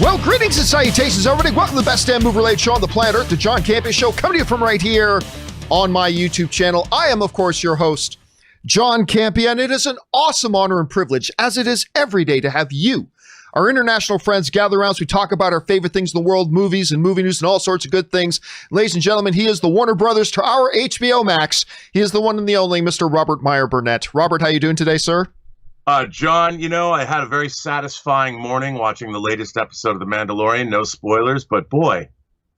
Well, greetings and salutations, everybody. Welcome to the best damn movie-related show on the planet Earth, the John Campea Show, coming to you from right here on my YouTube channel. I am, of course, your host, John Campea, and it is an awesome honor and privilege, as it is every day, to have you, our international friends, gather around as we talk about our favorite things in the world, movies and movie news and all sorts of good things. Ladies and gentlemen, he is the Warner Brothers to our HBO Max. He is the one and the only Mr. Robert Meyer Burnett. Robert, how you doing today, sir? John, you know, I had a very satisfying morning watching the latest episode of The Mandalorian. No spoilers, but boy,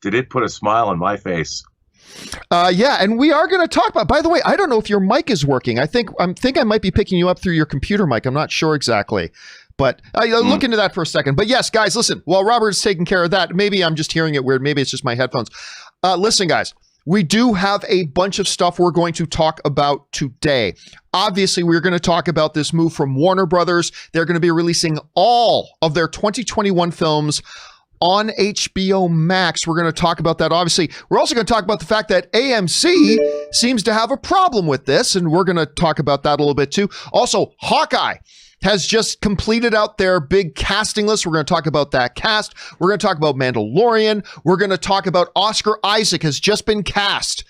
did it put a smile on my face. Yeah, and we are going to talk about, by the way, I don't know if your mic is working. I think I might be picking you up through your computer mic. I'm not sure exactly, but look into that for a second. But yes, guys, listen, while Robert's taking care of that, maybe I'm just hearing it weird. Maybe it's just my headphones. Listen, guys. We do have a bunch of stuff we're going to talk about today. Obviously, we're going to talk about this move from Warner Brothers. They're going to be releasing all of their 2021 films on HBO Max. We're going to talk about that. Obviously, we're also going to talk about the fact that AMC seems to have a problem with this, and we're going to talk about that a little bit too. Also, Hawkeye has just completed out their big casting list. We're going to talk about that cast. We're going to talk about Mandalorian. We're going to talk about Oscar Isaac has just been cast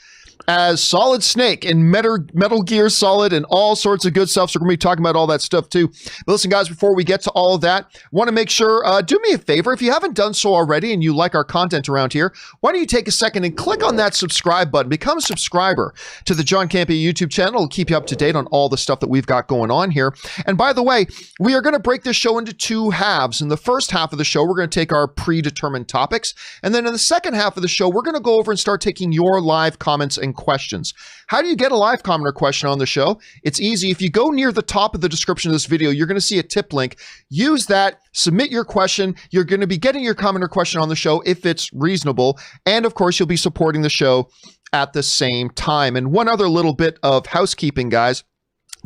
as Solid Snake in Metal Gear Solid and all sorts of good stuff. So we're going to be talking about all that stuff too. But listen, guys, before we get to all of that, want to make sure, do me a favor. If you haven't done so already and you like our content around here, why don't you take a second and click on that subscribe button. Become a subscriber to the John Campea YouTube channel. It'll keep you up to date on all the stuff that we've got going on here. And by the way, we are going to break this show into two halves. In the first half of the show, we're going to take our predetermined topics. And then in the second half of the show, we're going to go over and start taking your live comments and questions. How do you get a live comment or question on the show? It's easy. If you go near the top of the description of this video, you're going to see a tip link. Use that, submit your question. You're going to be getting your comment or question on the show if it's reasonable. And of course, you'll be supporting the show at the same time. And one other little bit of housekeeping, guys.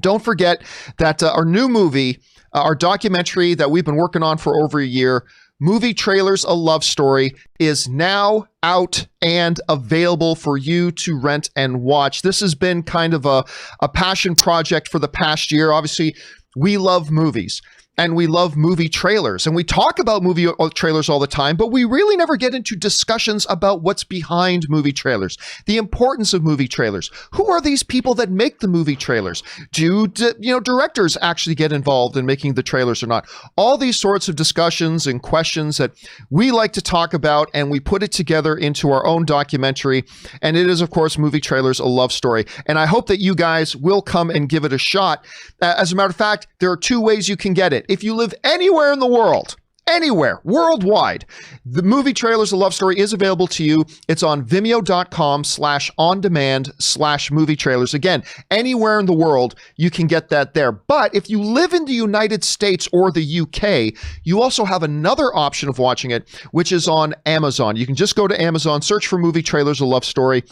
Don't forget that our new movie, our documentary that we've been working on for over a year, Movie Trailers, A Love Story, is now out and available for you to rent and watch. This has been kind of a passion project for the past year. Obviously, we love movies and we love movie trailers, and we talk about movie trailers all the time, but we really never get into discussions about what's behind movie trailers, the importance of movie trailers. Who are these people that make the movie trailers? Do directors actually get involved in making the trailers or not? All these sorts of discussions and questions that we like to talk about, and we put it together into our own documentary. And it is, of course, Movie Trailers, A Love Story. And I hope that you guys will come and give it a shot. As a matter of fact, there are two ways you can get it. If you live anywhere in the world, anywhere, worldwide, the Movie Trailers, A Love Story is available to you. It's on vimeo.com/on-demand/movie trailers. Again, anywhere in the world, you can get that there. But if you live in the United States or the UK, you also have another option of watching it, which is on Amazon. You can just go to Amazon, search for Movie Trailers, A Love Story,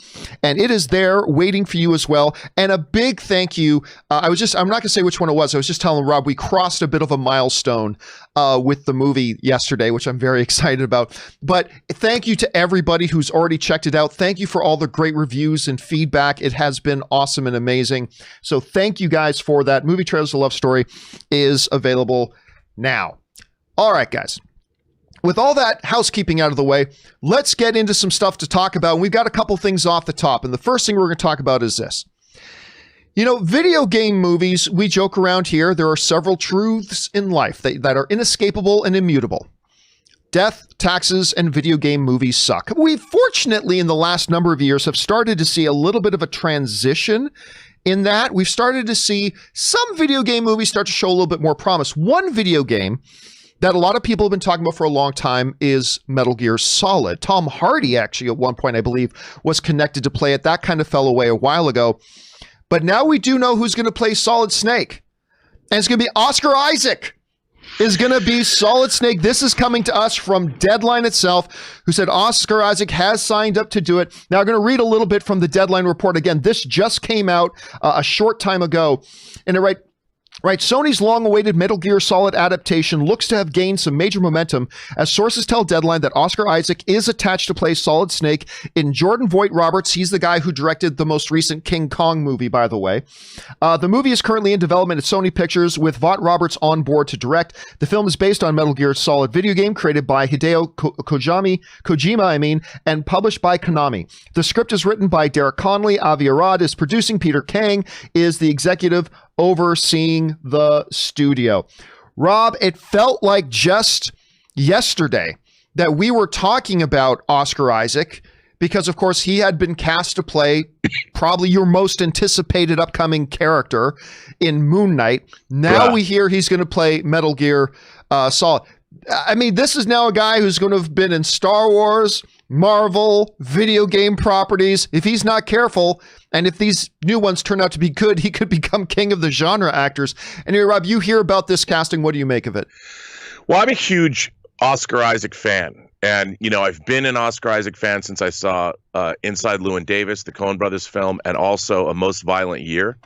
and it is there waiting for you as well. And a big thank you. I'm not going to say which one it was. I was just telling Rob, we crossed a bit of a milestone with the movie yesterday, which I'm very excited about. But thank you to everybody who's already checked it out. Thank you for all the great reviews and feedback. It has been awesome and amazing. So thank you guys for that. Movie Trailers, A Love Story is available now. All right, guys. With all that housekeeping out of the way, let's get into some stuff to talk about. And we've got a couple things off the top. And the first thing we're going to talk about is this. You know, video game movies, we joke around here, there are several truths in life that are inescapable and immutable. Death, taxes, and video game movies suck. We fortunately, in the last number of years, have started to see a little bit of a transition in that. We've started to see some video game movies start to show a little bit more promise. One video game that a lot of people have been talking about for a long time is Metal Gear Solid. Tom Hardy, actually, at one point, I believe, was connected to play it. That kind of fell away a while ago. But now we do know who's going to play Solid Snake. And it's going to be Oscar Isaac is going to be Solid Snake. This is coming to us from Deadline itself, who said Oscar Isaac has signed up to do it. Now, I'm going to read a little bit from the Deadline report. Again, this just came out a short time ago. And they write, Right, Sony's long-awaited Metal Gear Solid adaptation looks to have gained some major momentum as sources tell Deadline that Oscar Isaac is attached to play Solid Snake in Jordan Vogt-Roberts. He's the guy who directed the most recent King Kong movie, by the way. The movie is currently in development at Sony Pictures with Vogt-Roberts on board to direct. The film is based on Metal Gear Solid video game created by Hideo Kojima, and published by Konami. The script is written by Derek Connolly. Avi Arad is producing. Peter Kang is the executive overseeing the studio. Rob, it felt like just yesterday that we were talking about Oscar Isaac because, of course, he had been cast to play probably your most anticipated upcoming character in Moon Knight. Now we hear he's going to play Metal Gear Solid. I mean, this is now a guy who's going to have been in Star Wars, Marvel, video game properties. If he's not careful, and if these new ones turn out to be good, he could become king of the genre actors. Anyway, Rob, you hear about this casting. What do you make of it? Well, I'm a huge Oscar Isaac fan. And, you know, I've been an Oscar Isaac fan since I saw Inside Llewyn Davis, the Coen Brothers film, and also A Most Violent Year.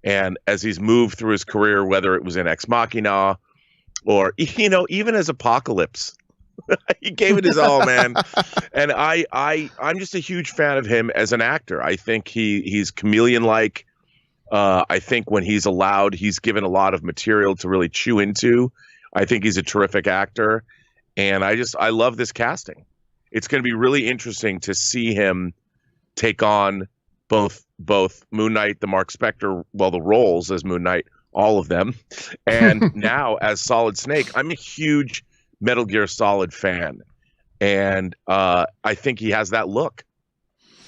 And as he's moved through his career, whether it was in Ex Machina or, you know, even as Apocalypse, he gave it his all, man. And I'm just a huge fan of him as an actor. I think he's chameleon-like. I think when he's allowed, he's given a lot of material to really chew into. I think he's a terrific actor. And I love this casting. It's going to be really interesting to see him take on both Moon Knight, the Mark Spector, well, the roles as Moon Knight, all of them, and now as Solid Snake. I'm a huge Metal Gear Solid fan, and I think he has that look.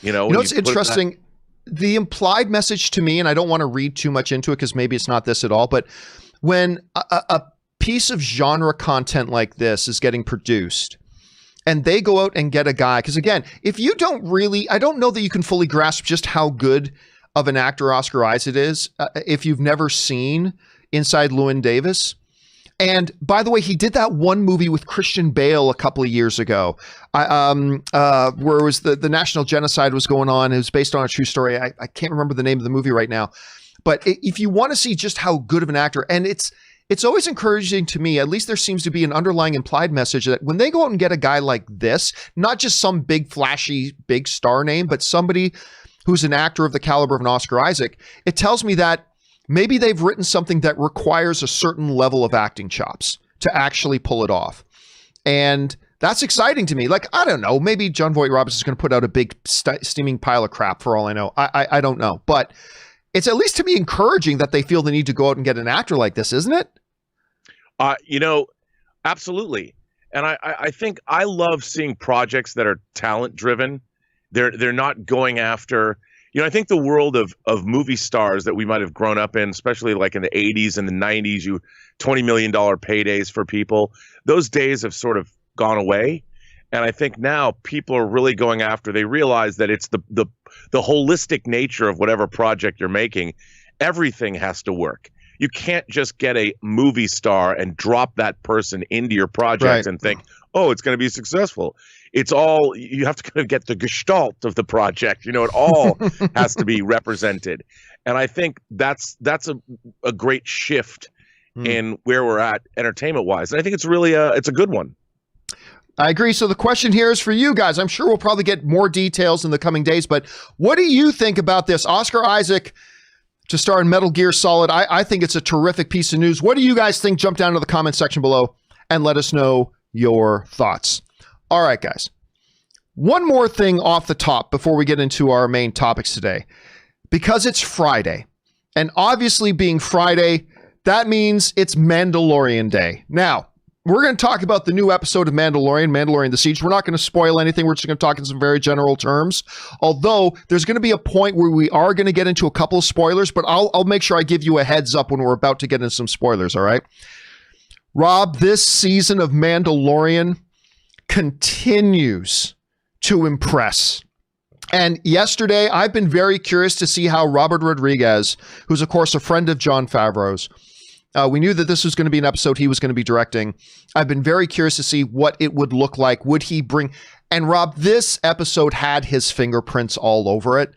You know it's interesting. The implied message to me, and I don't want to read too much into it because maybe it's not this at all, but when a piece of genre content like this is getting produced and they go out and get a guy, because again, if you don't really, I don't know that you can fully grasp just how good of an actor Oscar Isaac is if you've never seen Inside Llewyn Davis. And by the way, he did that one movie with Christian Bale a couple of years ago, where it was the national genocide was going on. It was based on a true story. I can't remember the name of the movie right now. But if you want to see just how good of an actor, and it's always encouraging to me, at least there seems to be an underlying implied message that when they go out and get a guy like this, not just some big flashy, big star name, but somebody who's an actor of the caliber of an Oscar Isaac, it tells me that maybe they've written something that requires a certain level of acting chops to actually pull it off. And that's exciting to me. Like, I don't know, maybe John Vogt-Roberts is going to put out a big steaming pile of crap for all I know. I don't know. But it's at least to me encouraging that they feel the need to go out and get an actor like this, isn't it? You know, absolutely. And I think I love seeing projects that are talent driven. They're not going after, you know, I think the world of movie stars that we might have grown up in, especially like in the 80s and the 90s, $20 million paydays for people, those days have sort of gone away. And I think now people are really going after, they realize that it's the holistic nature of whatever project you're making. Everything has to work. You can't just get a movie star and drop that person into your project and think, oh, it's going to be successful. It's all, you have to kind of get the gestalt of the project. You know, it all has to be represented. And I think that's a great shift in where we're at entertainment wise. And I think it's really it's a good one. I agree. So the question here is for you guys. I'm sure we'll probably get more details in the coming days, but what do you think about this? Oscar Isaac to star in Metal Gear Solid. I think it's a terrific piece of news. What do you guys think? Jump down to the comment section below and let us know your thoughts. All right, guys. One more thing off the top before we get into our main topics today. Because it's Friday, and obviously being Friday, that means it's Mandalorian Day. Now, we're going to talk about the new episode of Mandalorian the Siege. We're not going to spoil anything. We're just going to talk in some very general terms. Although there's going to be a point where we are going to get into a couple of spoilers, but I'll make sure I give you a heads up when we're about to get into some spoilers, all right? Rob, this season of Mandalorian continues to impress. And yesterday, I've been very curious to see how Robert Rodriguez, who's of course a friend of Jon Favreau's, we knew that this was going to be an episode he was going to be directing. I've been very curious to see what it would look like. Would he bring... And Rob, this episode had his fingerprints all over it.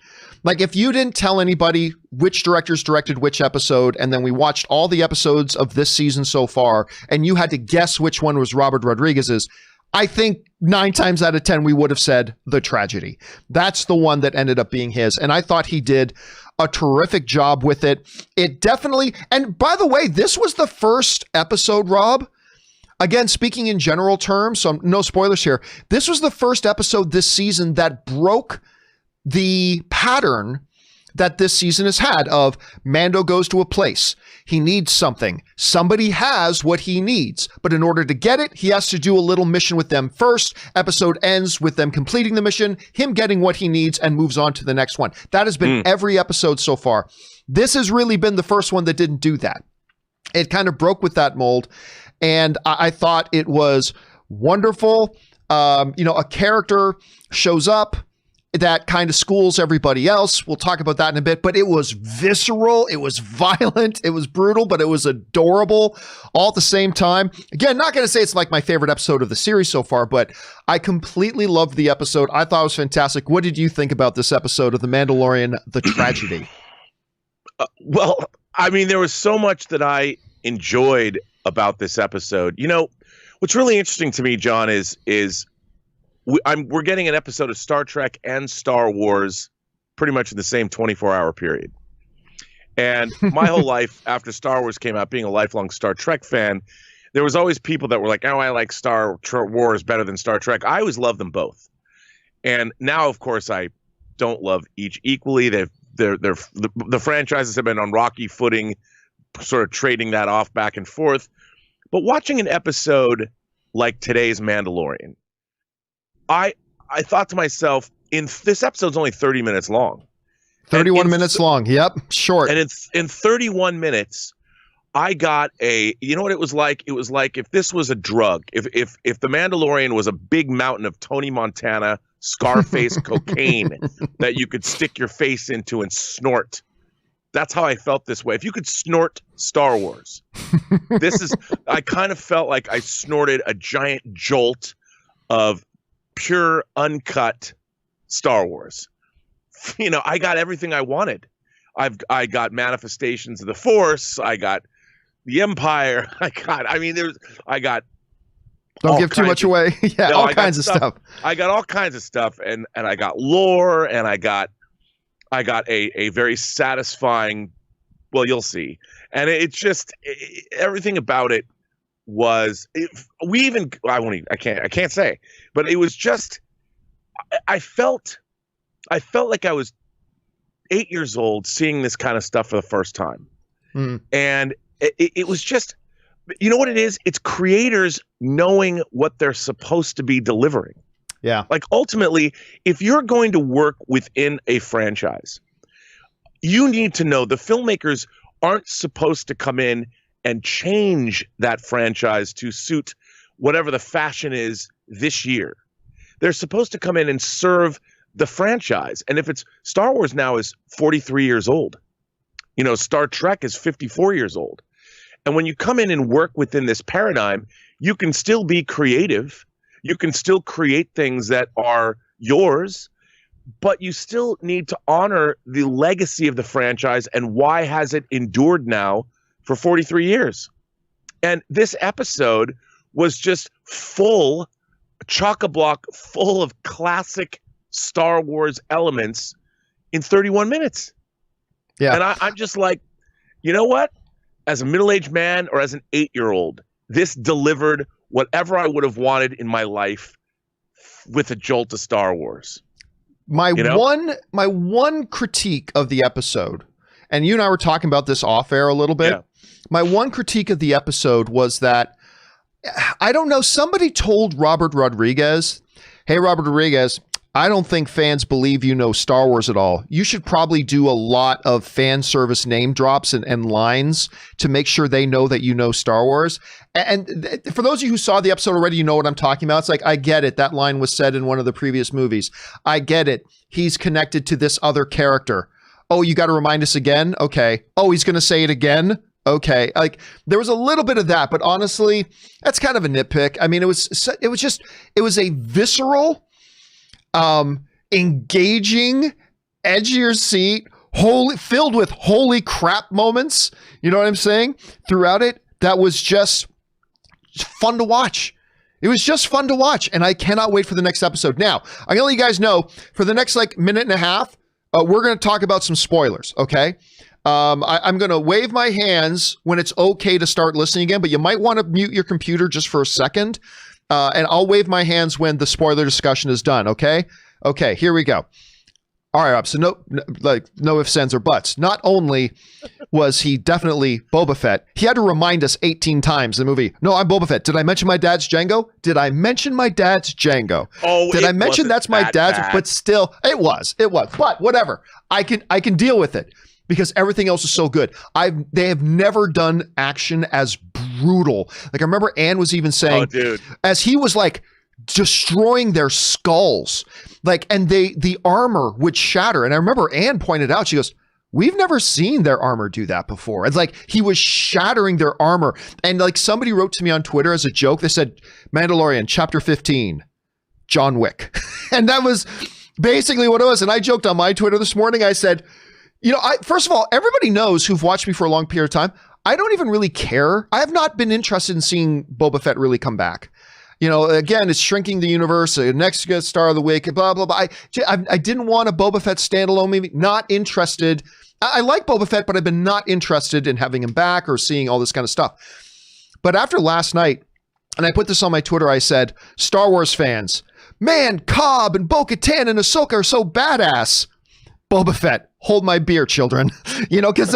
Like if you didn't tell anybody which directors directed which episode, and then we watched all the episodes of this season so far, and you had to guess which one was Robert Rodriguez's, I think 9 times out of 10, we would have said The Tragedy. That's the one that ended up being his. And I thought he did a terrific job with it. It definitely, and by the way, this was the first episode, Rob. Again, speaking in general terms, so no spoilers here. This was the first episode this season that broke the pattern that this season has had of Mando goes to a place. He needs something. Somebody has what he needs. But in order to get it, he has to do a little mission with them first. Episode ends with them completing the mission, him getting what he needs, and moves on to the next one. That has been every episode so far. This has really been the first one that didn't do that. It kind of broke with that mold. And I thought it was wonderful. A character shows up that kind of schools everybody else. We'll talk about that in a bit, but it was visceral. It was violent. It was brutal, but it was adorable all at the same time. Again, not going to say it's like my favorite episode of the series so far, but I completely loved the episode. I thought it was fantastic. What did you think about this episode of The Mandalorian, The Tragedy? Well, I mean, there was so much that I enjoyed about this episode. You know, what's really interesting to me, John, is we're getting an episode of Star Trek and Star Wars pretty much in the same 24-hour period. And my whole life after Star Wars came out, being a lifelong Star Trek fan, there was always people that were like, oh, I like Star Wars better than Star Trek. I always loved them both. And now, of course, I don't love each equally. The franchises have been on rocky footing, sort of trading that off back and forth. But watching an episode like today's Mandalorian, I thought to myself, this episode's only 30 minutes long. 31 minutes long. Yep. Short. And in 31 minutes, I got you know what it was like? It was like if this was a drug, if the Mandalorian was a big mountain of Tony Montana, Scarface cocaine that you could stick your face into and snort. That's how I felt this way. If you could snort Star Wars, I kind of felt like I snorted a giant jolt of pure, uncut Star Wars. You know, I got everything I wanted. I got manifestations of the Force. I got the Empire. I got. Don't give too much away. Yeah, all kinds of stuff. I got all kinds of stuff, and I got lore, and I got a very satisfying. Well, you'll see, and it's just everything about it was. I can't say, but it was just. I felt like I was 8 years old seeing this kind of stuff for the first time. And it was just, you know what it is? It's creators knowing what they're supposed to be delivering. Yeah. Like ultimately, if you're going to work within a franchise, you need to know the filmmakers aren't supposed to come in and change that franchise to suit whatever the fashion is this year. They're supposed to come in and serve the franchise. And if it's Star Wars now is 43 years old, you know, Star Trek is 54 years old. And when you come in and work within this paradigm, you can still be creative. You can still create things that are yours, but you still need to honor the legacy of the franchise and why has it endured now for 43 years. And this episode was just full, chock-a-block full of classic Star Wars elements in 31 minutes. Yeah. And I'm just like, you know what? As a middle-aged man or as an 8-year-old, this delivered whatever I would have wanted in my life with a jolt of Star Wars. My one critique of the episode, and you and I were talking about this off air a little bit. Yeah. My one critique of the episode was that, I don't know, somebody told Robert Rodriguez, hey, Robert Rodriguez, I don't think fans believe you know Star Wars at all. You should probably do a lot of fan service name drops and lines to make sure they know that you know Star Wars. And for those of you who saw the episode already, you know what I'm talking about. It's like, I get it. That line was said in one of the previous movies. I get it. He's connected to this other character. Oh, you got to remind us again? Okay. Oh, he's going to say it again? Okay. Like, there was a little bit of that, but honestly, that's kind of a nitpick. I mean, it was a visceral, engaging edge of your seat, filled with holy crap moments. You know what I'm saying? Throughout it, that was just fun to watch. It was just fun to watch, and I cannot wait for the next episode. Now, I'm going to let you guys know, for the next minute and a half, we're going to talk about some spoilers, okay? I'm going to wave my hands when it's okay to start listening again, but you might want to mute your computer just for a second, and I'll wave my hands when the spoiler discussion is done, okay? Okay, here we go. All right, Rob, so no ifs, ands, or buts. Not only was he definitely Boba Fett, he had to remind us 18 times in the movie, no, I'm Boba Fett. Did I mention my dad's Django? Did I mention my dad's Django? Oh, did I mention that's my dad's? Bad. But still, it was. But whatever. I can deal with it because everything else is so good. They have never done action as brutal. Like, I remember Ann was even saying, oh, dude, as he was like destroying their skulls, like, and the armor would shatter. And I remember Ann pointed out, she goes, we've never seen their armor do that before. It's like he was shattering their armor. And like somebody wrote to me on Twitter as a joke, they said, Mandalorian chapter 15, John Wick. And that was basically what it was. And I joked on my Twitter this morning. I said, you know, first of all, everybody knows who've watched me for a long period of time, I don't even really care. I have not been interested in seeing Boba Fett really come back. You know, again, it's shrinking the universe. Next guest star of the week, blah, blah, blah. I didn't want a Boba Fett standalone movie. Not interested. I like Boba Fett, but I've been not interested in having him back or seeing all this kind of stuff. But after last night, and I put this on my Twitter, I said, Star Wars fans, man, Cobb and Bo-Katan and Ahsoka are so badass. Boba Fett, hold my beer, children. You know, because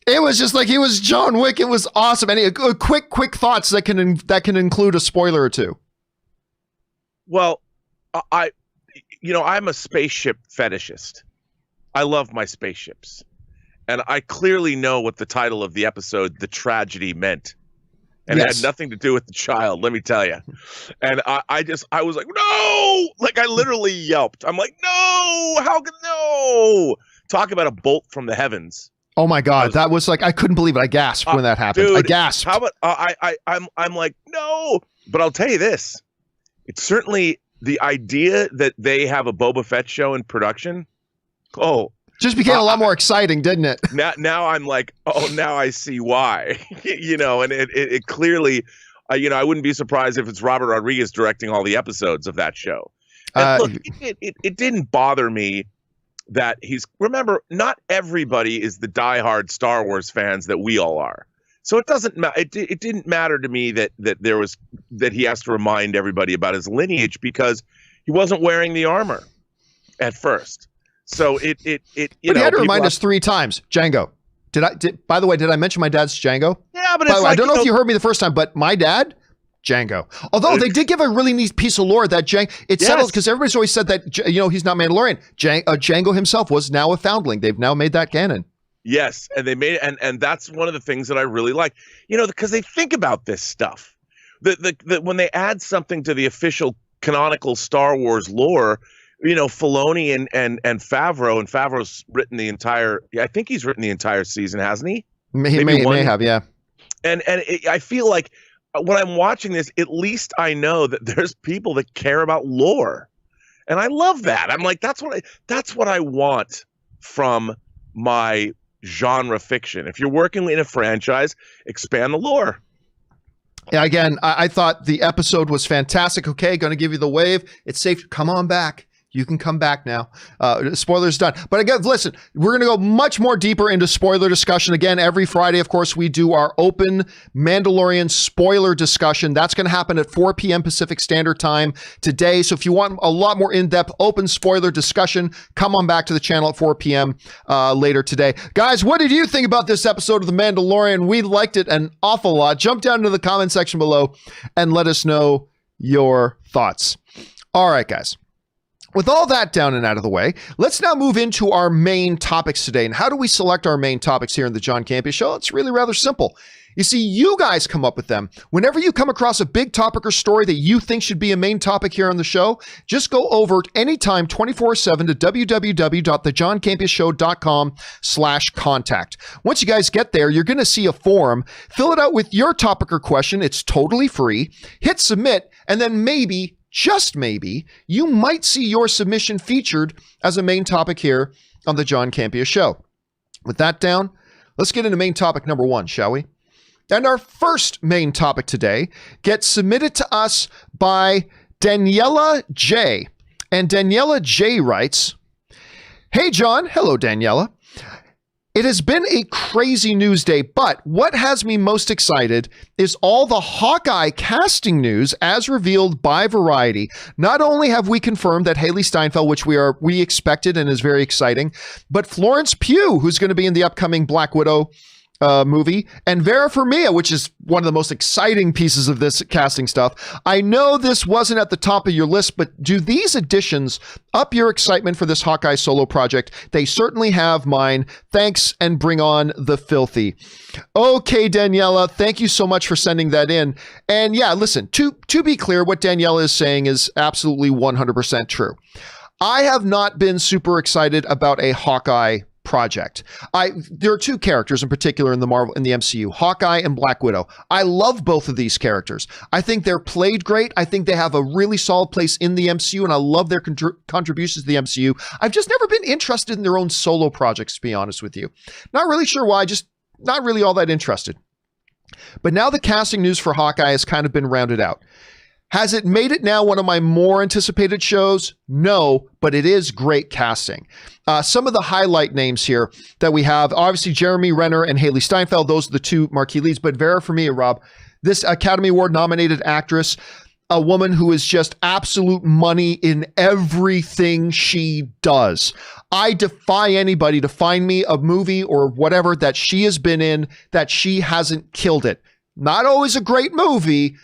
it was just like he was John Wick. It was awesome. Any quick thoughts that can include a spoiler or two? Well, I'm a spaceship fetishist. I love my spaceships, and I clearly know what the title of the episode, "The Tragedy," meant. And It had nothing to do with the child, let me tell you. And I was like, no! Like, I literally yelped. I'm like, no! How can no? Talk about a bolt from the heavens. Oh my God, that was like, I couldn't believe it. I gasped when that happened. Dude, I gasped. How about I'm like, no! But I'll tell you this. It's certainly the idea that they have a Boba Fett show in production. Oh. Just became a lot more exciting, didn't it? Now I'm like, oh, now I see why. You know, and it clearly, I wouldn't be surprised if it's Robert Rodriguez directing all the episodes of that show. And look, it didn't bother me that remember, not everybody is the diehard Star Wars fans that we all are. So it doesn't matter. It didn't matter to me that he has to remind everybody about his lineage because he wasn't wearing the armor at first. So but he had to remind us 3 times. Django. By the way, did I mention my dad's Django? Yeah, but I don't know if you heard me the first time, but my dad, Django. Although they did give a really neat piece of lore that it settles because everybody's always said that, he's not Mandalorian. Django himself was now a foundling. They've now made that canon. Yes, and they made it, and that's one of the things that I really like. Because they think about this stuff. When they add something to the official canonical Star Wars lore, Filoni and Favreau, and Favreau's written the entire. I think he's written the entire season, hasn't he? He may have, yeah. And I feel like when I'm watching this, at least I know that there's people that care about lore, and I love that. I'm like, that's what I want from my genre fiction. If you're working in a franchise, expand the lore. Yeah, again, I thought the episode was fantastic. Okay, going to give you the wave. It's safe. Come on back. You can come back now. Spoilers done. But again, listen, we're going to go much more deeper into spoiler discussion. Again, every Friday, of course, we do our open Mandalorian spoiler discussion. That's going to happen at 4 p.m. Pacific Standard Time today. So if you want a lot more in-depth open spoiler discussion, come on back to the channel at 4 p.m. Later today. Guys, what did you think about this episode of The Mandalorian? We liked it an awful lot. Jump down into the comment section below and let us know your thoughts. All right, guys. With all that down and out of the way, let's now move into our main topics today. And how do we select our main topics here in the John Campea Show? It's really rather simple. You see, you guys come up with them. Whenever you come across a big topic or story that you think should be a main topic here on the show, just go over anytime 24/7 to www.thejohncampeashow.com/contact. Once you guys get there, you're going to see a form. Fill it out with your topic or question. It's totally free. Hit submit, and then maybe just maybe, you might see your submission featured as a main topic here on the John Campea Show. With that down, let's get into main topic number 1, shall we? And our first main topic today gets submitted to us by Daniela J. And Daniela J writes, "Hey, John." Hello, Daniela. "It has been a crazy news day, but what has me most excited is all the Hawkeye casting news as revealed by Variety. Not only have we confirmed that Haley Steinfeld, which we expected and is very exciting, but Florence Pugh, who's going to be in the upcoming Black Widow movie, and Vera Farmiga, which is one of the most exciting pieces of this casting stuff. I know this wasn't at the top of your list, but do these additions up your excitement for this Hawkeye solo project? They certainly have mine. Thanks, and bring on the filthy." Okay, Daniela, thank you so much for sending that in. And yeah, listen, to be clear, what Daniela is saying is absolutely 100% true. I have not been super excited about a Hawkeye project. There are 2 characters in particular in the MCU, Hawkeye and Black Widow. I love both of these characters. I think they're played great. I think they have a really solid place in the MCU, and I love their contributions to the MCU. I've just never been interested in their own solo projects, to be honest with you. Not really sure why, just not really all that interested. But now the casting news for Hawkeye has kind of been rounded out. Has it made it now one of my more anticipated shows? No, but it is great casting. Some of the highlight names here that we have, obviously Jeremy Renner and Haley Steinfeld, those are the 2 marquee leads, but Vera Farmiga, Rob, this Academy Award nominated actress, a woman who is just absolute money in everything she does. I defy anybody to find me a movie or whatever that she has been in that she hasn't killed it. Not always a great movie,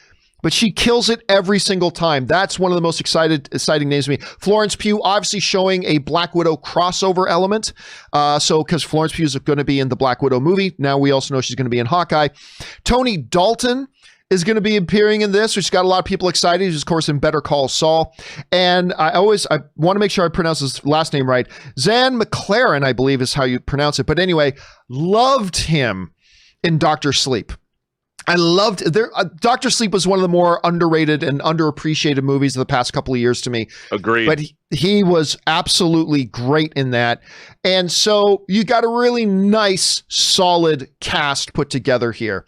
but she kills it every single time. That's one of the most exciting names to me. Florence Pugh, obviously showing a Black Widow crossover element. Because Florence Pugh is going to be in the Black Widow movie. Now we also know she's going to be in Hawkeye. Tony Dalton is going to be appearing in this, which got a lot of people excited. He's, of course, in Better Call Saul. And I want to make sure I pronounce his last name right. Zan McLaren, I believe is how you pronounce it. But anyway, loved him in Dr. Sleep. I loved Dr. Sleep was one of the more underrated and underappreciated movies of the past couple of years to me. Agreed. But he was absolutely great in that. And so you got a really nice, solid cast put together here.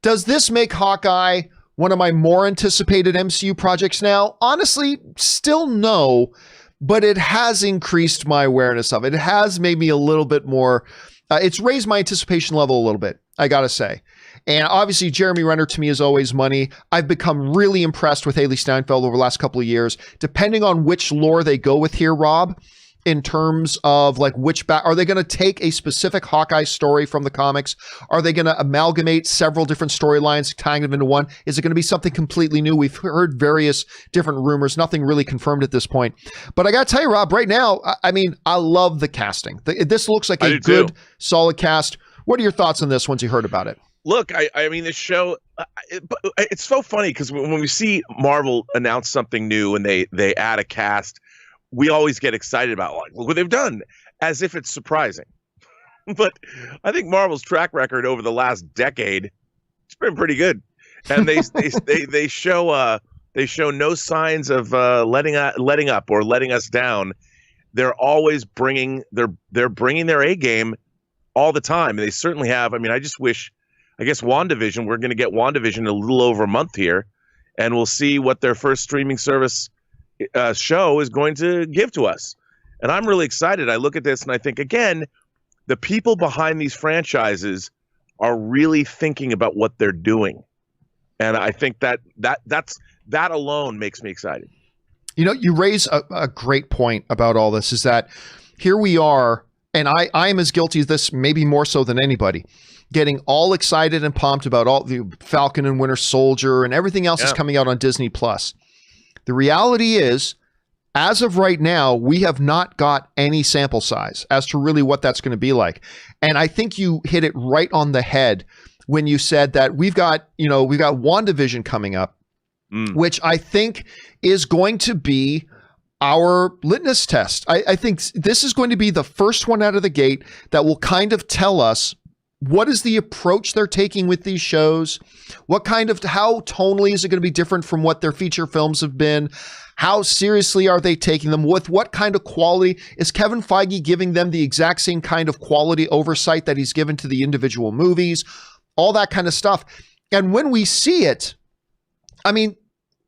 Does this make Hawkeye one of my more anticipated MCU projects now? Honestly, still no, but it has increased my awareness of it. It has made me a little bit more, it's raised my anticipation level a little bit, I gotta say. And obviously, Jeremy Renner to me is always money. I've become really impressed with Haley Steinfeld over the last couple of years. Depending on which lore they go with here, Rob, in terms of like are they going to take a specific Hawkeye story from the comics? Are they going to amalgamate several different storylines, tying them into one? Is it going to be something completely new? We've heard various different rumors, nothing really confirmed at this point. But I got to tell you, Rob, right now, I mean, I love the casting. This looks like a good, solid cast. What are your thoughts on this once you heard about it? Look, I mean, the show, it's so funny because when we see Marvel announce something new and they add a cast, we always get excited about like, look what they've done, as if it's surprising. But I think Marvel's track record over the last decade, it's been pretty good. And they show no signs of letting up or letting us down. They're always bringing their A game all the time, and they certainly have. I mean, I guess WandaVision, we're going to get WandaVision in a little over a month here, and we'll see what their first streaming service show is going to give to us. And I'm really excited. I look at this and I think, again, the people behind these franchises are really thinking about what they're doing. And I think that alone makes me excited. You know, you raise a great point about all this, is that here we are, and I am as guilty of this, maybe more so than anybody, getting all excited and pumped about all the Falcon and Winter Soldier and everything else is coming out on Disney Plus. The reality is, as of right now, we have not got any sample size as to really what that's going to be like. And I think you hit it right on the head when you said that we've got WandaVision coming up, which I think is going to be our litmus test. I think this is going to be the first one out of the gate that will kind of tell us what is the approach they're taking with these shows? How tonally is it going to be different from what their feature films have been? How seriously are they taking them? With what kind of quality? Is Kevin Feige giving them the exact same kind of quality oversight that he's given to the individual movies? All that kind of stuff. And when we see it, I mean,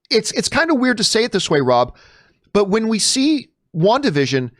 it's kind of weird to say it this way, Rob, but when we see WandaVision,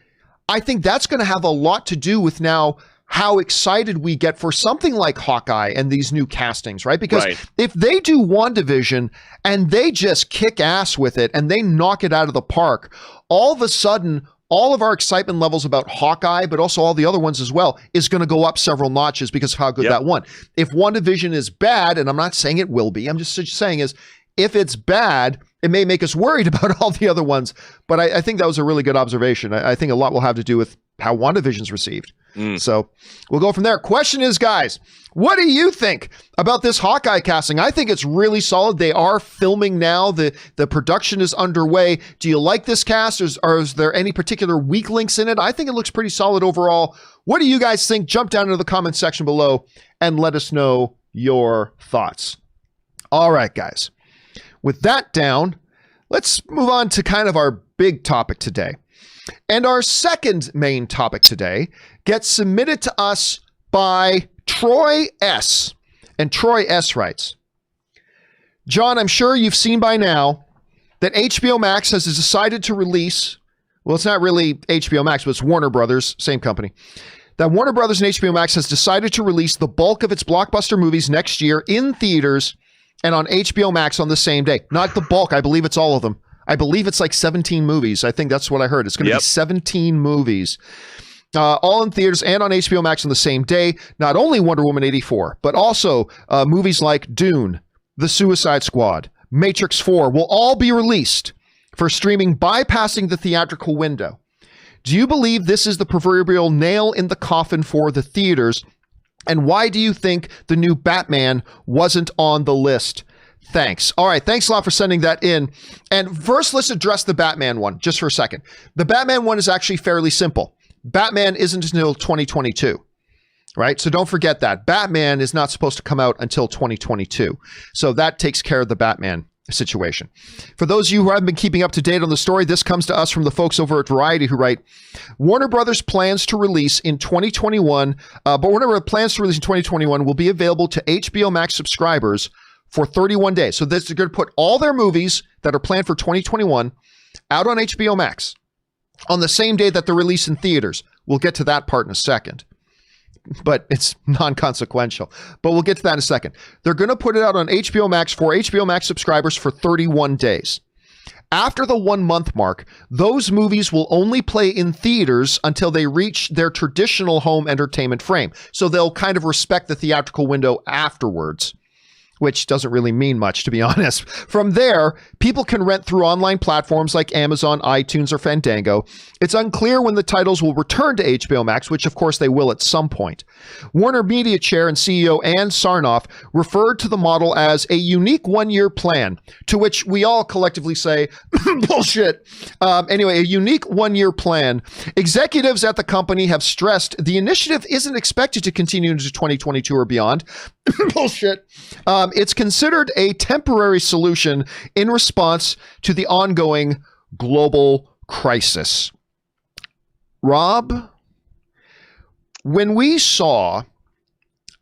I think that's going to have a lot to do with now how excited we get for something like Hawkeye and these new castings, right? Because if they do WandaVision and they just kick ass with it and they knock it out of the park, all of a sudden, all of our excitement levels about Hawkeye, but also all the other ones as well, is going to go up several notches because of how good that one. If WandaVision is bad, and I'm not saying it will be, I'm just saying is, if it's bad, it may make us worried about all the other ones. But I think that was a really good observation. I think a lot will have to do with how WandaVision's received. So we'll go from there. Question is, guys, what do you think about this Hawkeye casting? I think it's really solid. They are filming now. The production is underway. Do you like this cast, or is there any particular weak links in it? I think it looks pretty solid overall. What do you guys think? Jump down into the comment section below and let us know your thoughts. All right, guys. With that down, let's move on to kind of our big topic today. And our second main topic today gets submitted to us by Troy S. And Troy S. writes, John, I'm sure you've seen by now that HBO Max has decided to release, well, it's not really HBO Max, but it's Warner Brothers, same company, that Warner Brothers and HBO Max has decided to release the bulk of its blockbuster movies next year in theaters and on HBO Max on the same day. Not the bulk. I believe it's all of them. I believe it's like 17 movies. I think that's what I heard. It's going to be 17 movies. All in theaters and on HBO Max on the same day. Not only Wonder Woman 84, but also movies like Dune, The Suicide Squad, Matrix 4 will all be released for streaming, bypassing the theatrical window. Do you believe this is the proverbial nail in the coffin for the theaters? And why do you think the new Batman wasn't on the list? Thanks. All right. Thanks a lot for sending that in. And first, let's address the Batman one just for a second. The Batman one is actually fairly simple. Batman isn't until 2022, right? So don't forget that. Batman is not supposed to come out until 2022. So that takes care of the Batman situation. For those of you who haven't been keeping up to date on the story, this comes to us from the folks over at Variety who write, Warner Brothers plans to release in 2021, but Warner Brothers plans to release in 2021 will be available to HBO Max subscribers for 31 days. So they're going to put all their movies that are planned for 2021 out on HBO Max on the same day that they're released in theaters. We'll get to that part in a second, but it's non-consequential. But we'll get to that in a second. They're going to put it out on HBO Max for HBO Max subscribers for 31 days. After the 1 month mark, those movies will only play in theaters until they reach their traditional home entertainment frame. So they'll kind of respect the theatrical window afterwards, which doesn't really mean much, to be honest. From there, people can rent through online platforms like Amazon, iTunes, or Fandango. It's unclear when the titles will return to HBO Max, which of course they will at some point. Warner Media Chair and CEO Ann Sarnoff referred to the model as a unique one-year plan, to which we all collectively say, bullshit. Anyway, a unique one-year plan. Executives at the company have stressed the initiative isn't expected to continue into 2022 or beyond. Bullshit. It's considered a temporary solution in response to the ongoing global crisis. Rob, when we saw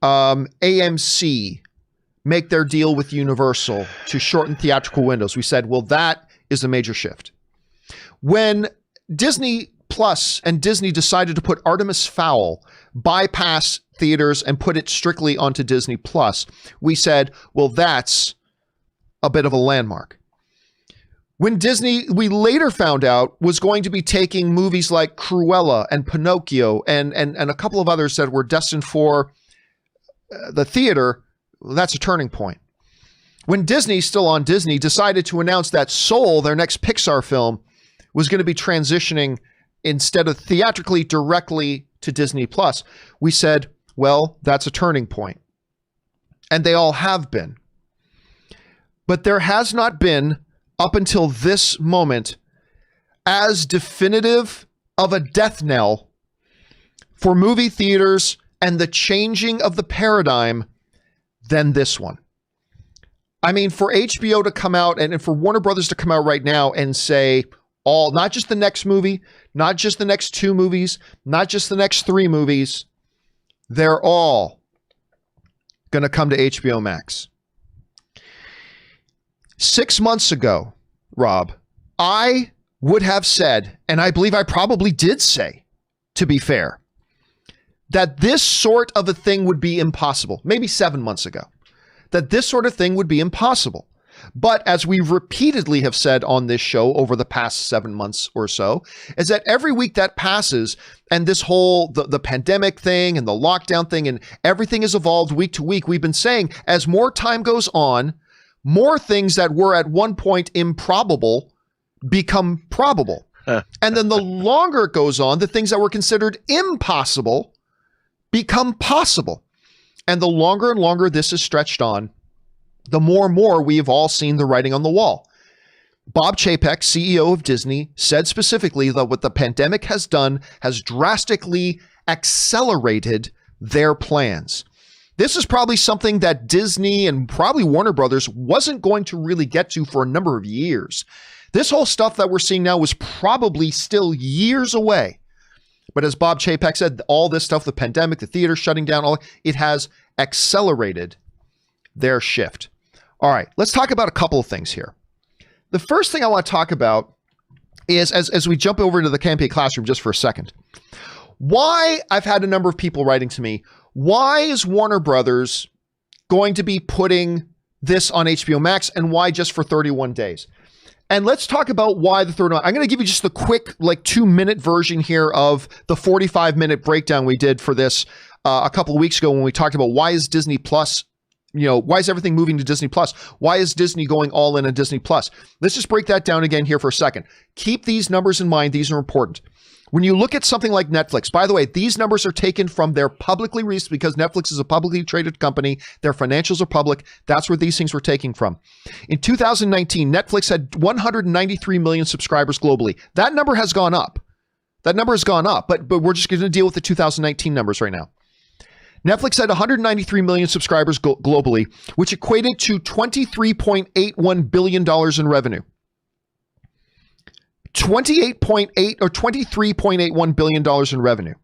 AMC make their deal with Universal to shorten theatrical windows, we said, well, that is a major shift. When Disney Plus and Disney decided to put Artemis Fowl bypass theaters and put it strictly onto Disney Plus, we said, well, that's a bit of a landmark. When Disney, we later found out, was going to be taking movies like Cruella and Pinocchio and a couple of others that were destined for the theater, well, that's a turning point. When Disney, still on Disney, decided to announce that Soul, their next Pixar film, was going to be transitioning instead of theatrically directly to Disney Plus, we said, well, that's a turning point. And they all have been. But there has not been, up until this moment, as definitive of a death knell for movie theaters and the changing of the paradigm than this one. I mean, for HBO to come out and for Warner Brothers to come out right now and say not just the next movie, not just the next 2 movies, not just the next 3 movies, they're all going to come to HBO Max. 6 months ago, Rob, I would have said, and I believe I probably did say, to be fair, that this sort of a thing would be impossible. Maybe 7 months ago, that this sort of thing would be impossible. But as we repeatedly have said on this show over the past 7 months or so, is that every week that passes and this whole, the pandemic thing and the lockdown thing and everything has evolved week to week, we've been saying as more time goes on, more things that were at one point improbable become probable. And then the longer it goes on, the things that were considered impossible become possible. And the longer and longer this is stretched on, the more and more we have all seen the writing on the wall. Bob Chapek, CEO of Disney, said specifically that what the pandemic has done has drastically accelerated their plans. This is probably something that Disney and probably Warner Brothers wasn't going to really get to for a number of years. This whole stuff that we're seeing now was probably still years away. But as Bob Chapek said, all this stuff, the pandemic, the theater shutting down, it has accelerated their shift. All right, let's talk about a couple of things here. The first thing I want to talk about is, as we jump over into the Campea classroom just for a second, why I've had a number of people writing to me, why is Warner Brothers going to be putting this on HBO Max and why just for 31 days? And let's talk about why the 31. I'm going to give you just the quick, 2-minute version here of the 45-minute breakdown we did for this a couple of weeks ago when we talked about why is Disney Plus, why is everything moving to Disney Plus? Why is Disney going all in on Disney Plus? Let's just break that down again here for a second. Keep these numbers in mind. These are important. When you look at something like Netflix, by the way, these numbers are taken from their publicly released because Netflix is a publicly traded company. Their financials are public. That's where these things were taken from. In 2019, Netflix had 193 million subscribers globally. That number has gone up. But we're just going to deal with the 2019 numbers right now. Netflix had 193 million subscribers globally, which equated to $23.81 billion in revenue. 28.8 or $23.81 billion in revenue.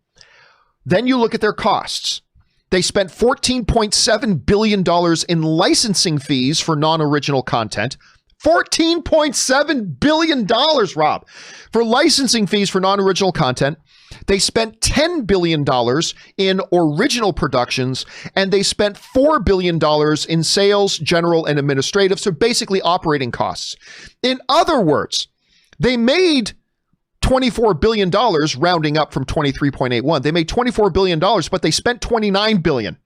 Then you look at their costs. They spent $14.7 billion in licensing fees for non-original content. $14.7 billion, Rob, for licensing fees for non-original content. They spent $10 billion in original productions, and they spent $4 billion in sales, general, and administrative, so basically operating costs. In other words, they made $24 billion, rounding up from 23.81. They made $24 billion, but they spent $29 billion.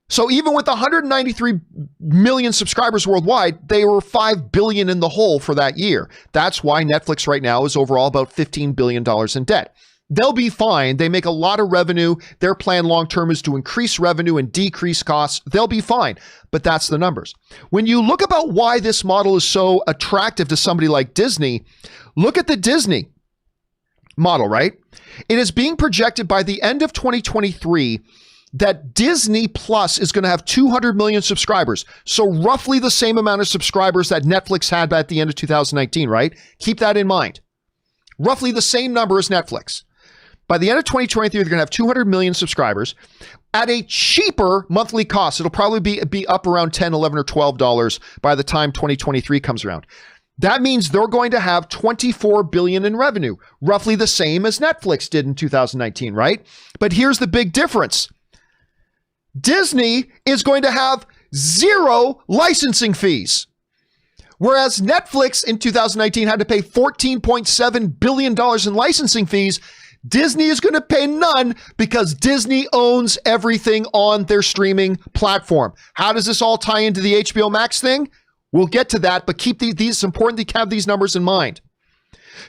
So even with 193 million subscribers worldwide, they were $5 billion in the hole for that year. That's why Netflix right now is overall about $15 billion in debt. They'll be fine. They make a lot of revenue. Their plan long-term is to increase revenue and decrease costs. They'll be fine, but that's the numbers. When you look about why this model is so attractive to somebody like Disney, look at the Disney model, right? It is being projected by the end of 2023 that Disney Plus is going to have 200 million subscribers. So roughly the same amount of subscribers that Netflix had at the end of 2019, right? Keep that in mind. Roughly the same number as Netflix. By the end of 2023, they're going to have 200 million subscribers at a cheaper monthly cost. It'll probably be up around $10, $11, or $12 by the time 2023 comes around. That means they're going to have $24 billion in revenue, roughly the same as Netflix did in 2019, right? But here's the big difference. Disney is going to have 0 licensing fees. Whereas Netflix in 2019 had to pay $14.7 billion in licensing fees, Disney is going to pay none because Disney owns everything on their streaming platform. How does this all tie into the HBO Max thing? We'll get to that, but keep these. It's important to have these numbers in mind.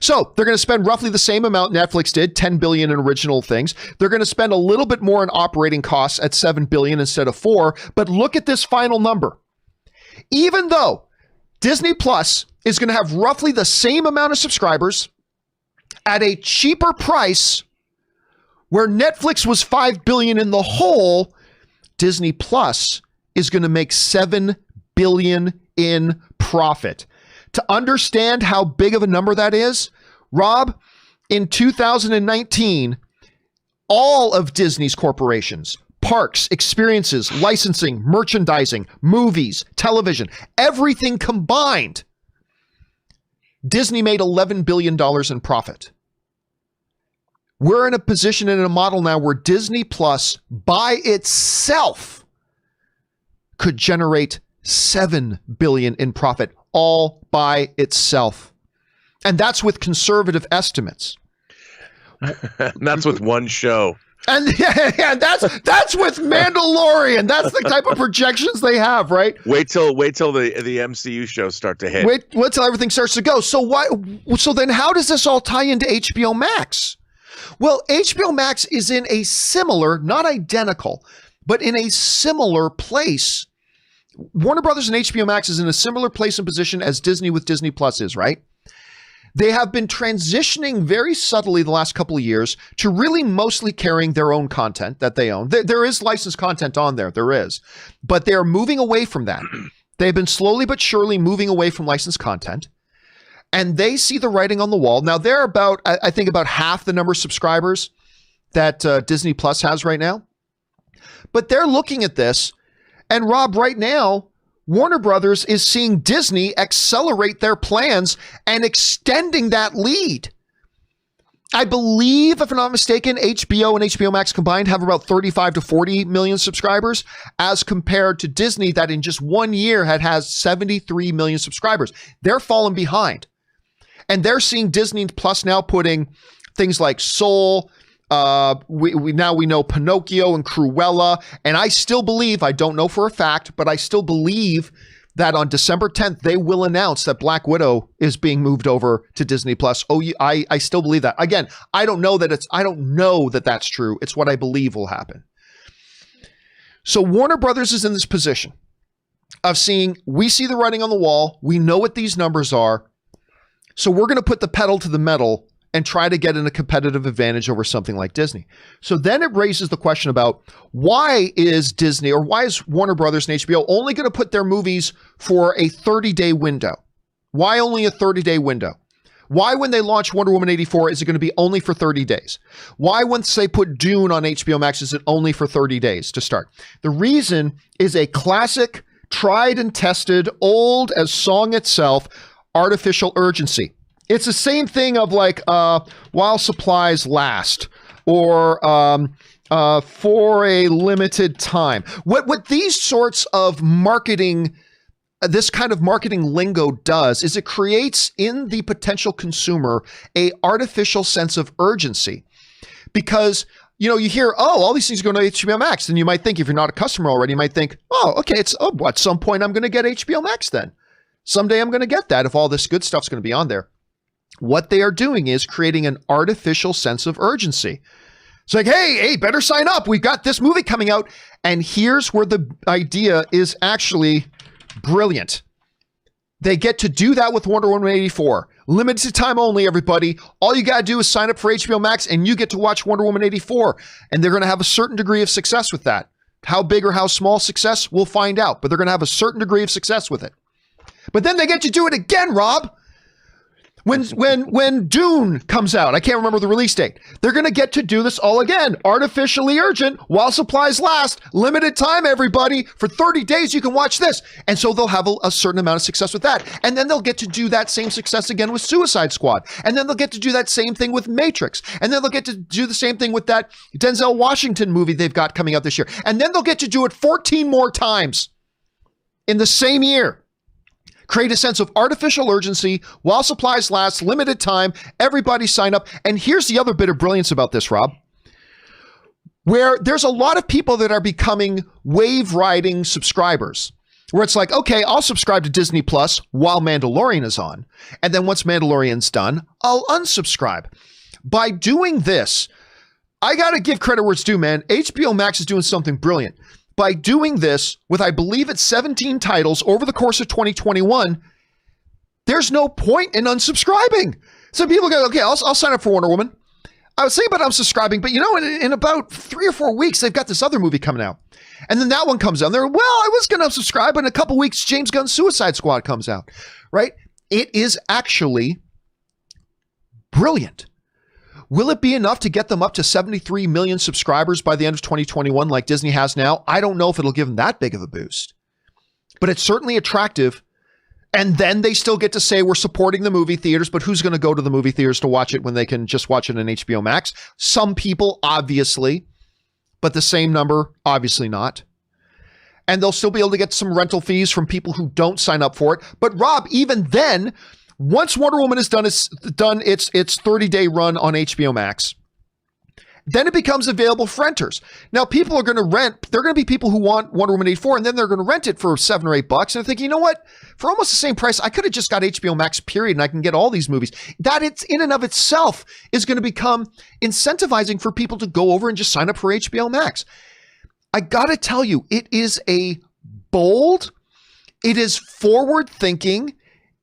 So they're going to spend roughly the same amount Netflix did, $10 billion in original things. They're going to spend a little bit more in operating costs at $7 billion instead of $4 billion. But look at this final number. Even though Disney Plus is going to have roughly the same amount of subscribers at a cheaper price, Where Netflix was $5 billion in the hole, Disney Plus is going to make $7 billion in profit. To understand how big of a number that is, Rob, in 2019, all of Disney's corporations, parks, experiences, licensing, merchandising, movies, television, everything combined, Disney made $11 billion in profit. We're in a position and in a model now where Disney Plus by itself could generate $7 billion in profit all by itself. And that's with conservative estimates. That's with one show. And yeah, that's with Mandalorian. That's the type of projections they have, right? Wait till the MCU shows start to hit. Wait till everything starts to go. So then how does this all tie into HBO Max? Well, HBO Max is in a similar, not identical, but in a similar place. Warner Brothers and HBO Max is in a similar place and position as Disney with Disney Plus is, right? They have been transitioning very subtly the last couple of years to really mostly carrying their own content that they own. There is licensed content on there, but they are moving away from that. They've been slowly but surely moving away from licensed content, and they see the writing on the wall. Now, they're about, I think, about half the number of subscribers that Disney Plus has right now, but they're looking at this, and Rob, right now, Warner Brothers is seeing Disney accelerate their plans and extending that lead. I believe, if I'm not mistaken, HBO and HBO Max combined have about 35 to 40 million subscribers, as compared to Disney that in just 1 year has 73 million subscribers. They're falling behind. And they're seeing Disney Plus now putting things like Soul, we know Pinocchio and Cruella, and I still believe, I don't know for a fact, but I still believe that on December 10th, they will announce that Black Widow is being moved over to Disney Plus. I still believe that. Again, I don't know that that's true. It's what I believe will happen. So Warner Brothers is in this position of seeing, we see the writing on the wall. We know what these numbers are. So we're going to put the pedal to the metal and try to get in a competitive advantage over something like Disney. So then it raises the question about why is Disney, or why is Warner Brothers and HBO only going to put their movies for a 30-day window? Why only a 30-day window? Why, when they launch Wonder Woman 84, is it going to be only for 30 days? Why, once they put Dune on HBO Max, is it only for 30 days to start? The reason is a classic, tried and tested, old as song itself, artificial urgency. It's the same thing of like while supplies last, or for a limited time. What these sorts of marketing, this kind of marketing lingo does is it creates in the potential consumer a artificial sense of urgency. Because, you know, you hear, oh, all these things are going to HBO Max. And you might think, if you're not a customer already, you might think, oh, okay, at some point I'm going to get HBO Max then. Someday I'm going to get that if all this good stuff's going to be on there. What they are doing is creating an artificial sense of urgency. It's like, hey, better sign up. We've got this movie coming out. And here's where the idea is actually brilliant. They get to do that with Wonder Woman 84. Limited time only, everybody. All you got to do is sign up for HBO Max and you get to watch Wonder Woman 84. And they're going to have a certain degree of success with that. How big or how small success, we'll find out. But they're going to have a certain degree of success with it. But then they get to do it again, Rob. When Dune comes out, I can't remember the release date, they're going to get to do this all again. Artificially urgent, while supplies last, limited time, everybody. For 30 days, you can watch this. And so they'll have a certain amount of success with that. And then they'll get to do that same success again with Suicide Squad. And then they'll get to do that same thing with Matrix. And then they'll get to do the same thing with that Denzel Washington movie they've got coming out this year. And then they'll get to do it 14 more times in the same year. Create a sense of artificial urgency while supplies last, limited time, everybody sign up. And here's the other bit of brilliance about this, Rob, where there's a lot of people that are becoming wave riding subscribers, where it's like, okay, I'll subscribe to Disney Plus while Mandalorian is on. And then once Mandalorian's done, I'll unsubscribe. By doing this, I got to give credit where it's due, man. HBO Max is doing something brilliant. By doing this with, I believe it's 17 titles over the course of 2021, there's no point in unsubscribing. So people go, okay, I'll sign up for Wonder Woman. I was thinking about unsubscribing, but in about 3 or 4 weeks, they've got this other movie coming out. And then that one comes out. They're, well, I was going to unsubscribe, but in a couple weeks, James Gunn's Suicide Squad comes out, right? It is actually brilliant. Will it be enough to get them up to 73 million subscribers by the end of 2021 like Disney has now? I don't know if it'll give them that big of a boost, but it's certainly attractive. And then they still get to say we're supporting the movie theaters, but who's going to go to the movie theaters to watch it when they can just watch it on HBO Max? Some people, obviously, but the same number, obviously not. And they'll still be able to get some rental fees from people who don't sign up for it. But Rob, even then, once Wonder Woman is done its 30-day run on HBO Max, then it becomes available for renters. Now, people are going to rent. There are going to be people who want Wonder Woman 84, and then they're going to rent it for $7 or $8. And they're thinking, you know what? For almost the same price, I could have just got HBO Max, period, and I can get all these movies. That it's in and of itself is going to become incentivizing for people to go over and just sign up for HBO Max. I got to tell you, it is a bold, it is forward-thinking,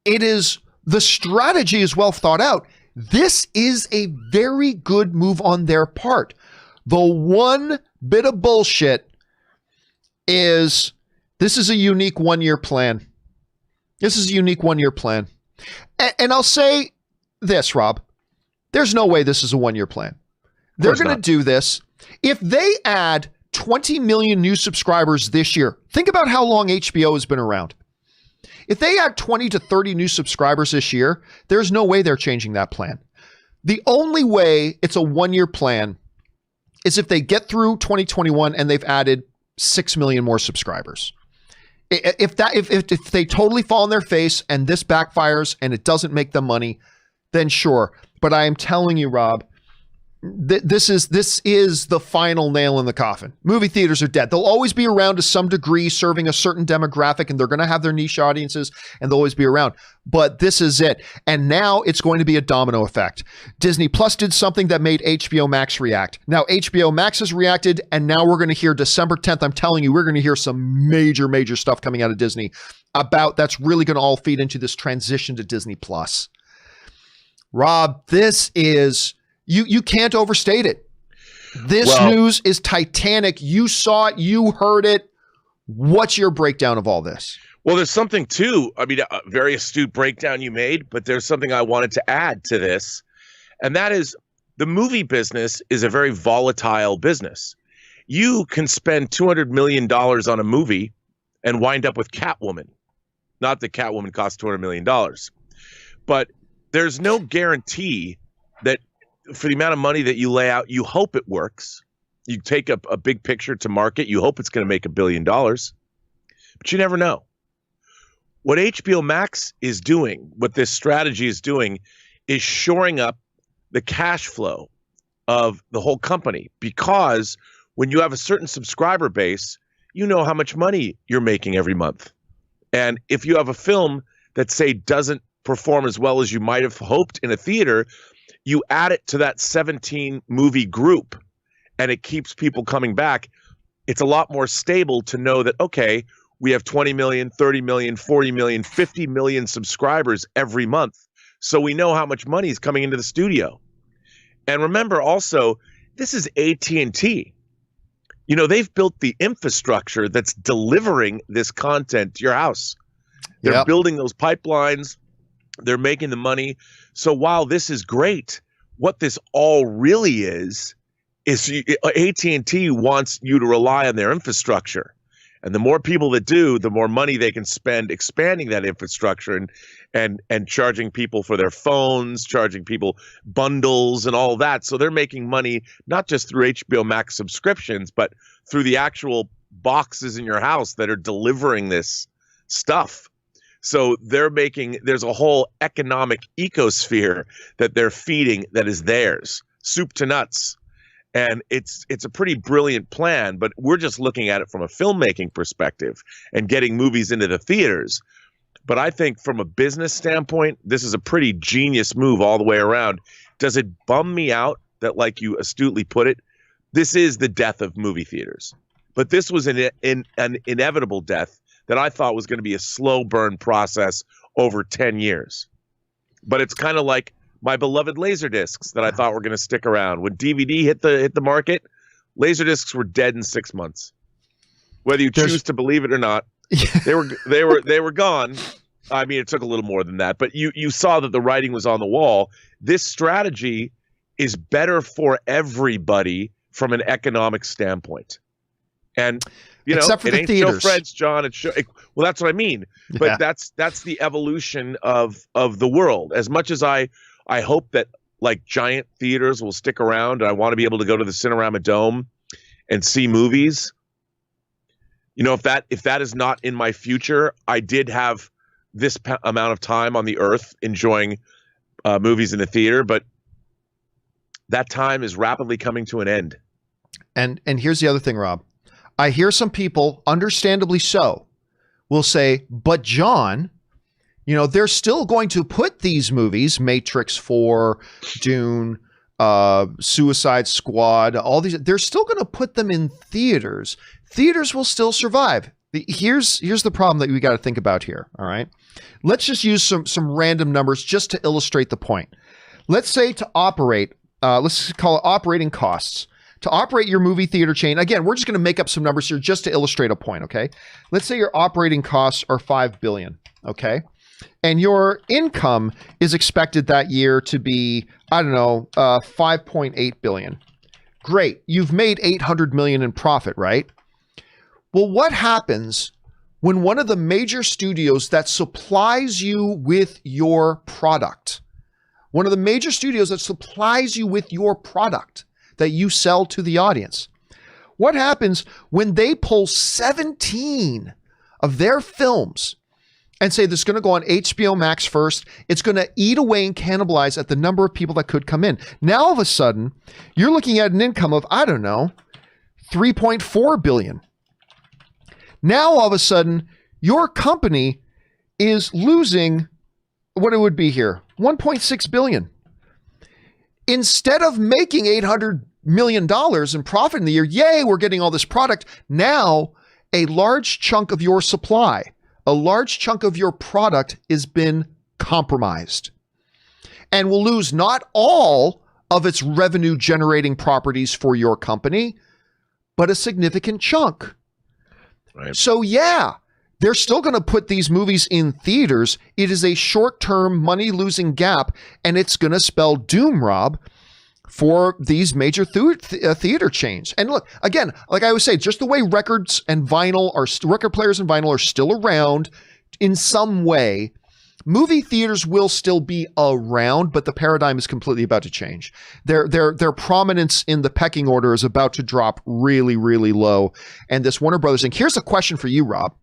it is, the strategy is well thought out. This is a very good move on their part. The one bit of bullshit is this is a unique one-year plan. This is a unique one-year plan. And I'll say this, Rob. There's no way this is a one-year plan. They're going to do this. If they add 20 million new subscribers this year, think about how long HBO has been around. If they add 20 to 30 new subscribers this year, there's no way they're changing that plan. The only way it's a one-year plan is if they get through 2021 and they've added 6 million more subscribers. If they totally fall on their face and this backfires and it doesn't make them money, then sure. But I am telling you, Rob, this is the final nail in the coffin. Movie theaters are dead. They'll always be around to some degree, serving a certain demographic, and they're going to have their niche audiences, and they'll always be around. But this is it. And now it's going to be a domino effect. Disney Plus did something that made HBO Max react. Now HBO Max has reacted, and now we're going to hear December 10th. I'm telling you, we're going to hear some major, major stuff coming out of Disney about that's really going to all feed into this transition to Disney Plus. Rob, this is... You can't overstate it. This news is titanic. You saw it. You heard it. What's your breakdown of all this? Well, there's something too. I mean, a very astute breakdown you made, but there's something I wanted to add to this. And that is the movie business is a very volatile business. You can spend $200 million on a movie and wind up with Catwoman. Not that Catwoman costs $200 million, but there's no guarantee that for the amount of money that you lay out, you hope it works. You take a big picture to market. You hope it's going to make $1 billion, but you never know. What HBO Max is doing, what this strategy is doing, is shoring up the cash flow of the whole company, because when you have a certain subscriber base, you know how much money you're making every month. And if you have a film that, say, doesn't perform as well as you might have hoped in a theater, you add it to that 17 movie group and it keeps people coming back. It's a lot more stable to know that, okay, we have 20 million, 30 million, 40 million, 50 million subscribers every month. So we know how much money is coming into the studio. And remember also, this is AT&T. You know, they've built the infrastructure that's delivering this content to your house. They're building those pipelines. They're making the money. So while this is great, what this all really is AT&T wants you to rely on their infrastructure. And the more people that do, the more money they can spend expanding that infrastructure and charging people for their phones, charging people bundles and all that. So they're making money not just through HBO Max subscriptions, but through the actual boxes in your house that are delivering this stuff. So there's a whole economic ecosphere that they're feeding that is theirs, soup to nuts. And it's a pretty brilliant plan, but we're just looking at it from a filmmaking perspective and getting movies into the theaters. But I think from a business standpoint, this is a pretty genius move all the way around. Does it bum me out that, like you astutely put it, this is the death of movie theaters? But this was an inevitable death that I thought was going to be a slow burn process over 10 years. But it's kind of like my beloved Laserdiscs that I thought were going to stick around. When DVD hit the market, Laserdiscs were dead in 6 months. Whether you choose to believe it or not, they were gone. I mean, it took a little more than that, but you saw that the writing was on the wall. This strategy is better for everybody from an economic standpoint. And except for it the ain't theaters. Show Fred's, John. Well, that's what I mean. But that's the evolution of the world. As much as I hope that like giant theaters will stick around, and I want to be able to go to the Cinerama Dome and see movies. If that is not in my future, I did have this amount of time on the earth enjoying movies in the theater, but that time is rapidly coming to an end. And here's the other thing, Rob. I hear some people, understandably so, will say, but John, they're still going to put these movies, Matrix 4, Dune, Suicide Squad, all these, they're still going to put them in theaters. Theaters will still survive. Here's the problem that we got to think about here, all right? Let's just use some random numbers just to illustrate the point. Let's say to operate, let's call it operating costs. To operate your movie theater chain, again, we're just going to make up some numbers here just to illustrate a point, okay? Let's say your operating costs are $5 billion, okay? And your income is expected that year to be, $5.8 billion. Great. You've made $800 million in profit, right? Well, what happens when one of the major studios that supplies you with your product, that you sell to the audience, what happens when they pull 17 of their films and say this is going to go on HBO Max first, it's going to eat away and cannibalize at the number of people that could come in. Now, all of a sudden, you're looking at an income of, $3.4 billion. Now, all of a sudden, your company is losing what it would be here, $1.6 billion. Instead of making $800 million in profit in the year, yay, we're getting all this product. Now, a large chunk of your supply, a large chunk of your product has been compromised and will lose not all of its revenue generating properties for your company, but a significant chunk. Right. So yeah, they're still going to put these movies in theaters. It is a short-term money-losing gap, and it's going to spell doom, Rob, for these major theater chains. And look, again, like I always say, just the way record players and vinyl are still around in some way, movie theaters will still be around, but the paradigm is completely about to change. Their prominence in the pecking order is about to drop really, really low. And this Warner Brothers thing. Here's a question for you, Rob.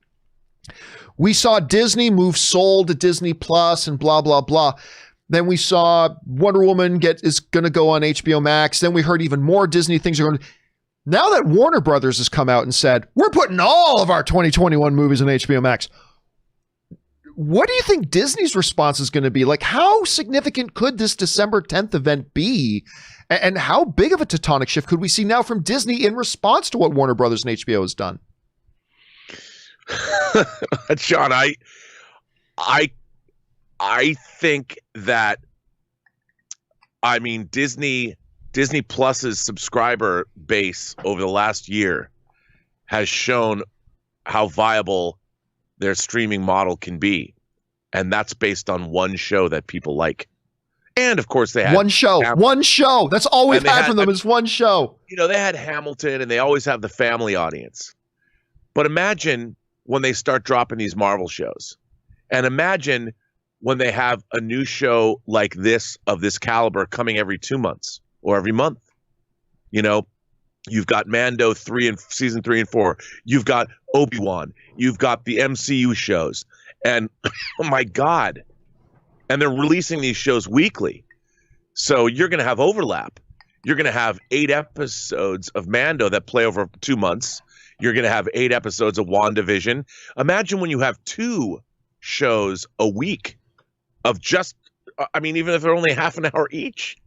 We saw Disney move Soul to Disney Plus and blah, blah, blah. Then we saw Wonder Woman is going to go on HBO Max. Then we heard even more Disney things are going to. Now that Warner Brothers has come out and said, we're putting all of our 2021 movies on HBO Max. What do you think Disney's response is going to be? Like, how significant could this December 10th event be? And how big of a tectonic shift could we see now from Disney in response to what Warner Brothers and HBO has done? John, I think that, Disney Plus's subscriber base over the last year has shown how viable their streaming model can be. And that's based on one show that people like. And of course they had one show. That's all we've had from them is one show. They had Hamilton, and they always have the family audience. But imagine when they start dropping these Marvel shows, and imagine when they have a new show like this of this caliber coming every 2 months or every month. You've got Mando season 3 and 4. You've got Obi-Wan. You've got the MCU shows. And oh my God. And they're releasing these shows weekly. So you're going to have overlap. You're going to have 8 episodes of Mando that play over 2 months. You're going to have 8 episodes of WandaVision. Imagine when you have 2 shows a week of just, even if they're only half an hour each.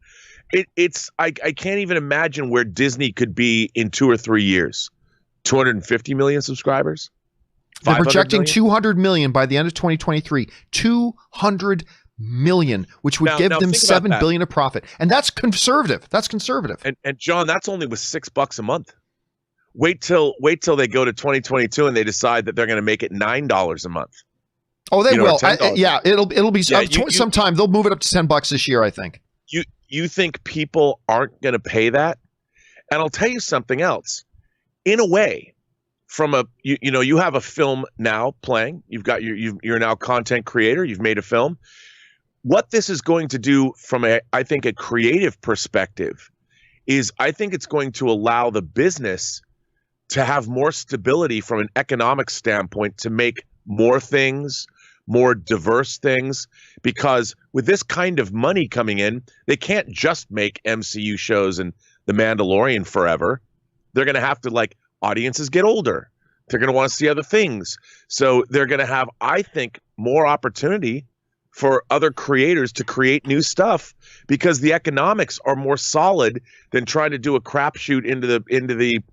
I can't even imagine where Disney could be in 2 or 3 years. 250 million subscribers? They're projecting 200 million by the end of 2023. 200 million, which would give them $7 billion of profit. And that's conservative. That's conservative. And John, that's only with $6 a month. Wait till they go to 2022 and they decide that they're going to make it $9 a month. Oh, they will. It'll be sometime. They'll move it up to $10 this year, I think. You think people aren't going to pay that? And I'll tell you something else. In a way, you have a film now playing. You're now a content creator. You've made a film. What this is going to do from a creative perspective is I think it's going to allow the business to have more stability from an economic standpoint, to make more things, more diverse things, because with this kind of money coming in, they can't just make MCU shows and The Mandalorian forever. They're going to have to, audiences get older. They're going to want to see other things. So they're going to have, I think, more opportunity for other creators to create new stuff, because the economics are more solid than trying to do a crapshoot into the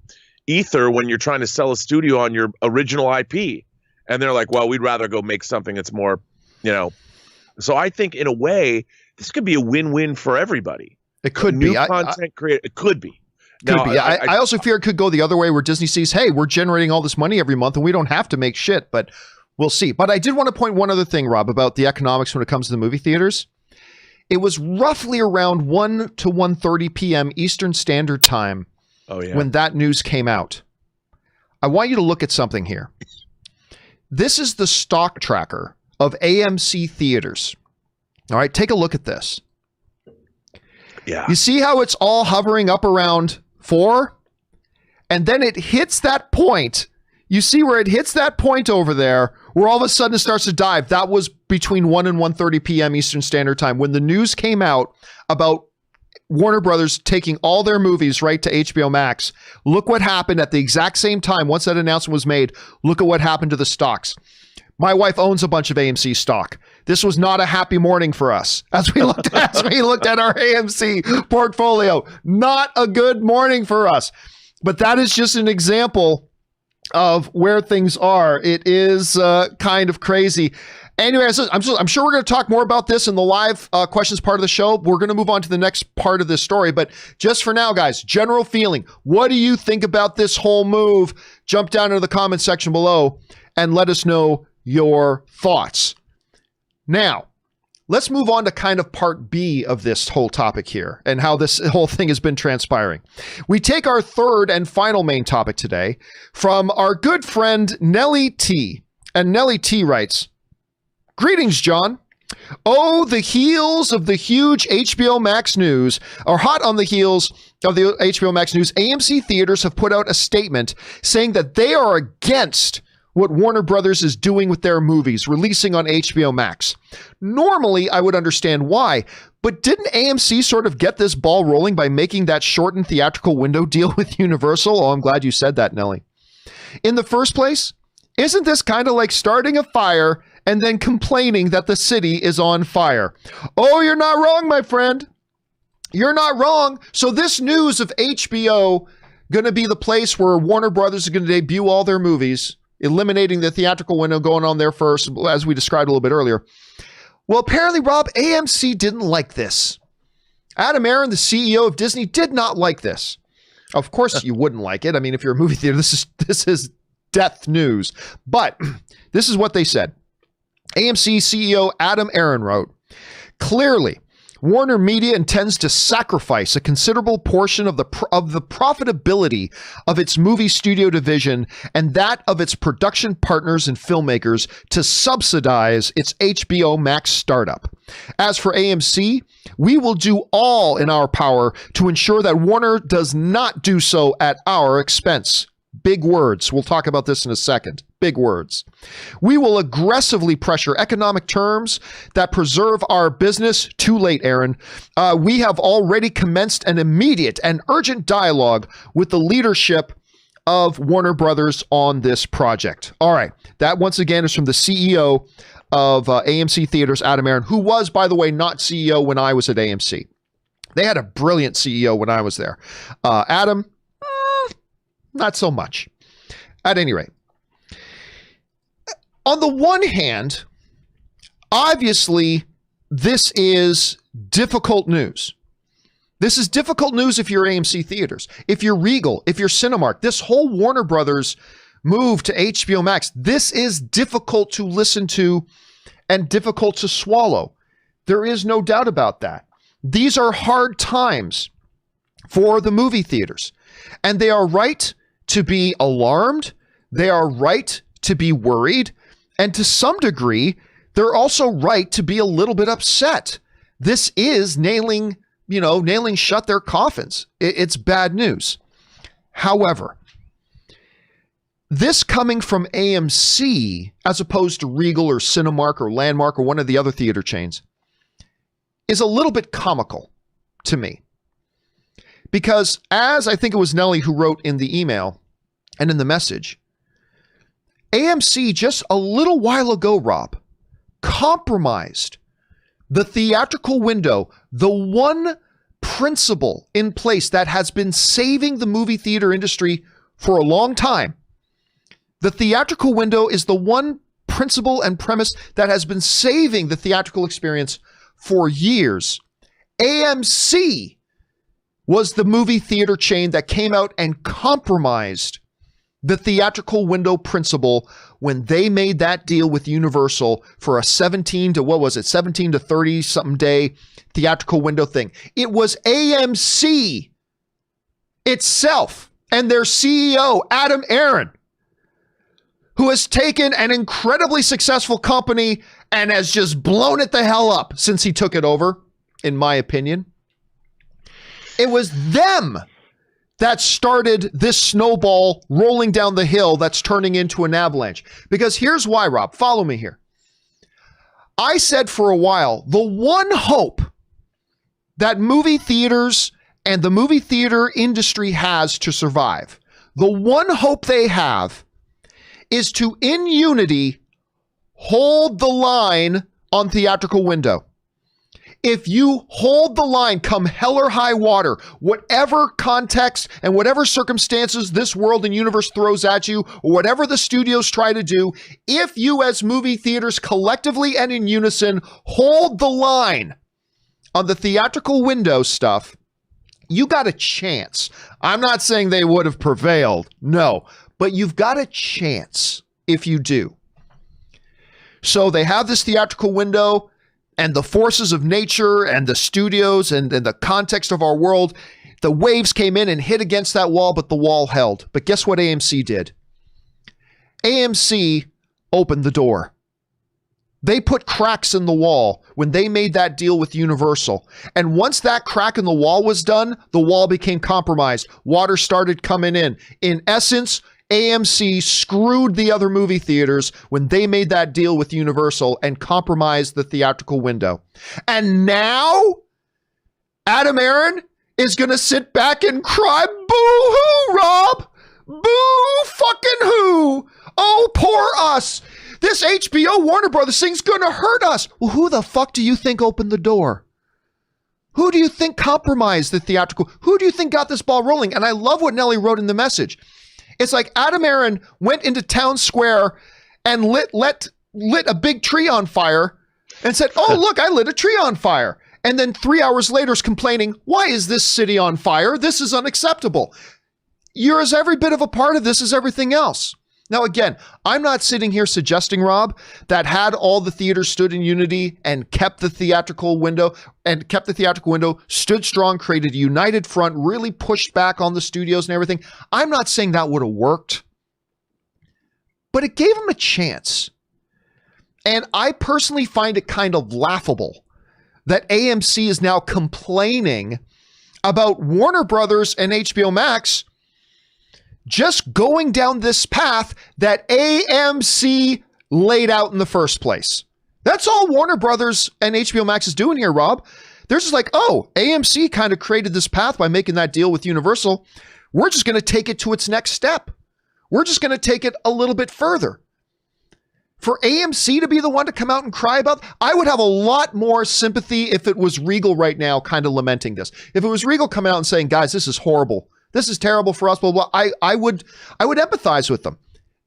ether when you're trying to sell a studio on your original IP. And they're like, well, we'd rather go make something that's more, So I think in a way, this could be a win-win for everybody. It could be. Content creator. It could be. Could be. I also fear it could go the other way, where Disney sees, hey, we're generating all this money every month and we don't have to make shit, but we'll see. But I did want to point one other thing, Rob, about the economics when it comes to the movie theaters. It was roughly around 1 to 1:30 p.m. Eastern Standard Time when that news came out. I want you to look at something here. This is the stock tracker of AMC theaters. All right, take a look at this. Yeah. You see how it's all hovering up around 4? And then it hits that point. You see where it hits that point over there, where all of a sudden it starts to dive. That was between 1 and 1:30 p.m. Eastern Standard Time. When the news came out about Warner Brothers taking all their movies right to HBO Max, look what happened at the exact same time. Once that announcement was made, look at what happened to the stocks. My wife owns a bunch of AMC stock. This was not a happy morning for us as we looked at our AMC portfolio. Not a good morning for us. But that is just an example of where things are. It is kind of crazy. Anyway, I'm sure we're going to talk more about this in the live questions part of the show. We're going to move on to the next part of this story. But just for now, guys, general feeling. What do you think about this whole move? Jump down into the comment section below and let us know your thoughts. Now, let's move on to kind of part B of this whole topic here and how this whole thing has been transpiring. We take our third and final main topic today from our good friend Nellie T. And Nellie T writes, "Greetings, John. Oh, the heels of the huge HBO Max news are hot on the heels of the HBO Max news. AMC theaters have put out a statement saying that they are against what Warner Brothers is doing with their movies, releasing on HBO Max. Normally, I would understand why, but didn't AMC sort of get this ball rolling by making that shortened theatrical window deal with Universal? Oh, I'm glad you said that, Nelly. In the first place, isn't this kind of like starting a fire and then complaining that the city is on fire? Oh, you're not wrong, my friend. You're not wrong. So this news of HBO going to be the place where Warner Brothers is going to debut all their movies, eliminating the theatrical window, going on there first, as we described a little bit earlier. Well, apparently, Rob, AMC didn't like this. Adam Aron, the CEO of Disney, did not like this. Of course, you wouldn't like it. I mean, if you're a movie theater, this is death news. But this is what they said. AMC CEO Adam Aron wrote, "Clearly, Warner Media intends to sacrifice a considerable portion of the profitability of its movie studio division and that of its production partners and filmmakers to subsidize its HBO Max startup. As for AMC, we will do all in our power to ensure that Warner does not do so at our expense." Big words. We'll talk about this in a second. Big words. "We will aggressively pressure economic terms that preserve our business." Too late, Aaron. "We have already commenced an immediate and urgent dialogue with the leadership of Warner Brothers on this project." All right. That, once again, is from the CEO of AMC Theaters, Adam Aron, who was, by the way, not CEO when I was at AMC. They had a brilliant CEO when I was there. Adam, not so much. At any rate, on the one hand, obviously, this is difficult news. This is difficult news if you're AMC Theaters, if you're Regal, if you're Cinemark, this whole Warner Brothers move to HBO Max. This is difficult to listen to and difficult to swallow. There is no doubt about that. These are hard times for the movie theaters, and they are right to be alarmed. They are right to be worried. And to some degree, they're also right to be a little bit upset. This is nailing shut their coffins. It's bad news. However, this coming from AMC as opposed to Regal or Cinemark or Landmark or one of the other theater chains is a little bit comical to me. Because as I think it was Nelly who wrote in the email and in the message, AMC just a little while ago, Rob, compromised the theatrical window, the one principle in place that has been saving the movie theater industry for a long time. The theatrical window is the one principle and premise that has been saving the theatrical experience for years. AMC was the movie theater chain that came out and compromised the theatrical window principle when they made that deal with Universal for a 17 to 30 something day theatrical window thing. It was AMC itself and their CEO, Adam Aron, who has taken an incredibly successful company and has just blown it the hell up since he took it over, in my opinion. It was them that started this snowball rolling down the hill that's turning into an avalanche. Because here's why, Rob. Follow me here. I said for a while, the one hope that movie theaters and the movie theater industry has to survive, the one hope they have is to, in unity, hold the line on theatrical window. If you hold the line, come hell or high water, whatever context and whatever circumstances this world and universe throws at you, or whatever the studios try to do, if you as movie theaters collectively and in unison hold the line on the theatrical window stuff, you got a chance. I'm not saying they would have prevailed, no, but you've got a chance if you do. So they have this theatrical window, and the forces of nature and the studios and the context of our world, the waves came in and hit against that wall, but the wall held. But guess what AMC did? AMC opened the door. They put cracks in the wall when they made that deal with Universal. And once that crack in the wall was done, the wall became compromised. Water started coming in. In essence, AMC screwed the other movie theaters when they made that deal with Universal and compromised the theatrical window. And now Adam Aron is going to sit back and cry, boo-hoo, Rob! Boo fucking who! Oh, poor us! This HBO Warner Brothers thing's going to hurt us! Well, who the fuck do you think opened the door? Who do you think compromised the theatrical? Who do you think got this ball rolling? And I love what Nelly wrote in the message. It's like Adam Aron went into town square and lit a big tree on fire and said, oh, look, I lit a tree on fire. And then 3 hours later is complaining, why is this city on fire? This is unacceptable. You're as every bit of a part of this as everything else. Now, again, I'm not sitting here suggesting, Rob, that had all the theaters stood in unity and kept the theatrical window, stood strong, created a united front, really pushed back on the studios and everything. I'm not saying that would have worked, but it gave them a chance. And I personally find it kind of laughable that AMC is now complaining about Warner Brothers and HBO Max just going down this path that AMC laid out in the first place. That's all Warner Brothers and HBO Max is doing here, Rob. They're just like, oh, AMC kind of created this path by making that deal with Universal. We're just going to take it to its next step. We're just going to take it a little bit further. For AMC to be the one to come out and cry about, I would have a lot more sympathy if it was Regal right now kind of lamenting this. If it was Regal coming out and saying, guys, this is horrible. This is terrible for us, blah, blah, blah. I would empathize with them.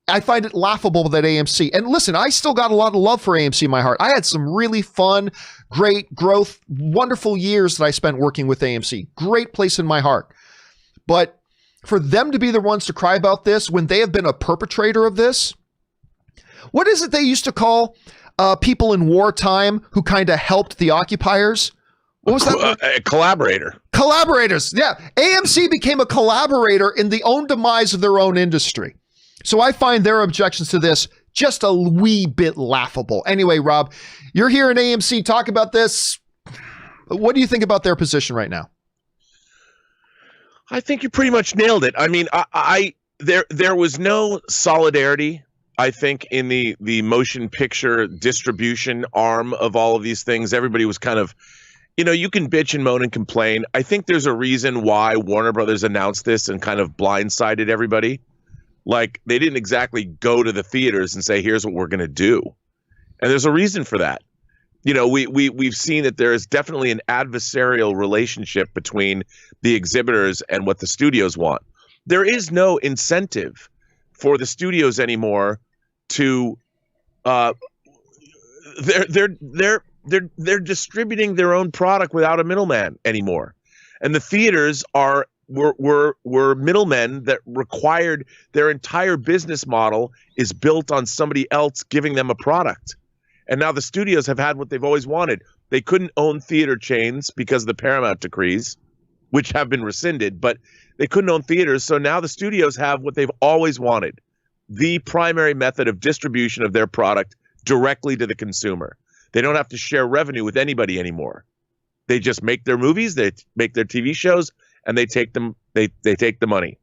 I find it laughable that AMC, and listen, I still got a lot of love for AMC in my heart. I had some really fun, great growth, wonderful years that I spent working with AMC. Great place in my heart. But for them to be the ones to cry about this when they have been a perpetrator of this, what is it they used to call people in wartime who kind of helped the occupiers? What was that? A collaborator. Collaborators. Yeah. AMC became a collaborator in the own demise of their own industry. So I find their objections to this just a wee bit laughable. Anyway, Rob, you're here in AMC. Talk about this. What do you think about their position right now? I think you pretty much nailed it. I mean, there was no solidarity, I think, in the motion picture distribution arm of all of these things. Everybody was kind of, you can bitch and moan and complain. I think there's a reason why Warner Brothers announced this and kind of blindsided everybody. Like, they didn't exactly go to the theaters and say, here's what we're going to do. And there's a reason for that. We've seen that there is definitely an adversarial relationship between the exhibitors and what the studios want. There is no incentive for the studios anymore to they're distributing their own product without a middleman anymore. And the theaters were middlemen that required their entire business model is built on somebody else giving them a product. And now the studios have had what they've always wanted. They couldn't own theater chains because of the Paramount decrees, which have been rescinded, but they couldn't own theaters. So now the studios have what they've always wanted, the primary method of distribution of their product directly to the consumer. They don't have to share revenue with anybody anymore. They just make their movies, they make their TV shows, and they take them. They take the money.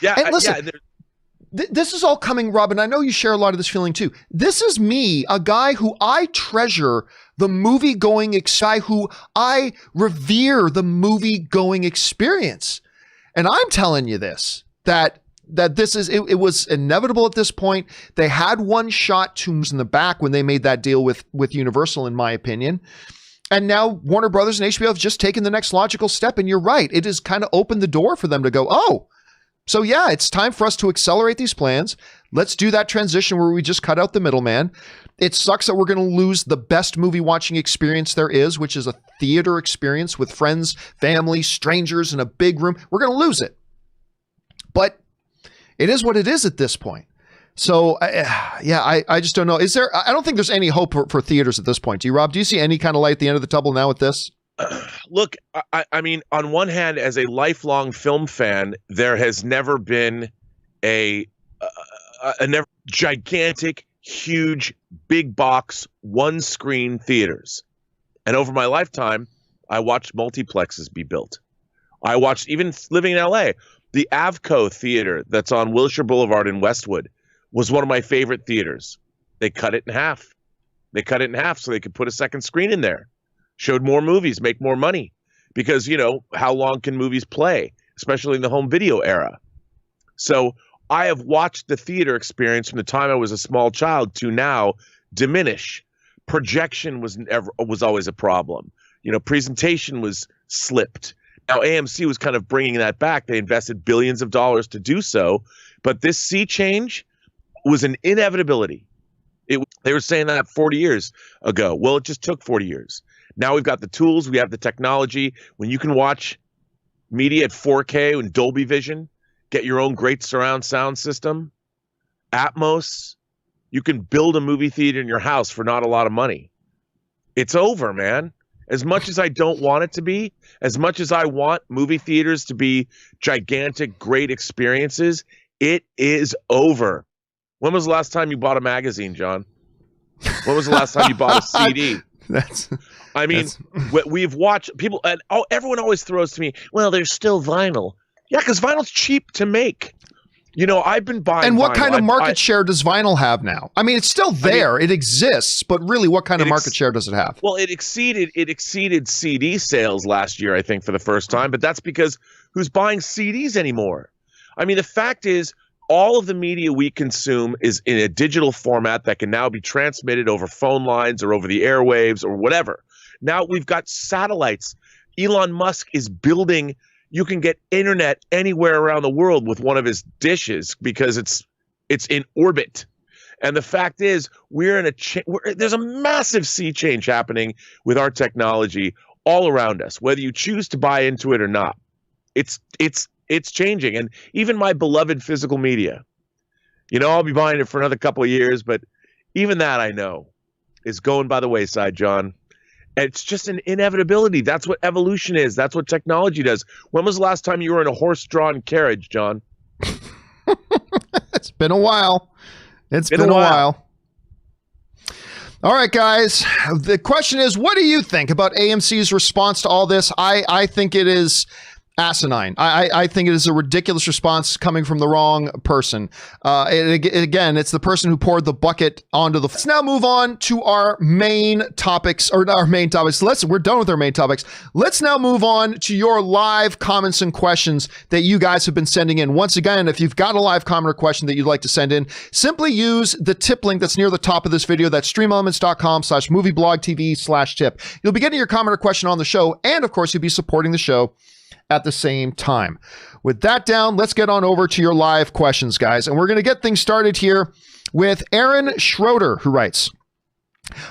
Yeah, and listen, this is all coming, Robin. I know you share a lot of this feeling too. This is me, a guy who I treasure the movie-going guy who I revere the movie-going experience, and I'm telling you this that this is it was inevitable at this point. They had one shot tombs in the back when they made that deal with Universal, in my opinion. And now Warner Brothers and HBO have just taken the next logical step. And you're right. It has kind of opened the door for them to go, oh, so yeah, it's time for us to accelerate these plans. Let's do that transition where we just cut out the middleman. It sucks that we're going to lose the best movie watching experience there is, which is a theater experience with friends, family, strangers in a big room. We're going to lose it. But it is what it is at this point. So, I just don't know. Is there? I don't think there's any hope for theaters at this point. Do you, Rob? Do you see any kind of light at the end of the tunnel now with this? Look, I mean, on one hand, as a lifelong film fan, there has never been a never gigantic, huge, big box, one screen theaters. And over my lifetime, I watched multiplexes be built. I watched, even living in LA, the Avco Theater that's on Wilshire Boulevard in Westwood was one of my favorite theaters. They cut it in half. So they could put a second screen in there. Showed more movies, make more money. Because, how long can movies play, especially in the home video era? So I have watched the theater experience from the time I was a small child to now diminish. Projection was always a problem. Presentation was slipped. Now AMC was kind of bringing that back. They invested billions of dollars to do so. But this sea change was an inevitability. They were saying that 40 years ago. Well, it just took 40 years. Now we've got the tools, we have the technology. When you can watch media at 4K and Dolby Vision, get your own great surround sound system, Atmos, you can build a movie theater in your house for not a lot of money. It's over, man. As much as I don't want it to be, as much as I want movie theaters to be gigantic, great experiences, it is over. When was the last time you bought a magazine, John? When was the last time you bought a CD? We've watched people, and everyone always throws to me, well, there's still vinyl. Yeah, because vinyl's cheap to make. I've been buying. And what vinyl. kind of market share does vinyl have now? I mean, it's still there. It exists, but really, what kind of market share does it have? Well, it exceeded CD sales last year, I think, for the first time. But that's because who's buying CDs anymore? I mean, the fact is, all of the media we consume is in a digital format that can now be transmitted over phone lines or over the airwaves or whatever. Now we've got satellites. Elon Musk is building. You can get internet anywhere around the world with one of his dishes because it's It's in orbit. And the fact is, there's a massive sea change happening with our technology all around us, whether you choose to buy into it or not. It's changing. And even my beloved physical media, I'll be buying it for another couple of years, but even that I know is going by the wayside, John. It's just an inevitability. That's what evolution is. That's what technology does. When was the last time you were in a horse-drawn carriage, John? It's been a while. It's been a while. All right, guys. The question is, what do you think about AMC's response to all this? I think it is asinine. I think it is a ridiculous response coming from the wrong person. Again, it's the person who poured the bucket onto the... Let's now move on to our main topics, or not our main topics. We're done with our main topics. Let's now move on to your live comments and questions that you guys have been sending in. Once again, if you've got a live comment or question that you'd like to send in, simply use the tip link that's near the top of this video. That's streamelements.com/movieblogtv/tip. You'll be getting your comment or question on the show, and of course, you'll be supporting the show at the same time. With that down, let's get on over to your live questions, guys. And we're going to get things started here with Aaron Schroeder, who writes,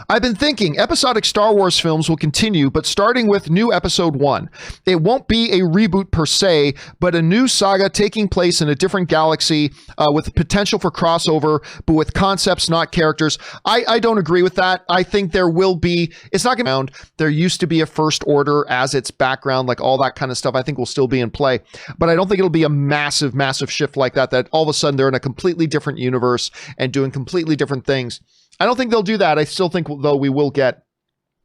I've been thinking episodic Star Wars films will continue, but starting with new episode 1. It won't be a reboot per se, but a new saga taking place in a different galaxy with potential for crossover, but with concepts, not characters. I don't agree with that. I think there will be, it's not going to be, there used to be a First Order as its background, like all that kind of stuff I think will still be in play, but I don't think it'll be a massive, massive shift like that all of a sudden they're in a completely different universe and doing completely different things. I don't think they'll do that. I still think, though, we will get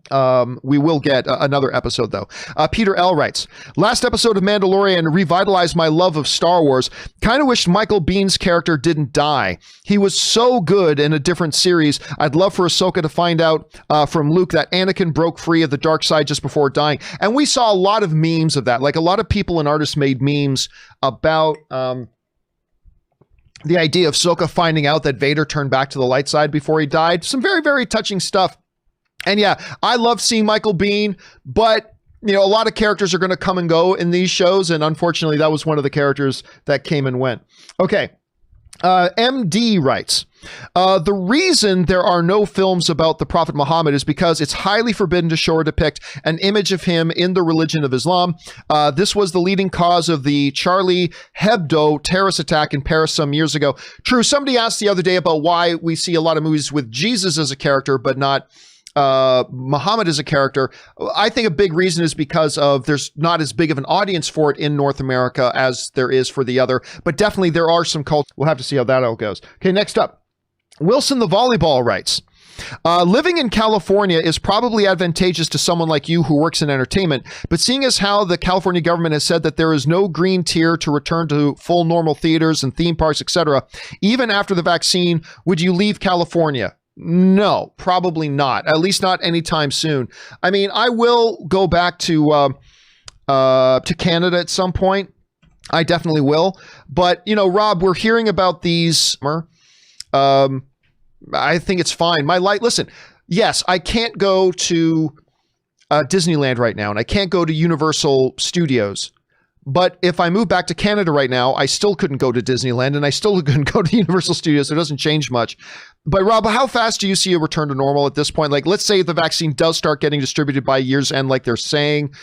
another episode, though. Peter L. writes, last episode of Mandalorian revitalized my love of Star Wars. Kind of wished Michael Bihn's character didn't die. He was so good in a different series. I'd love for Ahsoka to find out from Luke that Anakin broke free of the dark side just before dying. And we saw a lot of memes of that. Like, a lot of people and artists made memes about... the idea of Ahsoka finding out that Vader turned back to the light side before he died. Some very, very touching stuff. And yeah, I love seeing Michael Biehn, but a lot of characters are going to come and go in these shows. And unfortunately, that was one of the characters that came and went. Okay. MD writes, the reason there are no films about the Prophet Muhammad is because it's highly forbidden to show or depict an image of him in the religion of Islam. This was the leading cause of the Charlie Hebdo terrorist attack in Paris some years ago. True, somebody asked the other day about why we see a lot of movies with Jesus as a character, but not Muhammad as a character. I think a big reason is because of there's not as big of an audience for it in North America as there is for the other, but definitely there are some cults. We'll have to see how that all goes. Okay, next up, Wilson the Volleyball writes, living in California is probably advantageous to someone like you who works in entertainment, but seeing as how the California government has said that there is no green tier to return to full normal theaters and theme parks, etc., even after the vaccine, would you leave California? No, probably not. At least not anytime soon. I mean, I will go back to Canada at some point. I definitely will. But, Rob, we're hearing about these. I think it's fine. Listen, yes, I can't go to Disneyland right now, and I can't go to Universal Studios. But if I move back to Canada right now, I still couldn't go to Disneyland, and I still couldn't go to Universal Studios. So it doesn't change much. But Rob, how fast do you see a return to normal at this point? Like, let's say the vaccine does start getting distributed by year's end, like they're saying.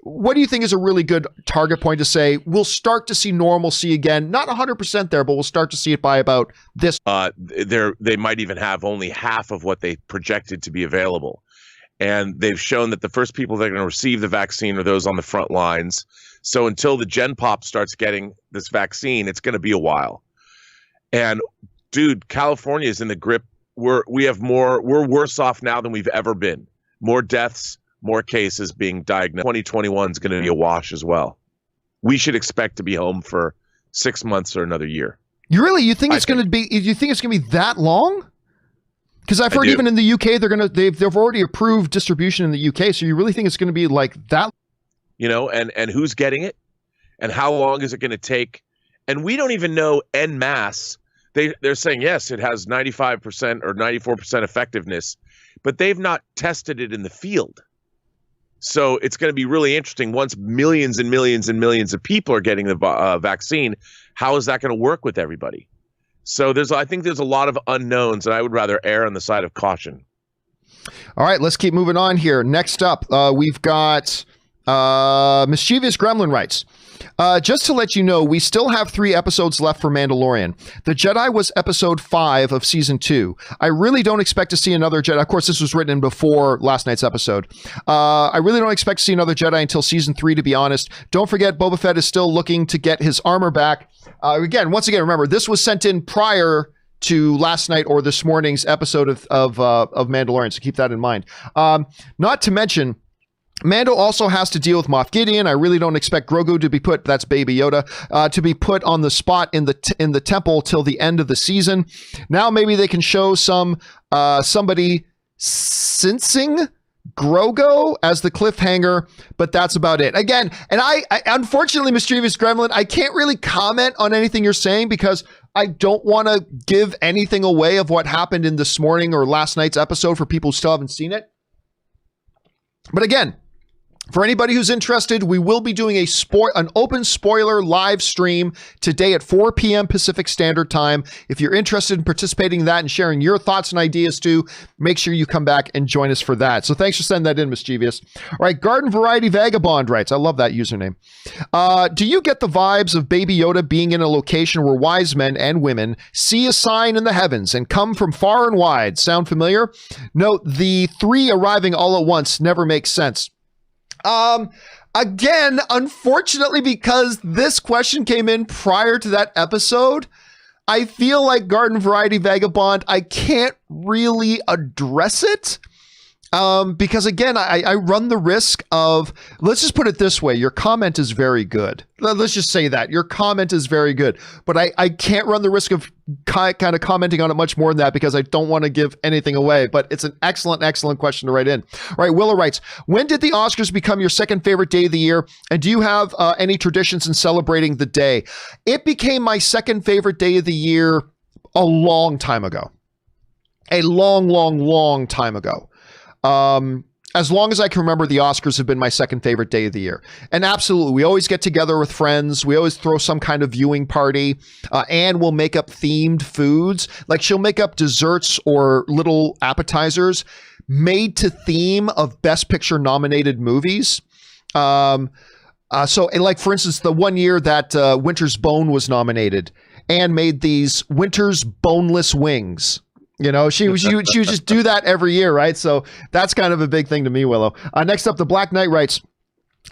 What do you think is a really good target point to say we'll start to see normalcy again? Not 100% there, but we'll start to see it by about this. They might even have only half of what they projected to be available. And they've shown that the first people that are going to receive the vaccine are those on the front lines. So until the Gen Pop starts getting this vaccine, it's going to be a while. And dude, California is in the grip. We're worse off now than we've ever been. More deaths, more cases being diagnosed. 2021 is going to be a wash as well. We should expect to be home for 6 months or another year. You think it's going to be that long? Because I've heard even in the UK they've already approved distribution in the UK. So you really think it's going to be like that? And who's getting it, and how long is it going to take? And we don't even know en masse. They're saying yes, it has 95% or 94% effectiveness, but they've not tested it in the field. So it's going to be really interesting once millions and millions and millions of people are getting the vaccine. How is that going to work with everybody? So I think there's a lot of unknowns, and I would rather err on the side of caution. All right, let's keep moving on here. Next up, we've got Mischievous Gremlin writes, just to let you know, we still have 3 episodes left for Mandalorian. The Jedi was episode 5 of season 2. I really don't expect to see another Jedi. Of course, this was written before last night's episode. I really don't expect to see another Jedi until season 3, to be honest. Don't forget, Boba Fett is still looking to get his armor back. Once again, remember, this was sent in prior to last night or this morning's episode of Mandalorian, so keep that in mind. Not to mention, Mando also has to deal with Moff Gideon. I really don't expect Grogu to be put, that's Baby Yoda, to be put on the spot in the temple till the end of the season. Now maybe they can show somebody sensing Grogu as the cliffhanger, but that's about it. Again, and I unfortunately, Mischievous Gremlin, I can't really comment on anything you're saying because I don't want to give anything away of what happened in this morning or last night's episode for people who still haven't seen it. But again, for anybody who's interested, we will be doing an open spoiler live stream today at 4 p.m. Pacific Standard Time. If you're interested in participating in that and sharing your thoughts and ideas too, make sure you come back and join us for that. So thanks for sending that in, Mischievous. All right, Garden Variety Vagabond writes, I love that username. Do you get the vibes of Baby Yoda being in a location where wise men and women see a sign in the heavens and come from far and wide? Sound familiar? Note, the 3 arriving all at once never makes sense. Again, unfortunately, because this question came in prior to that episode, I feel like Garden Variety Vagabond, I can't really address it. Because again, I run the risk of, let's just put it this way. Your comment is very good. Let's just say that your comment is very good, but I can't run the risk of kind of commenting on it much more than that because I don't want to give anything away, but it's an excellent question to write in. All right. Willow writes, when did the Oscars become your second favorite day of the year? And do you have any traditions in celebrating the day? It became my second favorite day of the year a long time ago. A long time ago. As long as I can remember, the Oscars have been my second favorite day of the year. And absolutely, we always get together with friends. We always throw some kind of viewing party. Anne will make up themed foods. Like she'll make up desserts or little appetizers made to theme of Best Picture nominated movies. So like, for instance, the one year that Winter's Bone was nominated, Anne made these Winter's Boneless Wings. You know, she would just do that every year, right? So that's kind of a big thing to me, Willow. Next up, the Black Knight writes,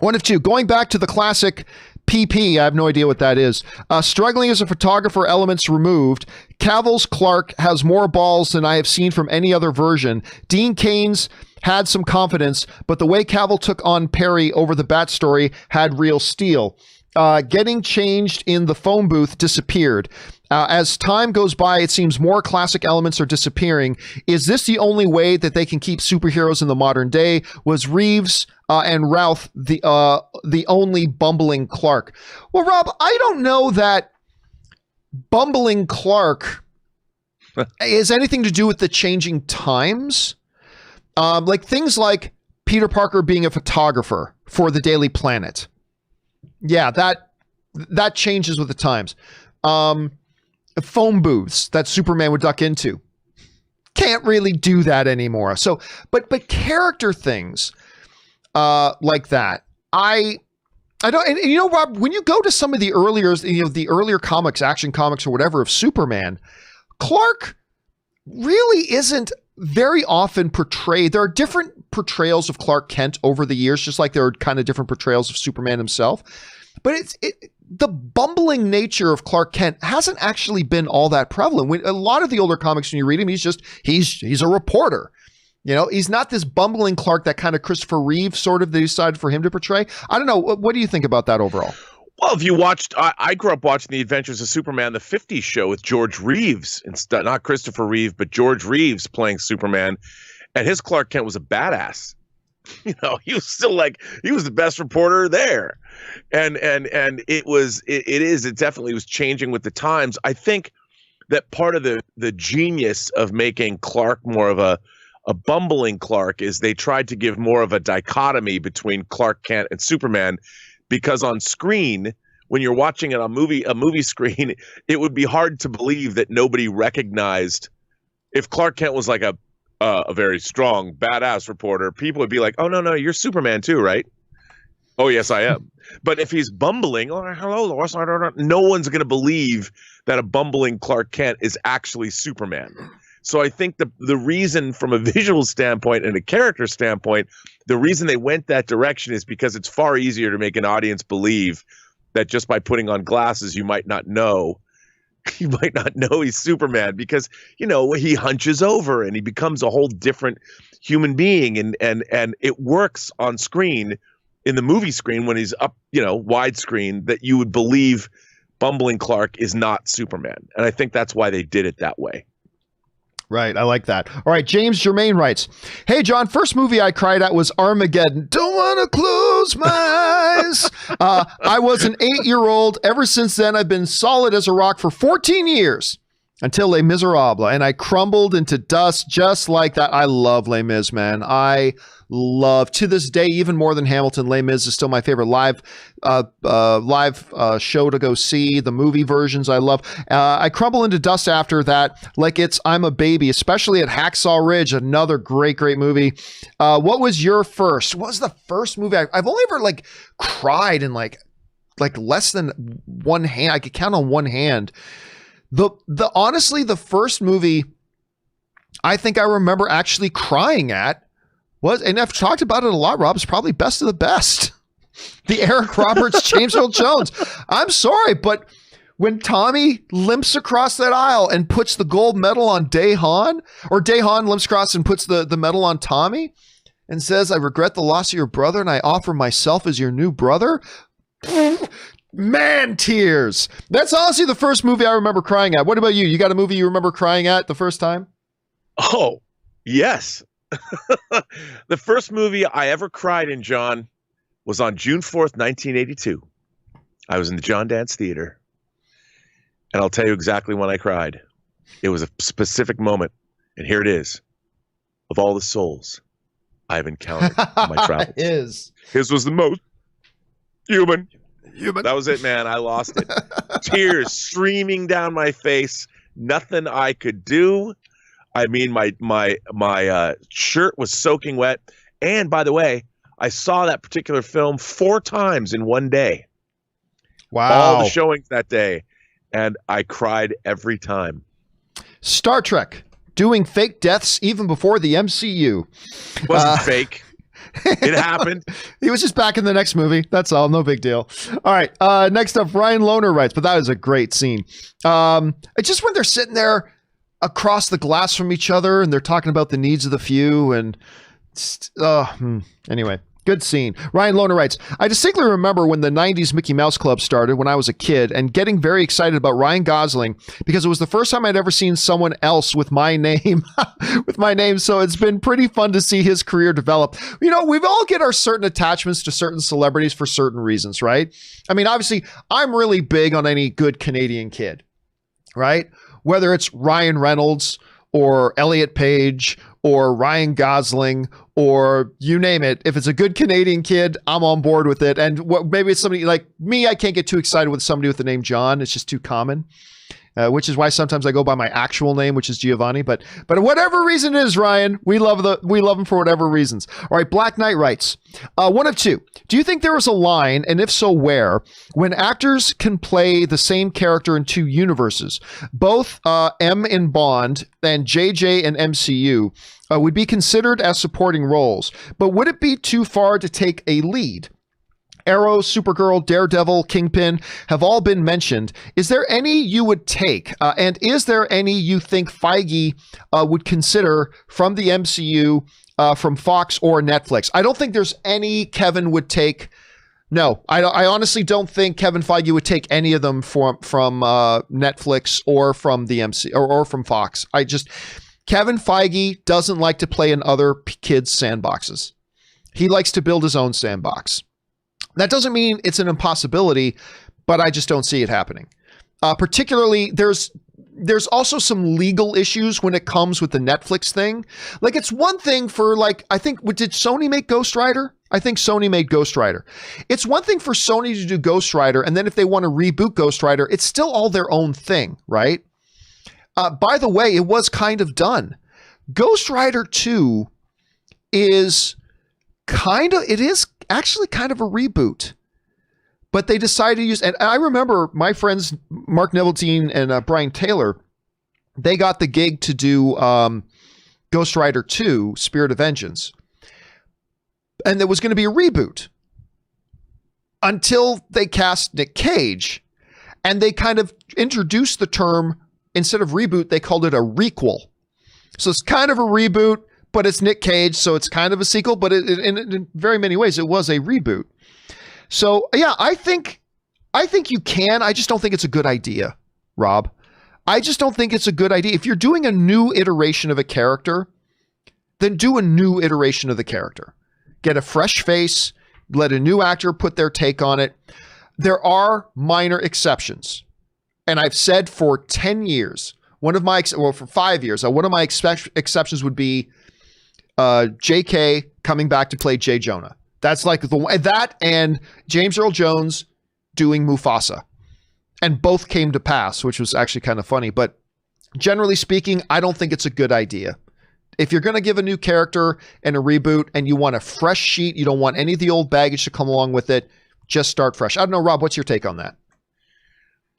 one of two, going back to the classic PP, I have no idea what that is. Struggling as a photographer, elements removed. Cavill's Clark has more balls than I have seen from any other version. Dean Cain's had some confidence, but the way Cavill took on Perry over the Bat story had real steel. Getting changed in the phone booth disappeared. As time goes by, it seems more classic elements are disappearing. Is this the only way that they can keep superheroes in the modern day? Was Reeves and Routh the only bumbling Clark? Well, Rob, I don't know that bumbling Clark has anything to do with the changing times. Like things like Peter Parker being a photographer for the Daily Planet. Yeah, that changes with the times. Phone booths that Superman would duck into. Can't really do that anymore. So, but character things like that, I don't. And you know, Rob, when you go to some of the earlier comics, Action Comics or whatever of Superman, Clark really isn't very often portrayed. There are different portrayals of Clark Kent over the years, just like there are kind of different portrayals of Superman himself. But the bumbling nature of Clark Kent hasn't actually been all that prevalent. A lot of the older comics, when you read him, he's a reporter. You know, he's not this bumbling Clark that kind of Christopher Reeve sort of they decided for him to portray. I don't know. What do you think about that overall? Well, if you watched, I grew up watching The Adventures of Superman, the 50s show with George Reeves, instead, not Christopher Reeve, but George Reeves playing Superman. And his Clark Kent was a badass. You know, he was still like, he was the best reporter there. And it definitely was changing with the times. I think that part of the genius of making Clark more of a bumbling Clark is they tried to give more of a dichotomy between Clark Kent and Superman, because on screen, when you're watching it on a movie screen, it would be hard to believe that nobody recognized. If Clark Kent was like a very strong, badass reporter, people would be like, "Oh no, you're Superman too, right?" "Oh yes, I am." But if he's bumbling, "Oh hello, Lois," no one's going to believe that a bumbling Clark Kent is actually Superman. So I think the reason, from a visual standpoint and a character standpoint, the reason they went that direction is because it's far easier to make an audience believe that just by putting on glasses, you might not know he's Superman, because, he hunches over and he becomes a whole different human being. And it works on screen, in the movie screen, when he's up, widescreen, that you would believe bumbling Clark is not Superman. And I think that's why they did it that way. Right. I like that. All right. James Germain writes, "Hey, John, first movie I cried at was Armageddon. Don't want to close my eyes. I was an 8-year-old. Ever since then, I've been solid as a rock for 14 years until Les Miserables, and I crumbled into dust just like that." I love Les Mis, man. I love, to this day, even more than Hamilton, Les Mis is still my favorite live show to go see. The movie versions I love. I crumble into dust after that like it's I'm a Baby, especially at Hacksaw Ridge, another great movie. What was your first? What was the first movie? I've only ever cried in like less than one hand. I could count on one hand. Honestly, the first movie I think I remember actually crying at was, and I've talked about it a lot, Rob, it's probably Best of the Best. The Eric Roberts, James Earl Jones. I'm sorry, but when Tommy limps across that aisle and puts the gold medal on Dahan, or Dahan limps across and puts the medal on Tommy and says, "I regret the loss of your brother and I offer myself as your new brother." Man, tears. That's honestly the first movie I remember crying at. What about you? You got a movie you remember crying at the first time? Oh, yes. The first movie I ever cried in, John, was on June 4th, 1982. I was in the John Dance Theater, and I'll tell you exactly when I cried. It was a specific moment, and here it is. Of all the souls I've encountered in my travels, his was the most human. That was it, man. I lost it. Tears streaming down my face. Nothing I could do. I mean, my shirt was soaking wet. And by the way, I saw that particular film 4 times in one day. Wow. All the showings that day. And I cried every time. Star Trek, doing fake deaths even before the MCU. It wasn't fake. It happened. He was just back in the next movie. That's all. No big deal. All right. Next up, Ryan Lohner writes, but that is a great scene. It's just when they're sitting there across the glass from each other and they're talking about the needs of the few, and anyway, good scene. Ryan Lohner writes, "I distinctly remember when the 90s Mickey Mouse Club started when I was a kid and getting very excited about Ryan Gosling because it was the first time I'd ever seen someone else with my name, So it's been pretty fun to see his career develop. We all get our certain attachments to certain celebrities for certain reasons, right? I mean, obviously, I'm really big on any good Canadian kid, right? Whether it's Ryan Reynolds or Elliot Page or Ryan Gosling or you name it. If it's a good Canadian kid, I'm on board with it. And maybe it's somebody like me, I can't get too excited with somebody with the name John. It's just too common. Which is why sometimes I go by my actual name, which is Giovanni. But whatever reason it is, Ryan, we love him for whatever reasons. All right, Black Knight writes, one of two. Do you think there was a line, and if so, where, when actors can play the same character in 2 universes, both M in Bond and JJ in MCU, would be considered as supporting roles, but would it be too far to take a lead? Arrow, Supergirl, Daredevil, Kingpin have all been mentioned. Is there any you would take? And is there any you think Feige would consider from the MCU, from Fox or Netflix? I don't think there's any Kevin would take. No, I honestly don't think Kevin Feige would take any of them from Netflix or from the MC or from Fox. Kevin Feige doesn't like to play in other kids' sandboxes. He likes to build his own sandbox. That doesn't mean it's an impossibility, but I just don't see it happening. Particularly, there's also some legal issues when it comes with the Netflix thing. Like, it's one thing for, like, I think, did Sony make Ghost Rider? I think Sony made Ghost Rider. It's one thing for Sony to do Ghost Rider, and then if they want to reboot Ghost Rider, it's still all their own thing, right? By the way, it was kind of done. Ghost Rider 2 is actually kind of a reboot. But they decided to use, and I remember my friends Mark Neveltine and Brian Taylor, they got the gig to do Ghost Rider 2, Spirit of Vengeance. And there was going to be a reboot until they cast Nick Cage. And they kind of introduced the term, instead of reboot, they called it a requel. So it's kind of a reboot, but it's Nick Cage, so it's kind of a sequel, but in very many ways, it was a reboot. So, yeah, I think you can. I just don't think it's a good idea, Rob. I just don't think it's a good idea. If you're doing a new iteration of a character, then do a new iteration of the character. Get a fresh face, let a new actor put their take on it. There are minor exceptions. And I've said for 10 years, for 5 years, one of my exceptions would be J.K. coming back to play J. Jonah. That's like that and James Earl Jones doing Mufasa. And both came to pass, which was actually kind of funny. But generally speaking, I don't think it's a good idea. If you're going to give a new character and a reboot and you want a fresh sheet, you don't want any of the old baggage to come along with it, just start fresh. I don't know, Rob, what's your take on that?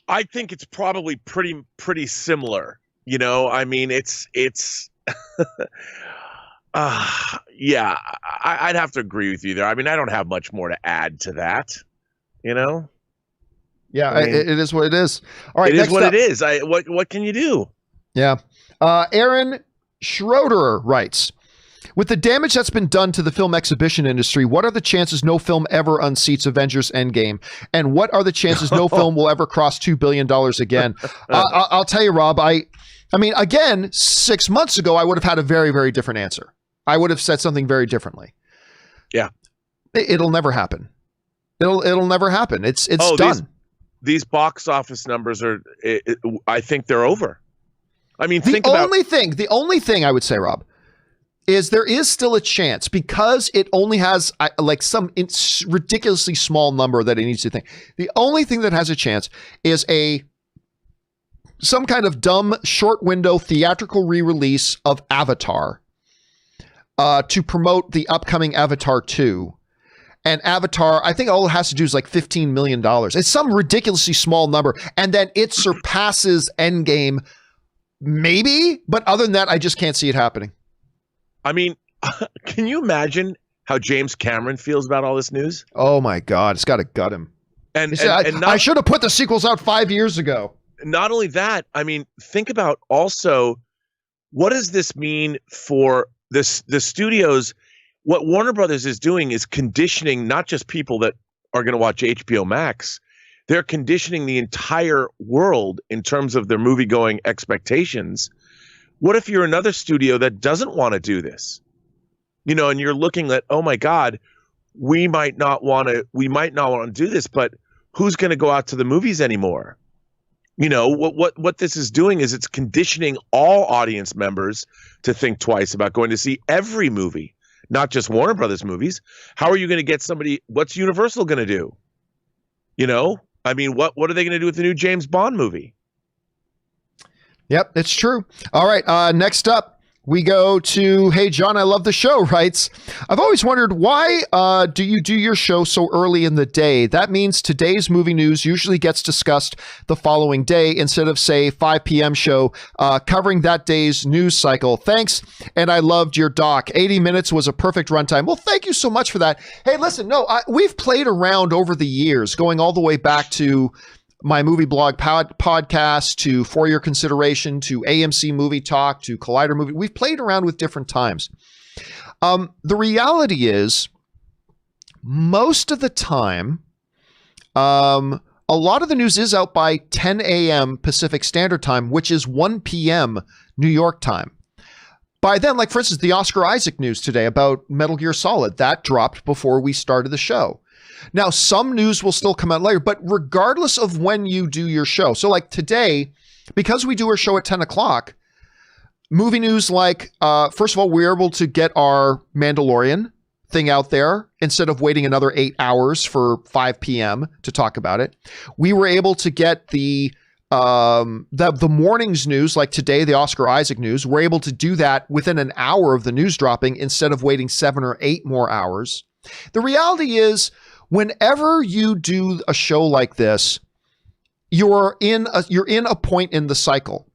I think it's probably pretty similar. You know, I mean, it's yeah, I'd have to agree with you there. I mean, I don't have much more to add to that, you know? Yeah, I mean, it is what it is. All right, it is what it is. What can you do? Yeah. Aaron Schroeder writes, with the damage that's been done to the film exhibition industry, what are the chances no film ever unseats Avengers Endgame? And what are the chances no film will ever cross $2 billion again? I'll tell you, Rob, I mean, again, 6 months ago, I would have had a very, very different answer. I would have said something very differently. Yeah. It'll never happen. It'll never happen. It's done. These box office numbers I think they're over. I mean, the only thing I would say, Rob, is there is still a chance because it only has like some ridiculously small number that it needs to think. The only thing that has a chance is some kind of dumb short window theatrical re-release of Avatar to promote the upcoming Avatar 2. And Avatar, I think all it has to do is like $15 million. It's some ridiculously small number. And then it surpasses Endgame, maybe. But other than that, I just can't see it happening. I mean, can you imagine how James Cameron feels about all this news? Oh, my God. It's got to gut him. I should have put the sequels out 5 years ago. Not only that, I mean, think about also, what does this mean for the studios? What Warner Brothers is doing is conditioning not just people that are going to watch HBO Max. They're conditioning the entire world in terms of their movie-going expectations. What if you're another studio that doesn't want to do this? You know, and you're looking at, oh my God, we might not want to do this, but who's going to go out to the movies anymore? You know, what this is doing is it's conditioning all audience members to think twice about going to see every movie. Not just Warner Brothers movies. How are you going to get somebody? What's Universal going to do? You know, I mean, what are they going to do with the new James Bond movie? Yep, it's true. All right, next up, we go to, hey, John, I love the show, writes, I've always wondered, why do you do your show so early in the day? That means today's movie news usually gets discussed the following day instead of, say, 5 p.m. show covering that day's news cycle. Thanks, and I loved your doc. 80 minutes was a perfect runtime. Well, thank you so much for that. Hey, listen, we've played around over the years, going all the way back to my movie blog podcast, to For Your Consideration, to AMC Movie Talk, to Collider Movie. We've played around with different times. The reality is, most of the time, a lot of the news is out by 10 a.m. Pacific Standard Time, which is 1 p.m. New York time. By then, like for instance, the Oscar Isaac news today about Metal Gear Solid, that dropped before we started the show. Now, some news will still come out later, but regardless of when you do your show, so like today, because we do our show at 10 o'clock, movie news like, first of all, we're able to get our Mandalorian thing out there instead of waiting another 8 hours for 5 p.m. to talk about it. We were able to get the morning's news, like today, the Oscar Isaac news. We're able to do that within an hour of the news dropping instead of waiting 7 or 8 more hours. The reality is, whenever you do a show like this, you're in a point in the cycle,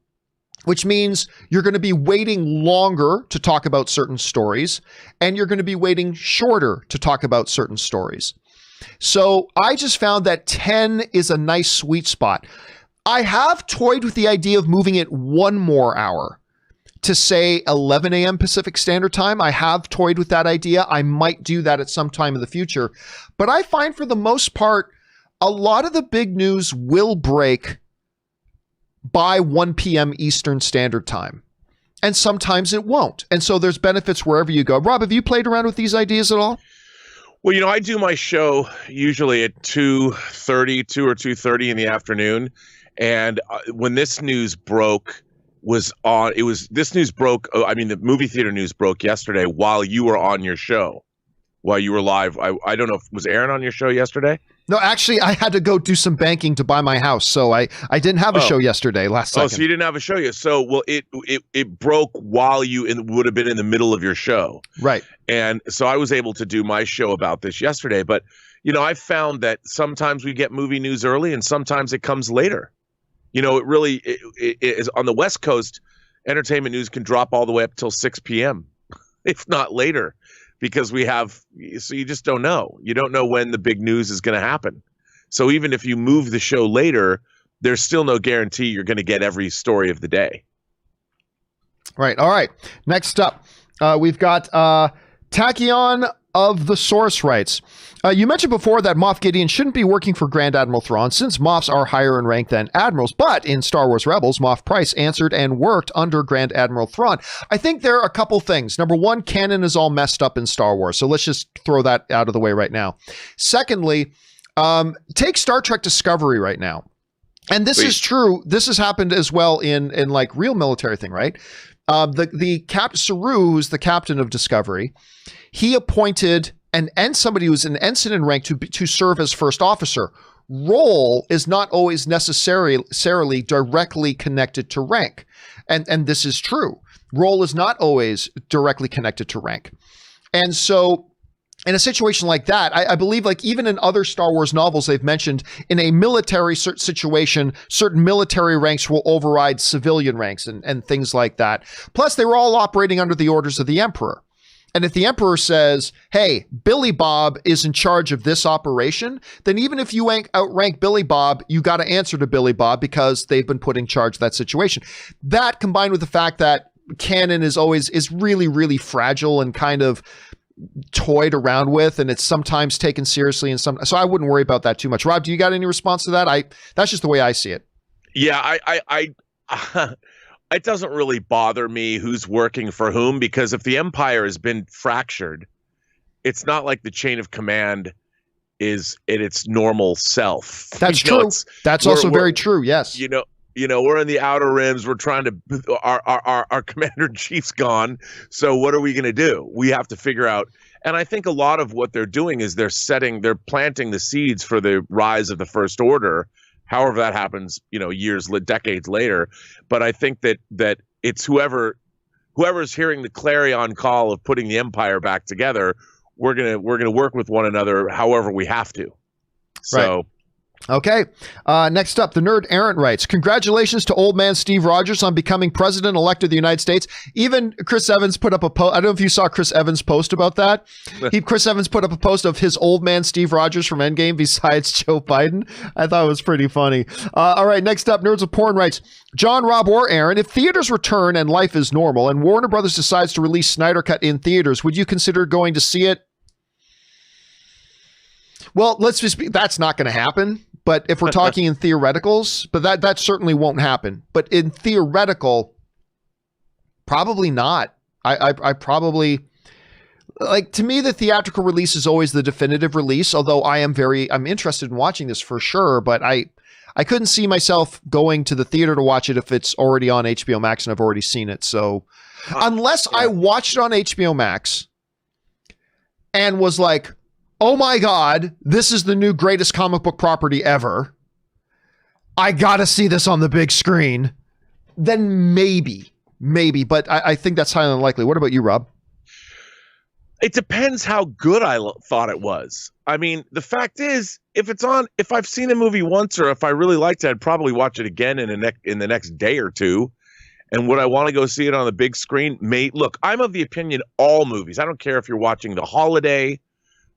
which means you're going to be waiting longer to talk about certain stories, and you're going to be waiting shorter to talk about certain stories. So I just found that 10 is a nice sweet spot. I have toyed with the idea of moving it 1 more hour to, say, 11 a.m. Pacific Standard Time. I have toyed with that idea. I might do that at some time in the future. But I find for the most part, a lot of the big news will break by 1 p.m. Eastern Standard Time. And sometimes it won't. And so there's benefits wherever you go. Rob, have you played around with these ideas at all? Well, I do my show usually at 2:30, 2 or 2:30 in the afternoon. And when this news broke, the movie theater news broke yesterday while you were on your show, while you were live. I don't know, was Aaron on your show yesterday? No, actually, I had to go do some banking to buy my house, so I didn't have a show yesterday last second. Oh, so you didn't have a show yet. So, well, it broke while you would have been in the middle of your show. Right. And so I was able to do my show about this yesterday. But, I've found that sometimes we get movie news early and sometimes it comes later. It really is on the West Coast. Entertainment news can drop all the way up till 6 p.m., if not later, because so you just don't know. You don't know when the big news is going to happen. So even if you move the show later, there's still no guarantee you're going to get every story of the day. Right. All right. Next up, we've got Tachyon of the Source writes, you mentioned before that Moff Gideon shouldn't be working for Grand Admiral Thrawn since Moffs are higher in rank than admirals, but in Star Wars Rebels, Moff Price answered and worked under Grand Admiral Thrawn. I think there are a couple things. Number one, canon is all messed up in Star Wars, so let's just throw that out of the way right now. Secondly, take Star Trek Discovery right now. And this is true. This has happened as well in like real military thing, right? The Captain Saru, who's the captain of Discovery, he appointed somebody who's an ensign in rank to serve as first officer. Role is not always necessarily directly connected to rank. And this is true. Role is not always directly connected to rank. And so in a situation like that, I believe like even in other Star Wars novels, they've mentioned in a military situation, certain military ranks will override civilian ranks and things like that. Plus, they were all operating under the orders of the Emperor. And if the Emperor says, hey, Billy Bob is in charge of this operation, then even if you outrank Billy Bob, you got to answer to Billy Bob because they've been put in charge of that situation. That combined with the fact that canon is really, really fragile and kind of toyed around with, and it's sometimes taken seriously and so I wouldn't worry about that too much. Rob, do you got any response to that? That's just the way I see it. Yeah, it doesn't really bother me who's working for whom, because if the Empire has been fractured, it's not like the chain of command is in its normal self. That's true. That's also very true. Yes. We're in the outer rims. We're trying to, our commander in chief's gone. So what are we going to do? We have to figure out. And I think a lot of what they're doing is they're planting the seeds for the rise of the First Order. However that happens, decades later. But I think that it's whoever's hearing the clarion call of putting the Empire back together, we're gonna work with one another however we have to. So. Right. Okay. Next up, the nerd Aaron writes, congratulations to old man Steve Rogers on becoming president-elect of the United States. Even Chris Evans put up a post. I don't know if you saw Chris Evans' post about that. Chris Evans put up a post of his old man Steve Rogers from Endgame besides Joe Biden. I thought it was pretty funny. All right. Next up, Nerds of Porn writes, John, Rob, or Aaron, if theaters return and life is normal and Warner Brothers decides to release Snyder Cut in theaters, would you consider going to see it? Well, that's not going to happen. But if we're talking in theoreticals, but that certainly won't happen. But in theoretical, probably not. I probably, like, to me, the theatrical release is always the definitive release, although I'm interested in watching this for sure, but I couldn't see myself going to the theater to watch it if it's already on HBO Max and I've already seen it. So unless I watched it on HBO Max and was like, oh my God, this is the new greatest comic book property ever. I gotta see this on the big screen. Then maybe, but I think that's highly unlikely. What about you, Rob? It depends how good I thought it was. I mean, the fact is, if I've seen a movie once or if I really liked it, I'd probably watch it again in the next day or two. And would I want to go see it on the big screen? Look, I'm of the opinion all movies, I don't care if you're watching The Holiday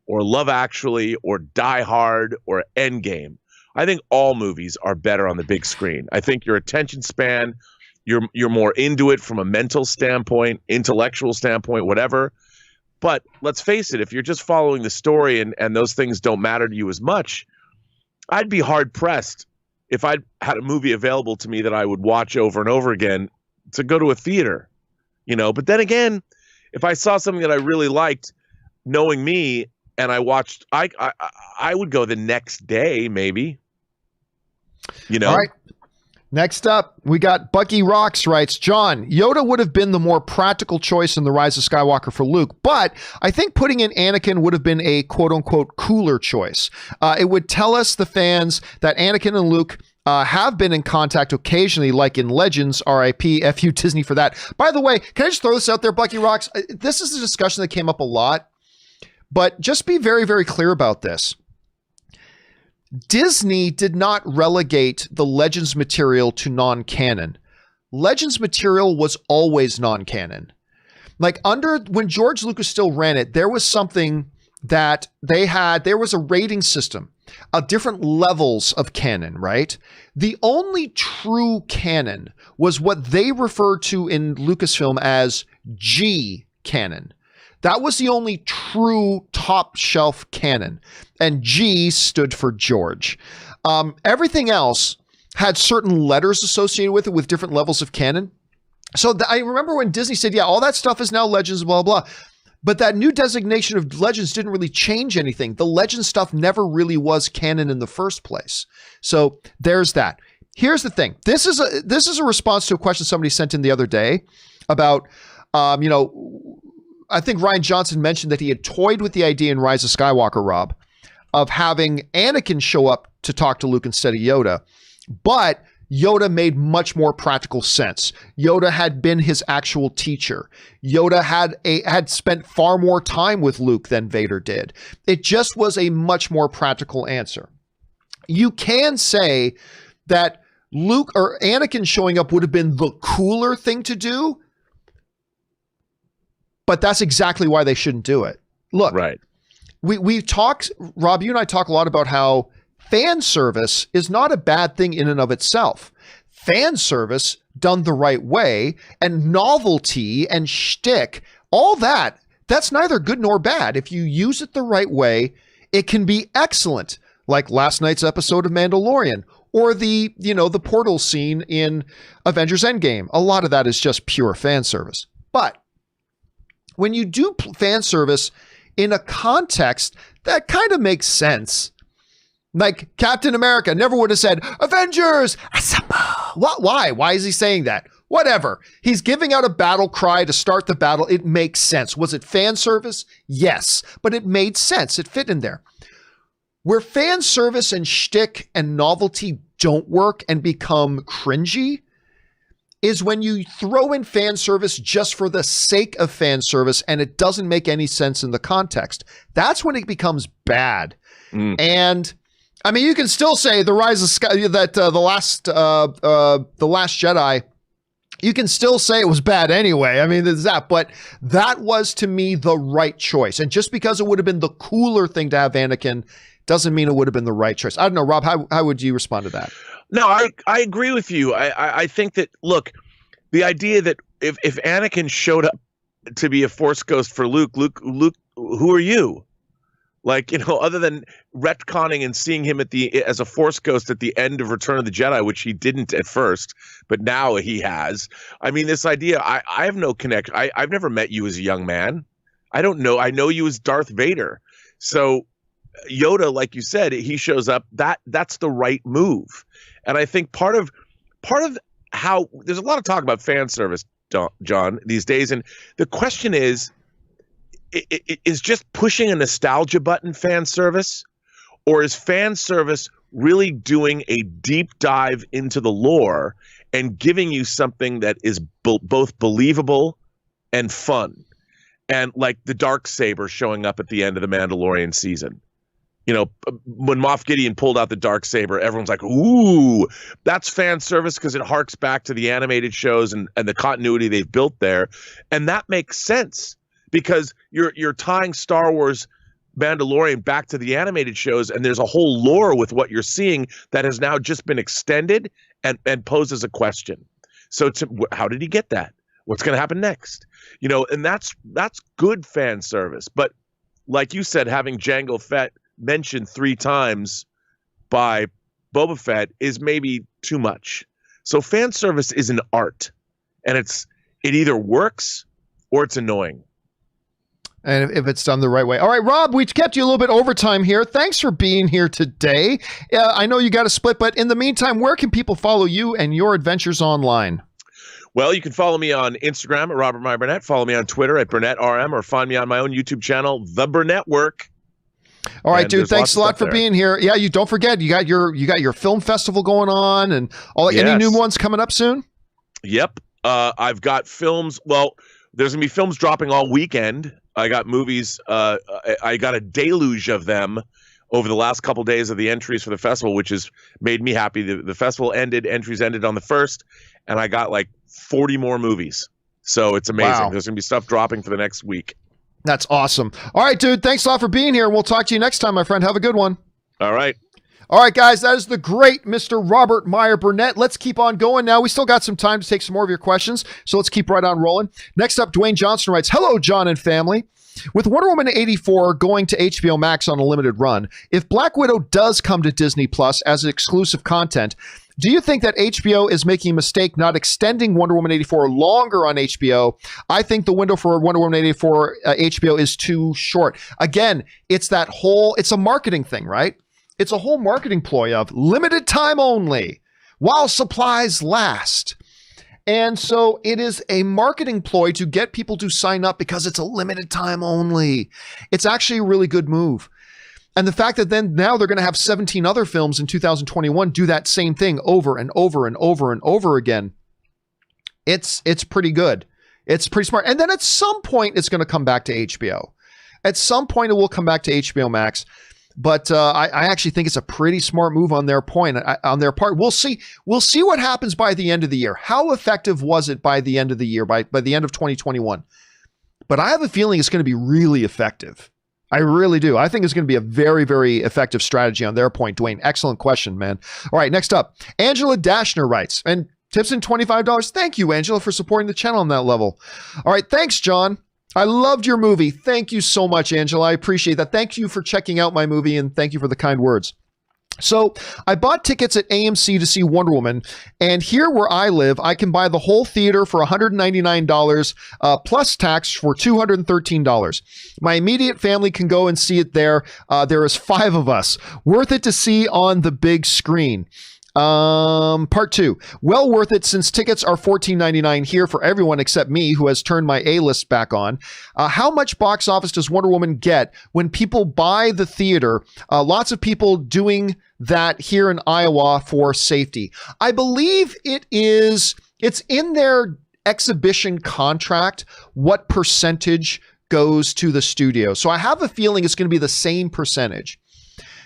or Love Actually or Die Hard or Endgame. I think all movies are better on the big screen. I think your attention span, you're more into it from a mental standpoint, intellectual standpoint, whatever. But let's face it, if you're just following the story and those things don't matter to you as much, I'd be hard pressed if I had a movie available to me that I would watch over and over again to go to a theater, But then again, if I saw something that I really liked, knowing me, and I watched, I would go the next day, maybe. All right. Next up, we got Bucky Rocks writes, John, Yoda would have been the more practical choice in The Rise of Skywalker for Luke, but I think putting in Anakin would have been a quote-unquote cooler choice. It would tell us, the fans, that Anakin and Luke have been in contact occasionally, like in Legends, RIP, FU Disney for that. By the way, can I just throw this out there, Bucky Rocks? This is a discussion that came up a lot, but just be very, very clear about this. Disney did not relegate the Legends material to non-canon. Legends material was always non-canon. Like when George Lucas still ran it, there was something that there was a rating system of different levels of canon, right? The only true canon was what they referred to in Lucasfilm as G canon. That was the only true top shelf canon. And G stood for George. Everything else had certain letters associated with it with different levels of canon. So I remember when Disney said, yeah, all that stuff is now Legends, blah, blah. But that new designation of Legends didn't really change anything. The Legends stuff never really was canon in the first place. So there's that. Here's the thing. This is a response to a question somebody sent in the other day about, I think Ryan Johnson mentioned that he had toyed with the idea in Rise of Skywalker, Rob, of having Anakin show up to talk to Luke instead of Yoda. But Yoda made much more practical sense. Yoda had been his actual teacher. Yoda had spent far more time with Luke than Vader did. It just was a much more practical answer. You can say that Luke or Anakin showing up would have been the cooler thing to do, but that's exactly why they shouldn't do it. Look, right. We talked, Rob, you and I talk a lot about how fan service is not a bad thing in and of itself. Fan service done the right way and novelty and shtick, all that's neither good nor bad. If you use it the right way, it can be excellent. Like last night's episode of Mandalorian or the portal scene in Avengers Endgame. A lot of that is just pure fan service. But when you do fan service in a context that kind of makes sense, like Captain America never would have said, Avengers, assemble. What? Why? Why is he saying that? Whatever. He's giving out a battle cry to start the battle. It makes sense. Was it fan service? Yes, but it made sense. It fit in there. Where fan service and shtick and novelty don't work and become cringy is when you throw in fan service just for the sake of fan service and it doesn't make any sense in the context. That's when it becomes bad. And I mean, you can still say the Rise of Sky, that the Last Jedi, you can still say it was bad anyway. I mean, there's that, but that was to me the right choice. And just because it would have been the cooler thing to have Anakin doesn't mean it would have been the right choice. I don't know, Rob, how would you respond to that? No, I agree with you. I think that, look, the idea that if Anakin showed up to be a Force ghost for Luke, who are you? Like, other than retconning and seeing him as a Force ghost at the end of Return of the Jedi, which he didn't at first, but now he has. I mean, this idea, I have no connection. I've never met you as a young man. I don't know. I know you as Darth Vader. So Yoda, like you said, he shows up. That's the right move. And I think part of how there's a lot of talk about fan service, John, these days. And the question is, is just pushing a nostalgia button fan service, or is fan service really doing a deep dive into the lore and giving you something that is both believable and fun? And like the Darksaber showing up at the end of the Mandalorian season. You know, when Moff Gideon pulled out the Darksaber, everyone's like, ooh, that's fan service because it harks back to the animated shows and the continuity they've built there. And that makes sense because you're tying Star Wars Mandalorian back to the animated shows, and there's a whole lore with what you're seeing that has now just been extended and poses a question. So how did he get that? What's going to happen next? You know, and that's good fan service. But like you said, having Jango Fett mentioned 3 times by Boba Fett is maybe too much. So fan service is an art, and it either works or it's annoying. And if it's done the right way. All right, Rob, we kept you a little bit overtime here. Thanks for being here today. I know you got to split, but in the meantime, where can people follow you and your adventures online? Well, you can follow me on Instagram at Robert My Burnett. Follow me on Twitter at BurnettRM, or find me on my own YouTube channel, The Burnett Work. All right, dude. Thanks a lot for being here. Yeah, you don't forget you got your film festival going on and all. Yes. Any new ones coming up soon? Yep. I've got films. Well, there's gonna be films dropping all weekend. I got movies. I got a deluge of them over the last couple days of the entries for the festival, which has made me happy. The festival ended. Entries ended on the 1st, and I got like 40 more movies. So it's amazing. Wow. There's gonna be stuff dropping for the next week. That's awesome. All right, dude. Thanks a lot for being here. We'll talk to you next time, my friend. Have a good one. All right. All right, guys. That is the great Mr. Robert Meyer Burnett. Let's keep on going now. We still got some time to take some more of your questions, so let's keep right on rolling. Next up, Dwayne Johnson writes, "Hello, John and family. With Wonder Woman 84 going to HBO Max on a limited run, if Black Widow does come to Disney Plus as exclusive content, do you think that HBO is making a mistake not extending Wonder Woman 84 longer on HBO? I think the window for Wonder Woman 84 HBO is too short." Again, it's a marketing thing, right? It's a whole marketing ploy of limited time only while supplies last. And so it is a marketing ploy to get people to sign up because it's a limited time only. It's actually a really good move. And the fact that then now they're going to have 17 other films in 2021 do that same thing over and over and over and over again. It's pretty good. It's pretty smart. And then at some point, it's going to come back to HBO. At some point, it will come back to HBO Max. But I actually think it's a pretty smart move on their part. We'll see what happens by the end of the year. How effective was it by the end of the year, by the end of 2021? But I have a feeling it's going to be really effective. I really do. I think it's going to be a very, very effective strategy on their point, Dwayne. Excellent question, man. All right, next up, Angela Dashner writes, and tips in $25. Thank you, Angela, for supporting the channel on that level. All right, thanks, John. I loved your movie. Thank you so much, Angela. I appreciate that. Thank you for checking out my movie, and thank you for the kind words. So I bought tickets at AMC to see Wonder Woman, and here where I live, I can buy the whole theater for $199 plus tax for $213. My immediate family can go and see it there. There is 5 of us. Worth it to see on the big screen. Part 2. Well worth it since tickets are $14.99 here for everyone except me, who has turned my A-list back on. How much box office does Wonder Woman get when people buy the theater? Lots of people doing that here in Iowa for safety. I believe it's in their exhibition contract what percentage goes to the studio. So I have a feeling it's going to be the same percentage.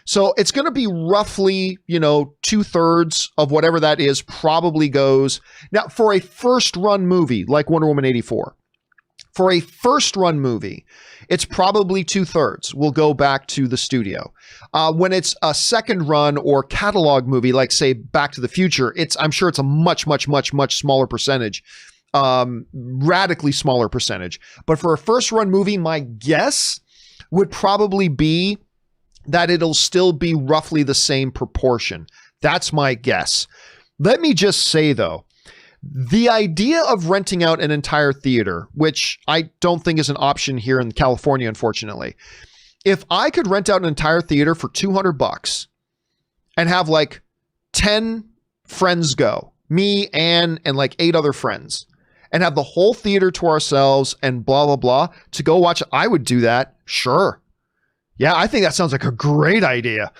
So it's going to be roughly, 2/3 of whatever that is probably goes. Now, for a first run movie like Wonder Woman 84, for a first run movie, it's probably 2/3 will go back to the studio. When it's a second run or catalog movie, like say Back to the Future, I'm sure it's a much, much, much, much smaller percentage, radically smaller percentage. But for a first run movie, my guess would probably be that it'll still be roughly the same proportion. That's my guess. Let me just say, though, the idea of renting out an entire theater, which I don't think is an option here in California, unfortunately. If I could rent out an entire theater for $200 and have like 10 friends go, me, Ann, and like 8 other friends, and have the whole theater to ourselves and blah, blah, blah to go watch it, I would do that. Sure. Yeah, I think that sounds like a great idea.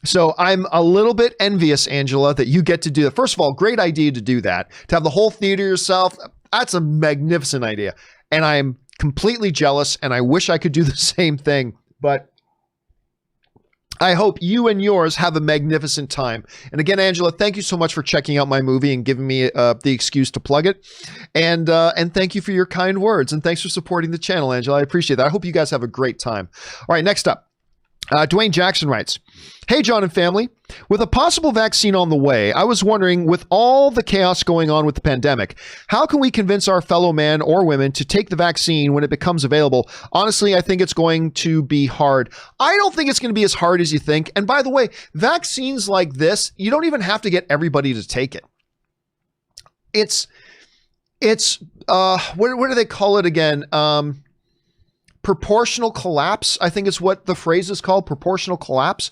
So I'm a little bit envious, Angela, that you get to do that. First of all, great idea to do that. To have the whole theater yourself, that's a magnificent idea. And I'm completely jealous, and I wish I could do the same thing. But I hope you and yours have a magnificent time. And again, Angela, thank you so much for checking out my movie and giving me the excuse to plug it. And thank you for your kind words. And thanks for supporting the channel, Angela. I appreciate that. I hope you guys have a great time. All right, next up. Dwayne Jackson writes, "Hey, John and family. With a possible vaccine on the way, I was wondering, with all the chaos going on with the pandemic, how can we convince our fellow men or women to take the vaccine when it becomes available? Honestly, I think it's going to be hard. I don't think it's going to be as hard as you think. And by the way, vaccines like this, you don't even have to get everybody to take it. It's what do they call it again? Proportional collapse, I think is what the phrase is called, proportional collapse.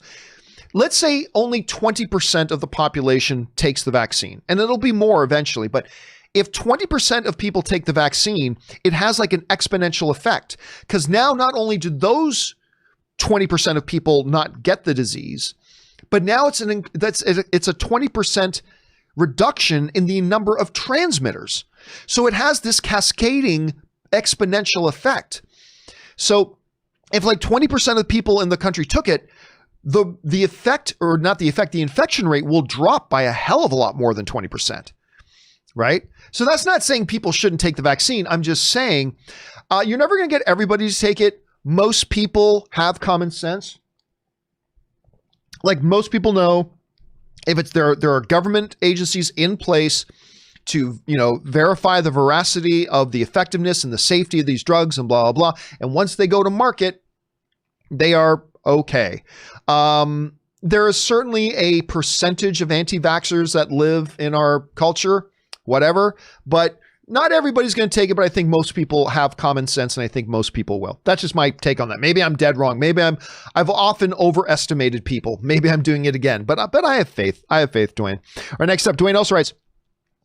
Let's say only 20% of the population takes the vaccine, and it'll be more eventually. But if 20% of people take the vaccine, it has like an exponential effect, because now not only do those 20% of people not get the disease, but now it's a 20% reduction in the number of transmitters. So it has this cascading exponential effect. So if like 20% of the people in the country took it, the effect, or not the effect, the infection rate will drop by a hell of a lot more than 20%, right? So that's not saying people shouldn't take the vaccine. I'm just saying you're never going to get everybody to take it. Most people have common sense. Like most people know, if it's there are government agencies in place to, verify the veracity of the effectiveness and the safety of these drugs and blah, blah, blah. And once they go to market, they are okay. There is certainly a percentage of anti-vaxxers that live in our culture, whatever, but not everybody's going to take it. But I think most people have common sense, and I think most people will. That's just my take on that. Maybe I'm dead wrong. Maybe I've often overestimated people. Maybe I'm doing it again, but I have faith. I have faith, Dwayne. All right, next up, Dwayne also writes,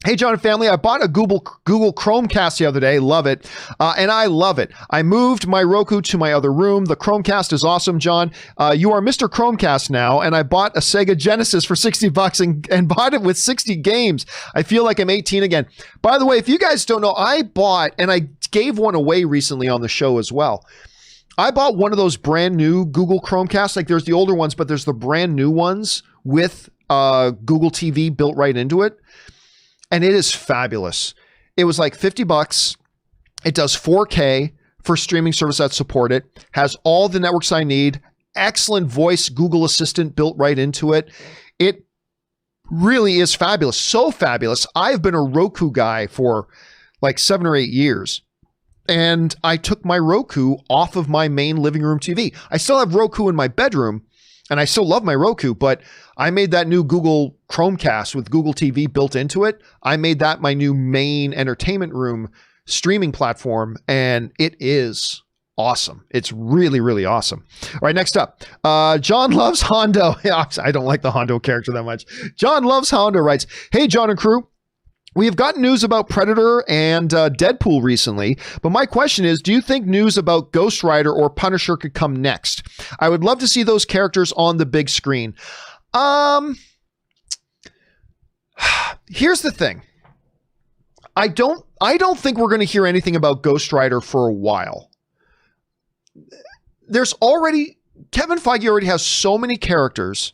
"Hey, John and family, I bought a Google Chromecast the other day. Love it. And I love it. I moved my Roku to my other room. The Chromecast is awesome, John. You are Mr. Chromecast now. And I bought a Sega Genesis for $60 and bought it with 60 games. I feel like I'm 18 again." By the way, if you guys don't know, I bought, and I gave one away recently on the show as well. I bought one of those brand new Google Chromecasts. Like there's the older ones, but there's the brand new ones with Google TV built right into it. And it is fabulous. It was like $50. It does 4K for streaming service that support it. Has all the networks I need. Excellent voice Google Assistant built right into it. It really is fabulous. So fabulous. I've been a Roku guy for like 7 or 8 years. And I took my Roku off of my main living room TV. I still have Roku in my bedroom, and I still love my Roku, but I made that new Google Chromecast with Google TV built into it. I made that my new main entertainment room streaming platform, and it is awesome. It's really, really awesome. All right, next up, John Loves Hondo. I don't like the Hondo character that much. John Loves Hondo writes, "Hey, John and crew. We have gotten news about Predator and Deadpool recently, but my question is, do you think news about Ghost Rider or Punisher could come next? I would love to see those characters on the big screen." Here's the thing. I don't think we're going to hear anything about Ghost Rider for a while. Kevin Feige already has so many characters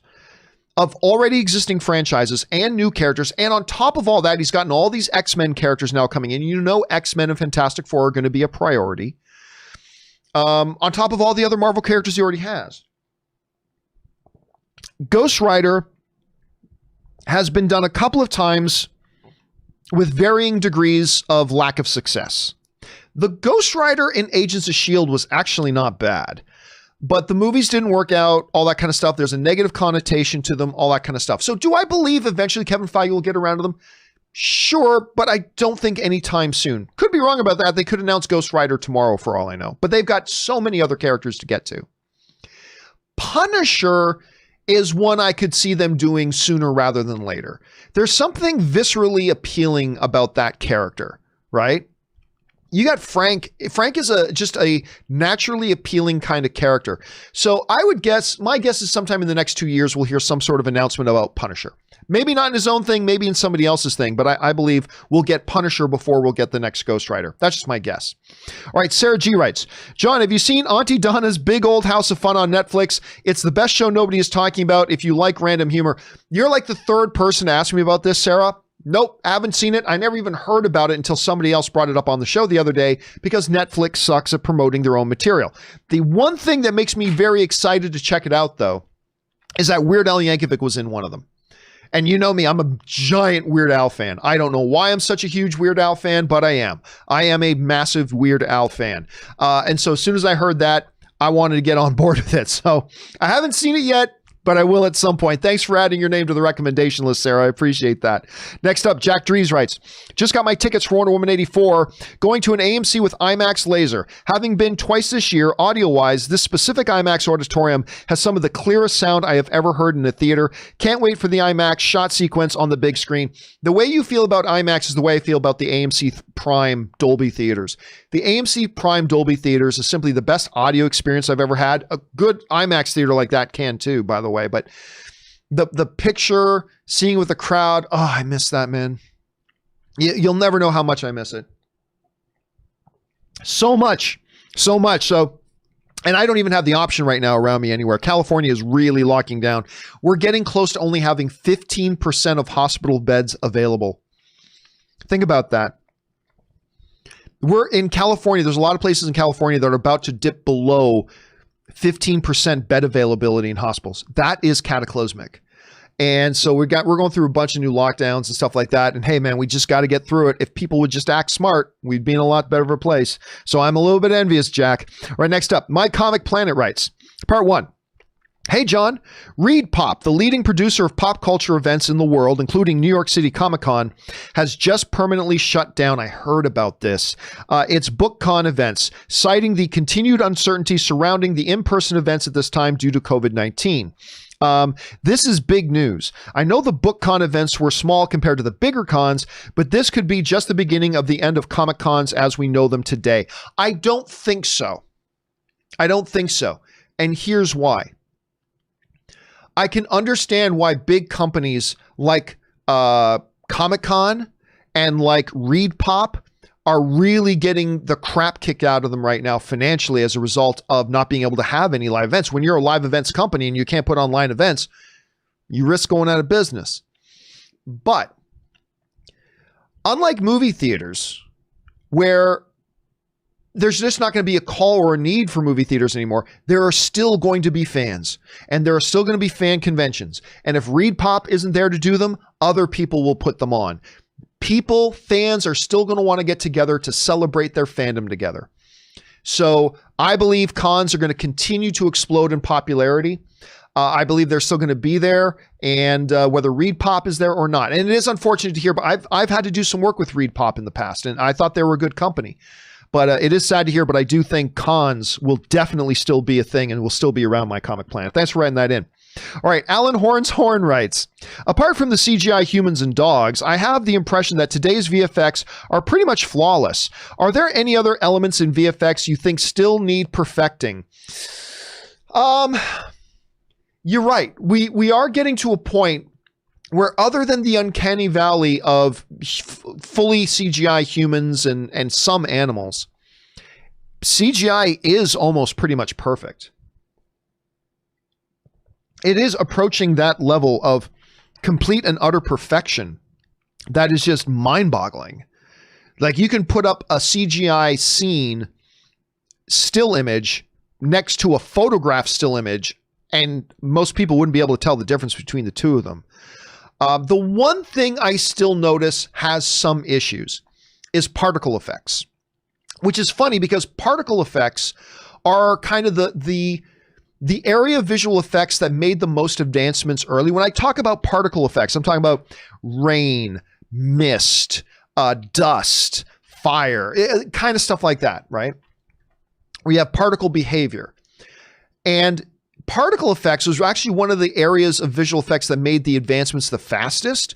of already existing franchises and new characters. And on top of all that, he's gotten all these X-Men characters now coming in. X-Men and Fantastic Four are going to be a priority. On top of all the other Marvel characters he already has. Ghost Rider has been done a couple of times with varying degrees of lack of success. The Ghost Rider in Agents of S.H.I.E.L.D. was actually not bad. But the movies didn't work out, all that kind of stuff. There's a negative connotation to them, all that kind of stuff. So do I believe eventually Kevin Feige will get around to them? Sure, but I don't think anytime soon. Could be wrong about that. They could announce Ghost Rider tomorrow for all I know. But they've got so many other characters to get to. Punisher is one I could see them doing sooner rather than later. There's something viscerally appealing about that character, right? You got Frank. Frank is just a naturally appealing kind of character. So I would guess, my guess is sometime in the next 2 years, we'll hear some sort of announcement about Punisher. Maybe not in his own thing, maybe in somebody else's thing, but I believe we'll get Punisher before we'll get the next Ghost Rider. That's just my guess. All right, Sarah G writes, John, have you seen Auntie Donna's Big Old House of Fun on Netflix? It's the best show nobody is talking about if you like random humor. You're like the third person to ask me about this, Sarah. Nope, haven't seen it. I never even heard about it until somebody else brought it up on the show the other day because Netflix sucks at promoting their own material. The one thing that makes me very excited to check it out, though, is that Weird Al Yankovic was in one of them. And you know me, I'm a giant Weird Al fan. I don't know why I'm such a huge Weird Al fan, but I am. I am a massive Weird Al fan. And so as soon as I heard that, I wanted to get on board with it. So I haven't seen it yet, but I will at some point. Thanks for adding your name to the recommendation list, Sarah. I appreciate that. Next up, Jack Dries writes, just got my tickets for Wonder Woman 84, going to an AMC with IMAX laser. Having been twice this year, audio-wise, this specific IMAX auditorium has some of the clearest sound I have ever heard in a theater. Can't wait for the IMAX shot sequence on the big screen. The way you feel about IMAX is the way I feel about the AMC Prime Dolby theaters. The AMC Prime Dolby theaters is simply the best audio experience I've ever had. A good IMAX theater like that can too, by the way. But the picture, seeing with the crowd, oh, I miss that, man. You'll never know how much I miss it. So much. So, and I don't even have the option right now around me anywhere. California is really locking down. We're getting close to only having 15% of hospital beds available. Think about that. We're in California. There's a lot of places in California that are about to dip below 15% bed availability in hospitals. That is cataclysmic. And so we're going through a bunch of new lockdowns and stuff like that. And hey, man, we just got to get through it. If people would just act smart, we'd be in a lot better of a place. So I'm a little bit envious, Jack. All right, next up, My Comic Planet writes, Part 1. Hey, John, Reed Pop, the leading producer of pop culture events in the world, including New York City Comic-Con, has just permanently shut down. I heard about this. Its BookCon events, citing the continued uncertainty surrounding the in-person events at this time due to COVID-19. This is big news. I know the BookCon events were small compared to the bigger cons, but this could be just the beginning of the end of Comic Cons as we know them today. I don't think so. And here's why. I can understand why big companies like Comic-Con and like Reed Pop are really getting the crap kicked out of them right now financially as a result of not being able to have any live events. When you're a live events company and you can't put on live events, you risk going out of business. But unlike movie theaters, where there's just not going to be a call or a need for movie theaters anymore, there are still going to be fans, and there are still going to be fan conventions. And if Reed Pop isn't there to do them, other people will put them on. Fans are still going to want to get together to celebrate their fandom together. So I believe cons are going to continue to explode in popularity. I believe they're still going to be there, and whether Reed Pop is there or not. And it is unfortunate to hear, but I've had to do some work with Reed Pop in the past, and I thought they were a good company. But it is sad to hear, but I do think cons will definitely still be a thing and will still be around My Comic Planet. Thanks for writing that in. All right, Alan Horn's Horn writes, apart from the CGI humans and dogs, I have the impression that today's VFX are pretty much flawless. Are there any other elements in VFX you think still need perfecting? You're right. We are getting to a point where, other than the uncanny valley of fully CGI humans and some animals, CGI is almost pretty much perfect. It is approaching that level of complete and utter perfection that is just mind-boggling. Like, you can put up a CGI scene still image next to a photograph still image, and most people wouldn't be able to tell the difference between the two of them. The one thing I still notice has some issues is particle effects, which is funny because particle effects are kind of the area of visual effects that made the most advancements early. When I talk about particle effects, I'm talking about rain, mist, dust, fire, kind of stuff like that, right? We have particle behavior. And particle effects was actually one of the areas of visual effects that made the advancements the fastest.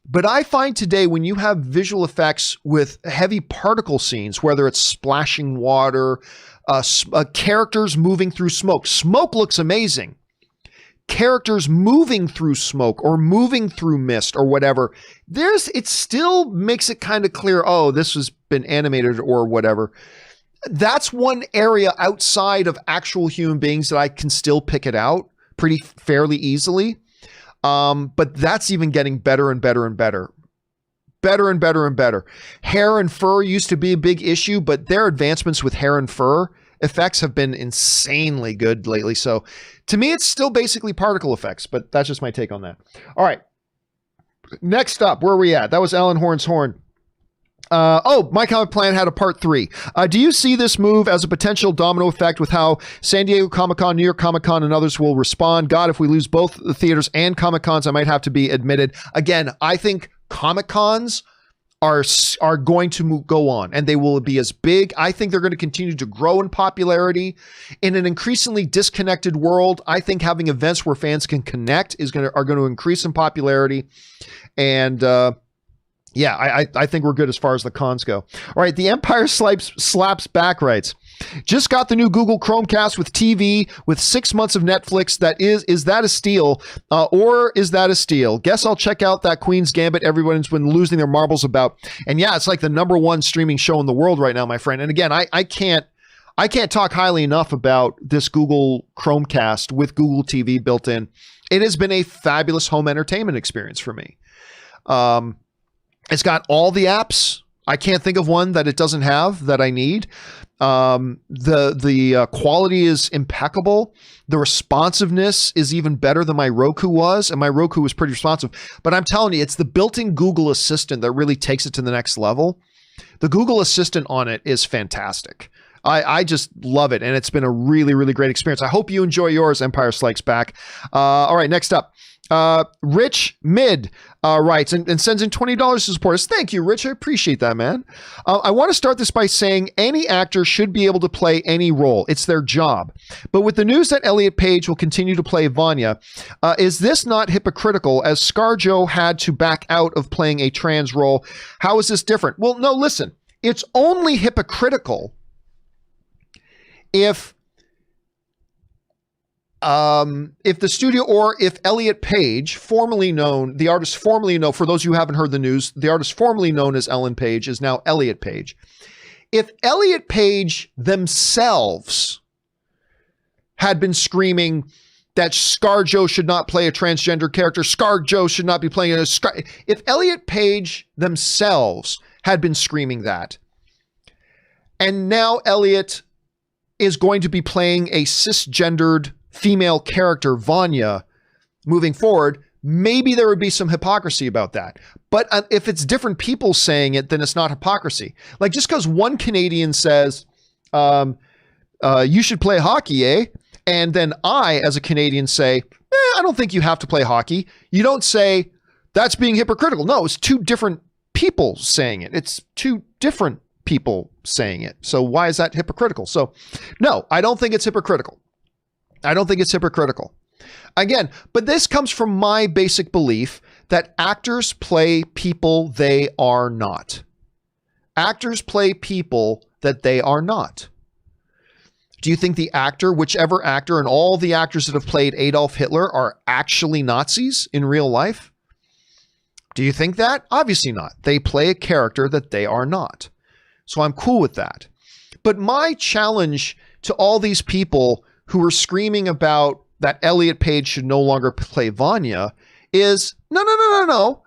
But I find today when you have visual effects with heavy particle scenes, whether it's splashing water, characters moving through smoke. Smoke looks amazing. Characters moving through smoke or moving through mist or whatever, it still makes it kind of clear, oh, this has been animated or whatever. That's one area outside of actual human beings that I can still pick it out pretty fairly easily. But that's even getting better and better and better. Better and better and better. Hair and fur used to be a big issue, but their advancements with hair and fur effects have been insanely good lately. So to me, it's still basically particle effects, but that's just my take on that. All right. Next up, where are we at? That was Alan Horn's horn. My Comic Plan had a part 3. Do you see this move as a potential domino effect with how San Diego Comic-Con, New York Comic-Con, and others will respond? God, if we lose both the theaters and Comic-Cons, I might have to be admitted. Again, I think Comic-Cons are going to go on, and they will be as big. I think they're going to continue to grow in popularity in an increasingly disconnected world. I think having events where fans can connect are going to increase in popularity. And, I think we're good as far as the cons go. All right, the Empire Slaps back writes, just got the new Google Chromecast with TV with 6 months of Netflix. Is that a steal? Or is that a steal? Guess I'll check out that Queen's Gambit everyone's been losing their marbles about. And yeah, it's like the #1 streaming show in the world right now, my friend. And again, I can't talk highly enough about this Google Chromecast with Google TV built in. It has been a fabulous home entertainment experience for me. It's got all the apps. I can't think of one that it doesn't have that I need. The quality is impeccable. The responsiveness is even better than my Roku was, and my Roku was pretty responsive. But I'm telling you, it's the built-in Google Assistant that really takes it to the next level. The Google Assistant on it is fantastic. I just love it, and it's been a really, really great experience. I hope you enjoy yours, Empire Strikes Back. All right, next up. Rich Mid writes and sends in $20 to support us. Thank you, Rich. I appreciate that, man. I want to start this by saying any actor should be able to play any role. It's their job. But with the news that Elliot Page will continue to play Vanya, is this not hypocritical as ScarJo had to back out of playing a trans role? How is this different? Well, no, listen. It's only hypocritical if the studio, or if Elliot Page, the artist formerly known, for those who haven't heard the news, the artist formerly known as Ellen Page is now Elliot Page. If Elliot Page themselves had been screaming that ScarJo should not play a transgender character, ScarJo should not be playing if Elliot Page themselves had been screaming that, and now Elliot is going to be playing a cisgendered female character, Vanya, moving forward, maybe there would be some hypocrisy about that. But if it's different people saying it, then it's not hypocrisy. Like, just because one Canadian says, you should play hockey, eh? And then I, as a Canadian, say, I don't think you have to play hockey. You don't say, that's being hypocritical. No, it's two different people saying it. It's two different people saying it. So why is that hypocritical? So no, I don't think it's hypocritical. I don't think it's hypocritical. Again, but this comes from my basic belief that actors play people they are not. Actors play people that they are not. Do you think the actor, whichever actor, and all the actors that have played Adolf Hitler are actually Nazis in real life? Do you think that? Obviously not. They play a character that they are not. So I'm cool with that. But my challenge to all these people who are screaming about that Elliot Page should no longer play Vanya is, no.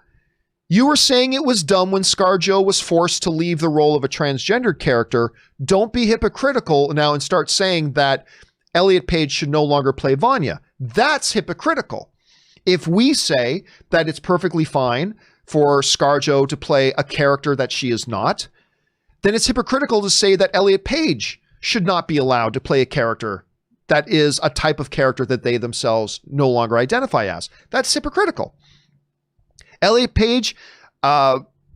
You were saying it was dumb when ScarJo was forced to leave the role of a transgender character. Don't be hypocritical now and start saying that Elliot Page should no longer play Vanya. That's hypocritical. If we say that it's perfectly fine for ScarJo to play a character that she is not, then it's hypocritical to say that Elliot Page should not be allowed to play a character that is a type of character that they themselves no longer identify as. That's hypocritical. Elliot Page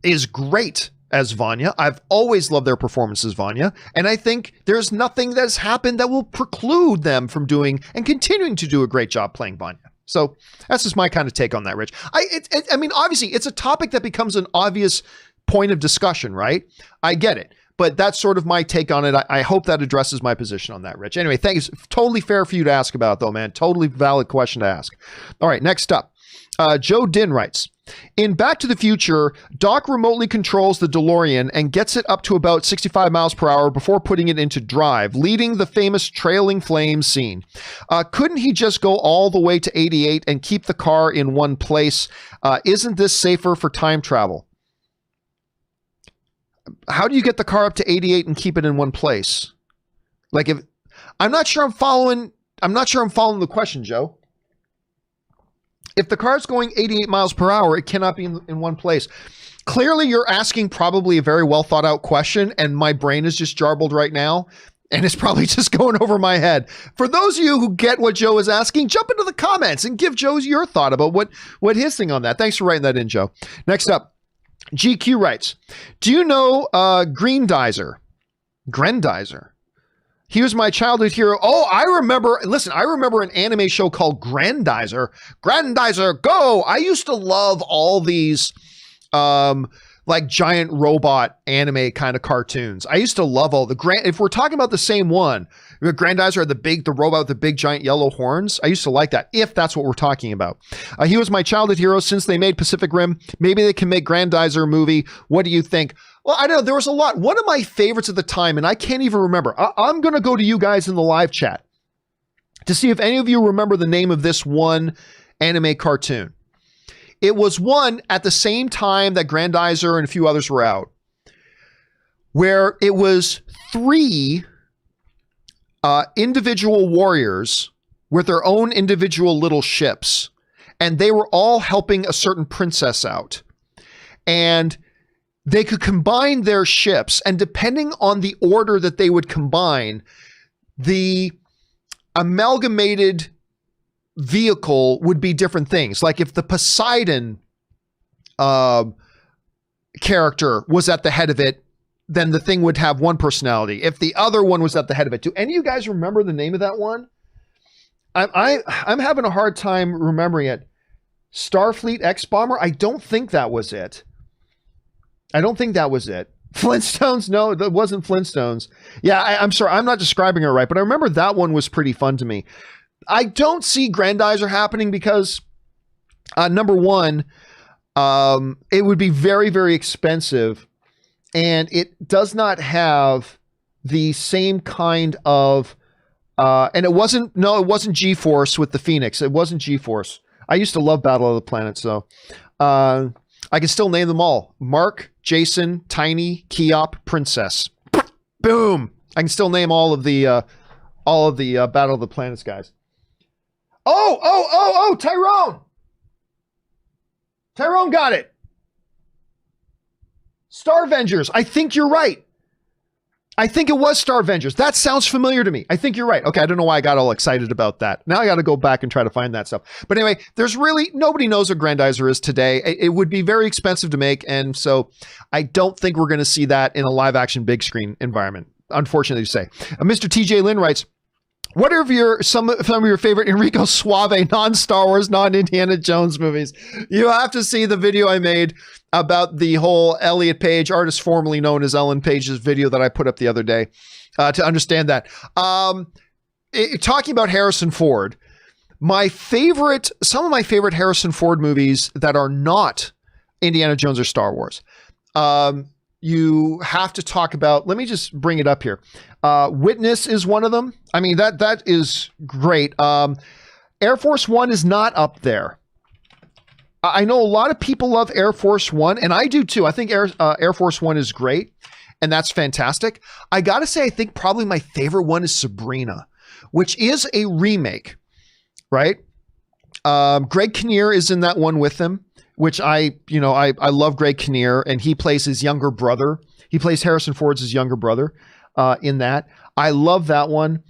is great as Vanya. I've always loved their performance as Vanya, and I think there's nothing that's happened that will preclude them from doing and continuing to do a great job playing Vanya. So that's just my kind of take on that, Rich. I mean, obviously, it's a topic that becomes an obvious point of discussion, right? I get it. But that's sort of my take on it. I hope that addresses my position on that, Rich. Anyway, thanks. Totally fair for you to ask about, though, man. Totally valid question to ask. All right, next up. Joe Din writes, in Back to the Future, Doc remotely controls the DeLorean and gets it up to about 65 miles per hour before putting it into drive, leading the famous trailing flames scene. Couldn't he just go all the way to 88 and keep the car in one place? Isn't this safer for time travel? How do you get the car up to 88 and keep it in one place? Like, if I'm not sure I'm following the question, Joe. If the car's going 88 miles per hour, it cannot be in one place. Clearly, you're asking probably a very well thought out question, and my brain is just jarbled right now, and it's probably just going over my head. For those of you who get what Joe is asking, jump into the comments and give Joe your thought about what his thing on that. Thanks for writing that in, Joe. Next up. GQ writes, do you know Grendizer? He was my childhood hero. Oh, I remember an anime show called Grendizer. Grendizer, go! I used to love all these like giant robot anime kind of cartoons. I used to love all if we're talking about the same one, Grendizer, the robot with the big giant yellow horns. I used to like that, if that's what we're talking about. He was my childhood hero since they made Pacific Rim. Maybe they can make Grendizer movie. What do you think? Well, I don't know. There was a lot. One of my favorites at the time, and I can't even remember. I'm going to go to you guys in the live chat to see if any of you remember the name of this one anime cartoon. It was one at the same time that Grendizer and a few others were out, where it was 3 individual warriors with their own individual little ships, and they were all helping a certain princess out. And they could combine their ships, and depending on the order that they would combine, the amalgamated vehicle would be different things. Like if the Poseidon character was at the head of it, then the thing would have one personality. If the other one was at the head of it, do any of you guys remember the name of that one? I'm having a hard time remembering it. Starfleet X Bomber? I don't think that was it. Flintstones? No, that wasn't Flintstones. Yeah, I'm sorry. I'm not describing it right, but I remember that one was pretty fun to me. I don't see Grendizer happening because, number one, it would be very, very expensive, and it does not have the same kind of, and it wasn't G-Force with the Phoenix. It wasn't G-Force. I used to love Battle of the Planets, so I can still name them all. Mark, Jason, Tiny, Keop, Princess. Boom! I can still name all of the Battle of the Planets guys. Oh, Tyrone! Tyrone got it. Starvengers. I think you're right. I think it was Starvengers. That sounds familiar to me. I think you're right. Okay, I don't know why I got all excited about that. Now I got to go back and try to find that stuff. But anyway, there's really nobody knows what Grendizer is today. It would be very expensive to make, and so I don't think we're going to see that in a live action big screen environment. Unfortunately to say. Mr. TJ Lynn writes, what are some of your favorite Enrico Suave non-Star Wars, non-Indiana Jones movies? You have to see the video I made about the whole Elliot Page, artist formerly known as Ellen Page's video that I put up the other day to understand that. Talking about Harrison Ford, some of my favorite Harrison Ford movies that are not Indiana Jones or Star Wars. You have to talk about, let me just bring it up here. Witness is one of them. I mean, that is great. Air Force One is not up there. I know a lot of people love Air Force One, and I do too. I think Air Force One is great, and that's fantastic. I gotta say, I think probably my favorite one is Sabrina, which is a remake, right? Greg Kinnear is in that one with him, which I love Greg Kinnear, and he plays his younger brother. He plays Harrison Ford's younger brother in that. I love that one.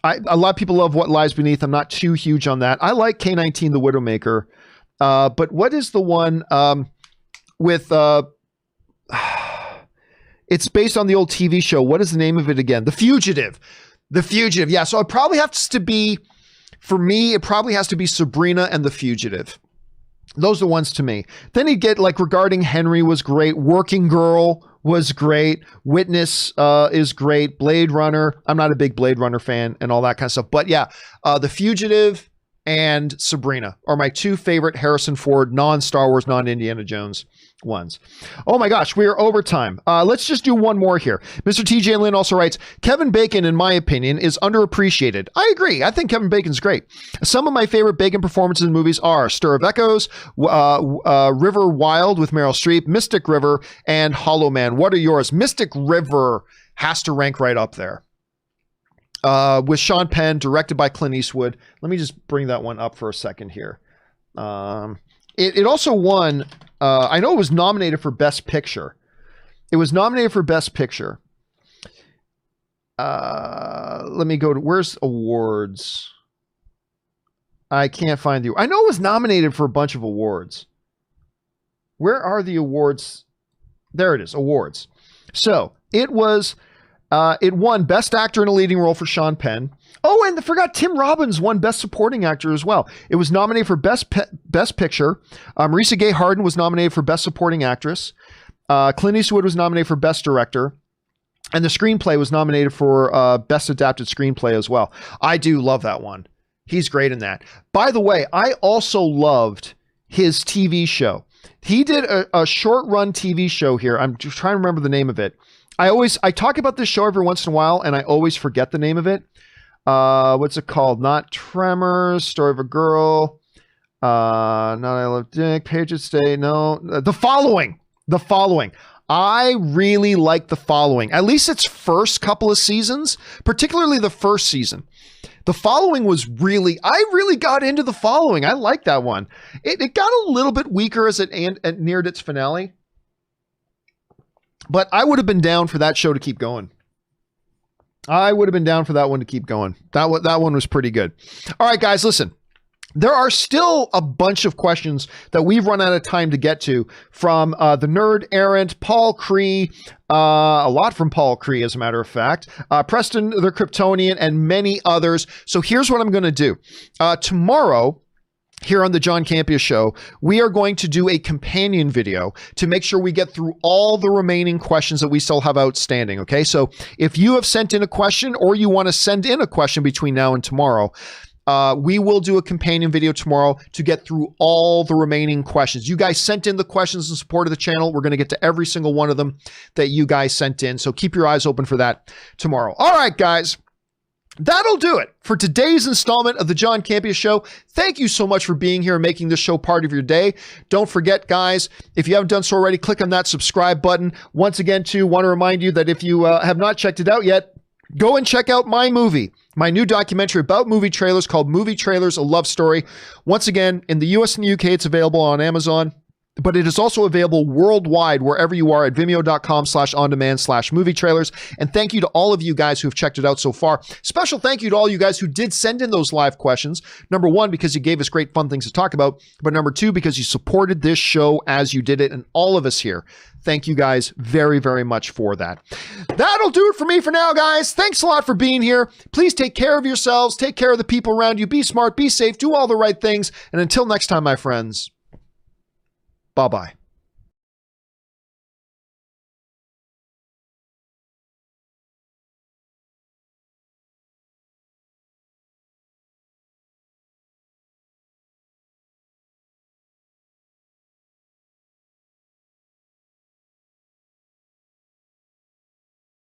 A lot of people love What Lies Beneath. I'm not too huge on that. I like K-19, The Widowmaker. But what is the one with... it's based on the old TV show. What is the name of it again? The Fugitive. The Fugitive. Yeah, so it probably has to be For me, it probably has to be Sabrina and The Fugitive. Those are the ones to me. Then you get like Regarding Henry was great. Working Girl was great. Witness is great. Blade Runner. I'm not a big Blade Runner fan and all that kind of stuff. But yeah, The Fugitive and Sabrina are my two favorite Harrison Ford non-Star Wars, non-Indiana Jones ones. Oh my gosh, we are overtime. Let's just do one more here. Mr. TJ Lynn also writes, Kevin Bacon, in my opinion, is underappreciated. I agree. I think Kevin Bacon's great. Some of my favorite Bacon performances in movies are Stir of Echoes, River Wild with Meryl Streep, Mystic River, and Hollow Man. What are yours? Mystic River has to rank right up there. With Sean Penn, directed by Clint Eastwood. Let me just bring that one up for a second here. It also won, I know it was nominated for Best Picture. It was nominated for Best Picture. Let me go to, where's awards? I can't find I know it was nominated for a bunch of awards. Where are the awards? There it is, awards. So it was, it won Best Actor in a Leading Role for Sean Penn. Oh, and I forgot Tim Robbins won Best Supporting Actor as well. It was nominated for Best Picture. Marisa Gay Harden was nominated for Best Supporting Actress. Clint Eastwood was nominated for Best Director. And the screenplay was nominated for Best Adapted Screenplay as well. I do love that one. He's great in that. By the way, I also loved his TV show. He did a short-run TV show here. I'm just trying to remember the name of it. I talk about this show every once in a while, and I always forget the name of it. What's it called? Not Tremors, Story of a Girl, Not I Love Dick, Patriots Day, no. The Following. I really like The Following. At least its first couple of seasons, particularly the first season. The Following was I really got into The Following. I like that one. It got a little bit weaker as it neared its finale. But I would have been down for that show to keep going. I would have been down for that one to keep going. That one was pretty good. All right, guys, listen. There are still a bunch of questions that we've run out of time to get to from the Nerd Errant, Paul Cree, a lot from Paul Cree, as a matter of fact, Preston the Kryptonian, and many others. So here's what I'm going to do. Tomorrow, here on the John Campea Show, we are going to do a companion video to make sure we get through all the remaining questions that we still have outstanding, okay? So if you have sent in a question or you want to send in a question between now and tomorrow, we will do a companion video tomorrow to get through all the remaining questions. You guys sent in the questions in support of the channel. We're going to get to every single one of them that you guys sent in, so keep your eyes open for that tomorrow. All right, guys. That'll do it for today's installment of the John Campea Show. Thank you so much for being here and making this show part of your day. Don't forget, guys, if you haven't done so already, click on that subscribe button. Once again, too, want to remind you that if you have not checked it out yet, go and check out my new documentary about movie trailers called Movie Trailers, A Love Story. Once again, in the US and the UK, it's available on Amazon. But it is also available worldwide, wherever you are, at vimeo.com/on-demand/movie trailers. And thank you to all of you guys who have checked it out so far. Special thank you to all you guys who did send in those live questions. Number one, because you gave us great fun things to talk about. But number two, because you supported this show as you did it. And all of us here, thank you guys very, very much for that. That'll do it for me for now, guys. Thanks a lot for being here. Please take care of yourselves. Take care of the people around you. Be smart, be safe, do all the right things. And until next time, my friends, bye-bye.